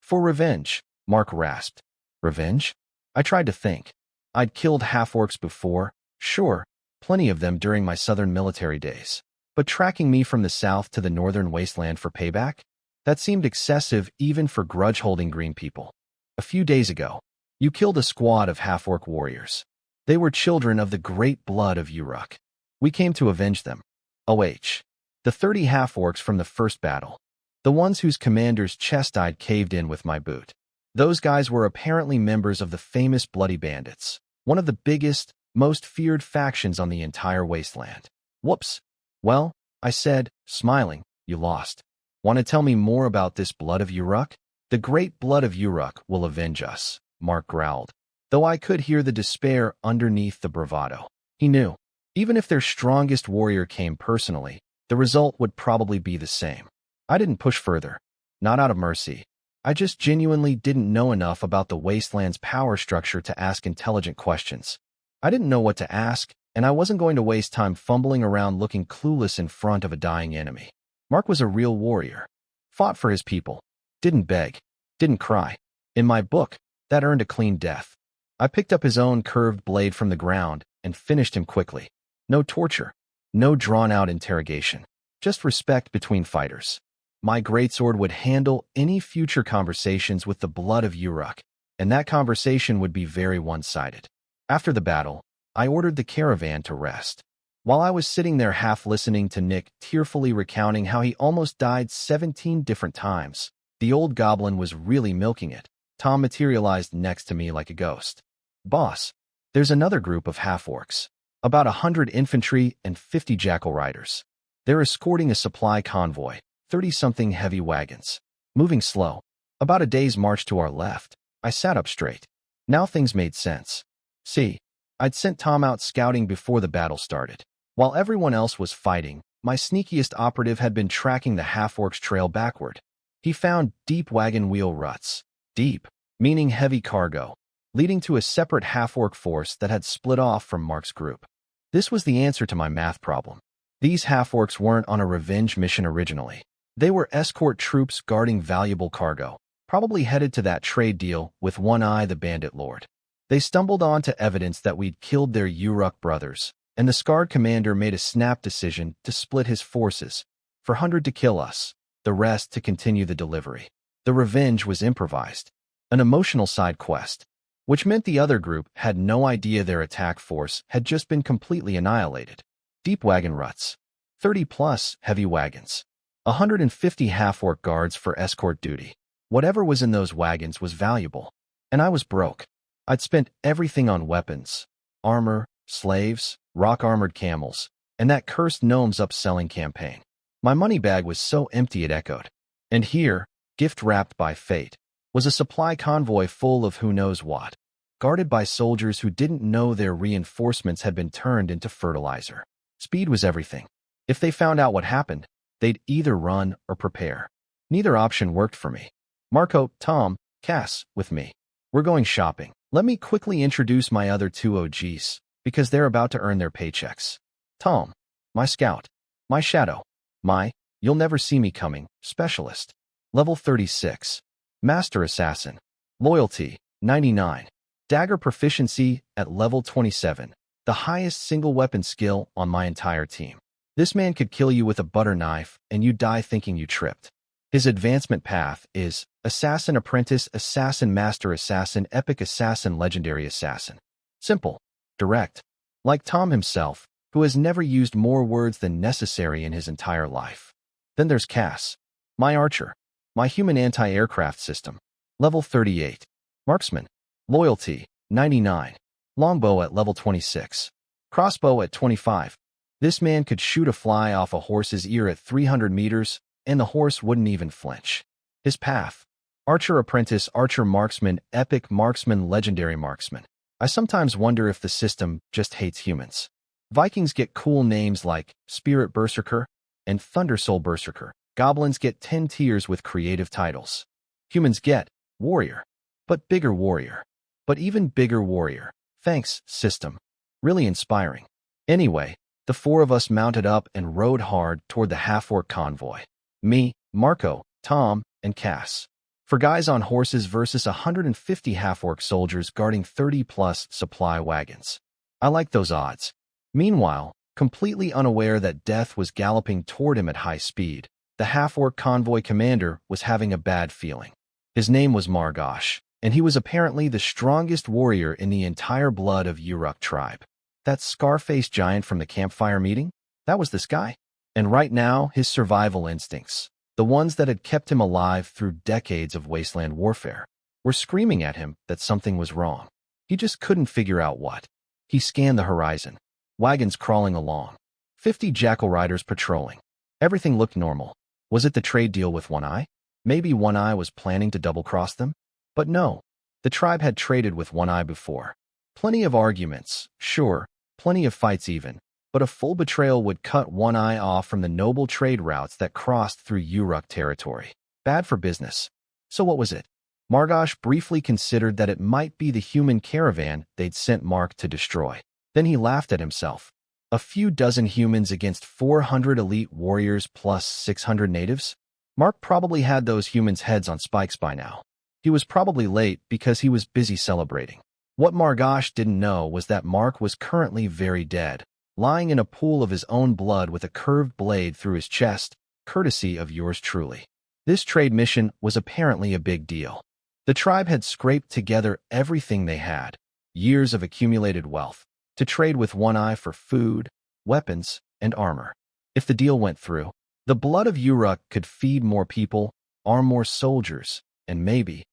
For revenge, Mark rasped. Revenge? I tried to think. I'd killed half-orcs before, sure, plenty of them during my southern military days. But tracking me from the south to the northern wasteland for payback? That seemed excessive even for grudge-holding green people. A few days ago, you killed a squad of half-orc warriors. They were children of the great blood of Uruk. We came to avenge them. OH. The 30 half-orcs from the first battle. The ones whose commander's chest I'd caved in with my boot. Those guys were apparently members of the famous Bloody Bandits, one of the biggest, most feared factions on the entire wasteland. Whoops. Well, I said, smiling, you lost. Want to tell me more about this blood of Uruk? The great blood of Uruk will avenge us, Mark growled, though I could hear the despair underneath the bravado. He knew, even if their strongest warrior came personally, the result would probably be the same. I didn't push further, not out of mercy. I just genuinely didn't know enough about the wasteland's power structure to ask intelligent questions. I didn't know what to ask, and I wasn't going to waste time fumbling around looking clueless in front of a dying enemy. Mark was a real warrior. Fought for his people. Didn't beg. Didn't cry. In my book, that earned a clean death. I picked up his own curved blade from the ground and finished him quickly. No torture. No drawn-out interrogation. Just respect between fighters. My greatsword would handle any future conversations with the blood of Uruk, and that conversation would be very one-sided. After the battle, I ordered the caravan to rest. While I was sitting there half listening to Nick tearfully recounting how he almost died 17 different times, the old goblin was really milking it. Tom materialized next to me like a ghost. Boss, there's another group of half-orcs. About 100 infantry and 50 jackal riders. They're escorting a supply convoy, 30-something heavy wagons. Moving slow. About a day's march to our left. I sat up straight. Now things made sense. See, I'd sent Tom out scouting before the battle started. While everyone else was fighting, my sneakiest operative had been tracking the half-orcs trail backward. He found deep wagon wheel ruts. Deep, meaning heavy cargo, leading to a separate half-orc force that had split off from Mark's group. This was the answer to my math problem. These half-orcs weren't on a revenge mission originally. They were escort troops guarding valuable cargo, probably headed to that trade deal with One-Eye the Bandit Lord. They stumbled onto evidence that we'd killed their Uruk brothers, and the scarred commander made a snap decision to split his forces, for 100 to kill us, the rest to continue the delivery. The revenge was improvised, an emotional side quest, which meant the other group had no idea their attack force had just been completely annihilated. Deep wagon ruts, 30-plus heavy wagons, 150 half-orc guards for escort duty. Whatever was in those wagons was valuable, and I was broke. I'd spent everything on weapons, armor, slaves, rock-armored camels, and that cursed gnomes upselling campaign. My money bag was so empty it echoed. And here, gift-wrapped by fate, was a supply convoy full of who knows what, guarded by soldiers who didn't know their reinforcements had been turned into fertilizer. Speed was everything. If they found out what happened, they'd either run or prepare. Neither option worked for me. Marco, Tom, Cass, with me. We're going shopping. Let me quickly introduce my other 2 OGs, because they're about to earn their paychecks. Tom, my scout. My shadow. My, you'll never see me coming, specialist. Level 36. Master assassin. Loyalty, 99. Dagger proficiency at level 27. The highest single weapon skill on my entire team. This man could kill you with a butter knife, and you die thinking you tripped. His advancement path is Assassin Apprentice, Assassin Master Assassin, Epic Assassin, Legendary Assassin. Simple. Direct. Like Tom himself, who has never used more words than necessary in his entire life. Then there's Cass. My archer. My human anti-aircraft system. Level 38. Marksman. Loyalty, 99. Longbow at level 26. Crossbow at 25. This man could shoot a fly off a horse's ear at 300 meters, and the horse wouldn't even flinch. His path. Archer Apprentice, Archer Marksman, Epic Marksman, Legendary Marksman. I sometimes wonder if the system just hates humans. Vikings get cool names like Spirit Berserker and Thunder Soul Berserker. Goblins get 10 tiers with creative titles. Humans get Warrior, but bigger Warrior. But even bigger Warrior. Thanks, system. Really inspiring. Anyway, the four of us mounted up and rode hard toward the half-orc convoy. Me, Marco, Tom, and Cass. For guys on horses versus 150 half-orc soldiers guarding 30-plus supply wagons. I like those odds. Meanwhile, completely unaware that death was galloping toward him at high speed, the half-orc convoy commander was having a bad feeling. His name was Margosh, and he was apparently the strongest warrior in the entire blood of Uruk tribe. That scar-faced giant from the campfire meeting? That was this guy. And right now, his survival instincts, the ones that had kept him alive through decades of wasteland warfare, were screaming at him that something was wrong. He just couldn't figure out what. He scanned the horizon. Wagons crawling along. 50 jackal riders patrolling. Everything looked normal. Was it the trade deal with One Eye? Maybe One Eye was planning to double-cross them? But no. The tribe had traded with One Eye before. Plenty of arguments, sure, plenty of fights even, but a full betrayal would cut One Eye off from the noble trade routes that crossed through Uruk territory. Bad for business. So what was it? Margosh briefly considered that it might be the human caravan they'd sent Mark to destroy. Then he laughed at himself. A few dozen humans against 400 elite warriors plus 600 natives? Mark probably had those humans' heads on spikes by now. He was probably late because he was busy celebrating. What Margosh didn't know was that Mark was currently very dead, lying in a pool of his own blood with a curved blade through his chest, courtesy of yours truly. This trade mission was apparently a big deal. The tribe had scraped together everything they had, years of accumulated wealth, to trade with One Eye for food, weapons, and armor. If the deal went through, the blood of Uruk could feed more people, arm more soldiers, and maybe,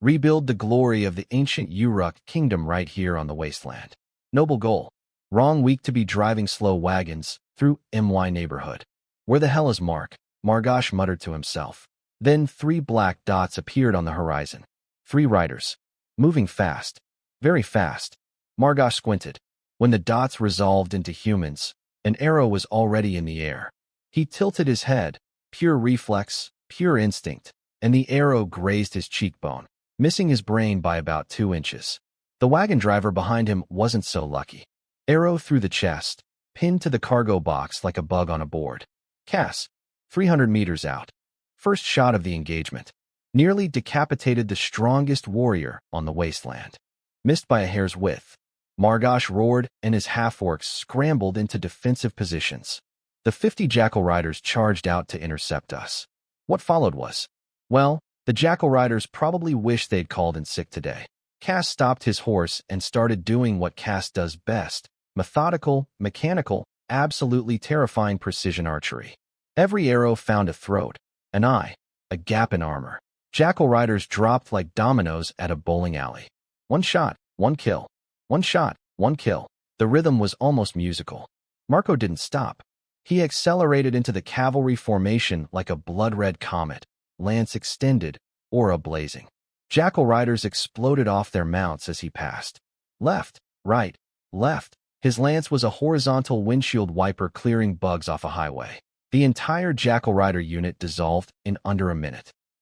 rebuild the glory of the ancient Uruk kingdom right here on the wasteland. Noble goal. Wrong week to be driving slow wagons through MY neighborhood. Where the hell is Mark? Margosh muttered to himself. Then 3 black dots appeared on the horizon. 3 riders. Moving fast. Very fast. Margosh squinted. When the dots resolved into humans, an arrow was already in the air. He tilted his head, pure reflex, pure instinct, and the arrow grazed his cheekbone, missing his brain by about 2 inches. The wagon driver behind him wasn't so lucky. Arrow through the chest, pinned to the cargo box like a bug on a board. Cass, 300 meters out. First shot of the engagement. Nearly decapitated the strongest warrior on the wasteland. Missed by a hair's width. Margosh roared, and his half-orcs scrambled into defensive positions. The 50 jackal riders charged out to intercept us. What followed was, well, the jackal riders probably wished they'd called in sick today. Cass stopped his horse and started doing what Cass does best, methodical, mechanical, absolutely terrifying precision archery. Every arrow found a throat, an eye, a gap in armor. Jackal riders dropped like dominoes at a bowling alley. 1 shot, 1 kill. 1 shot, 1 kill. The rhythm was almost musical. Marco didn't stop. He accelerated into the cavalry formation like a blood-red comet, lance extended, aura blazing. Jackal riders exploded off their mounts as he passed. Left, right, left. His lance was a horizontal windshield wiper clearing bugs off a highway. The entire jackal rider unit dissolved in under a minute.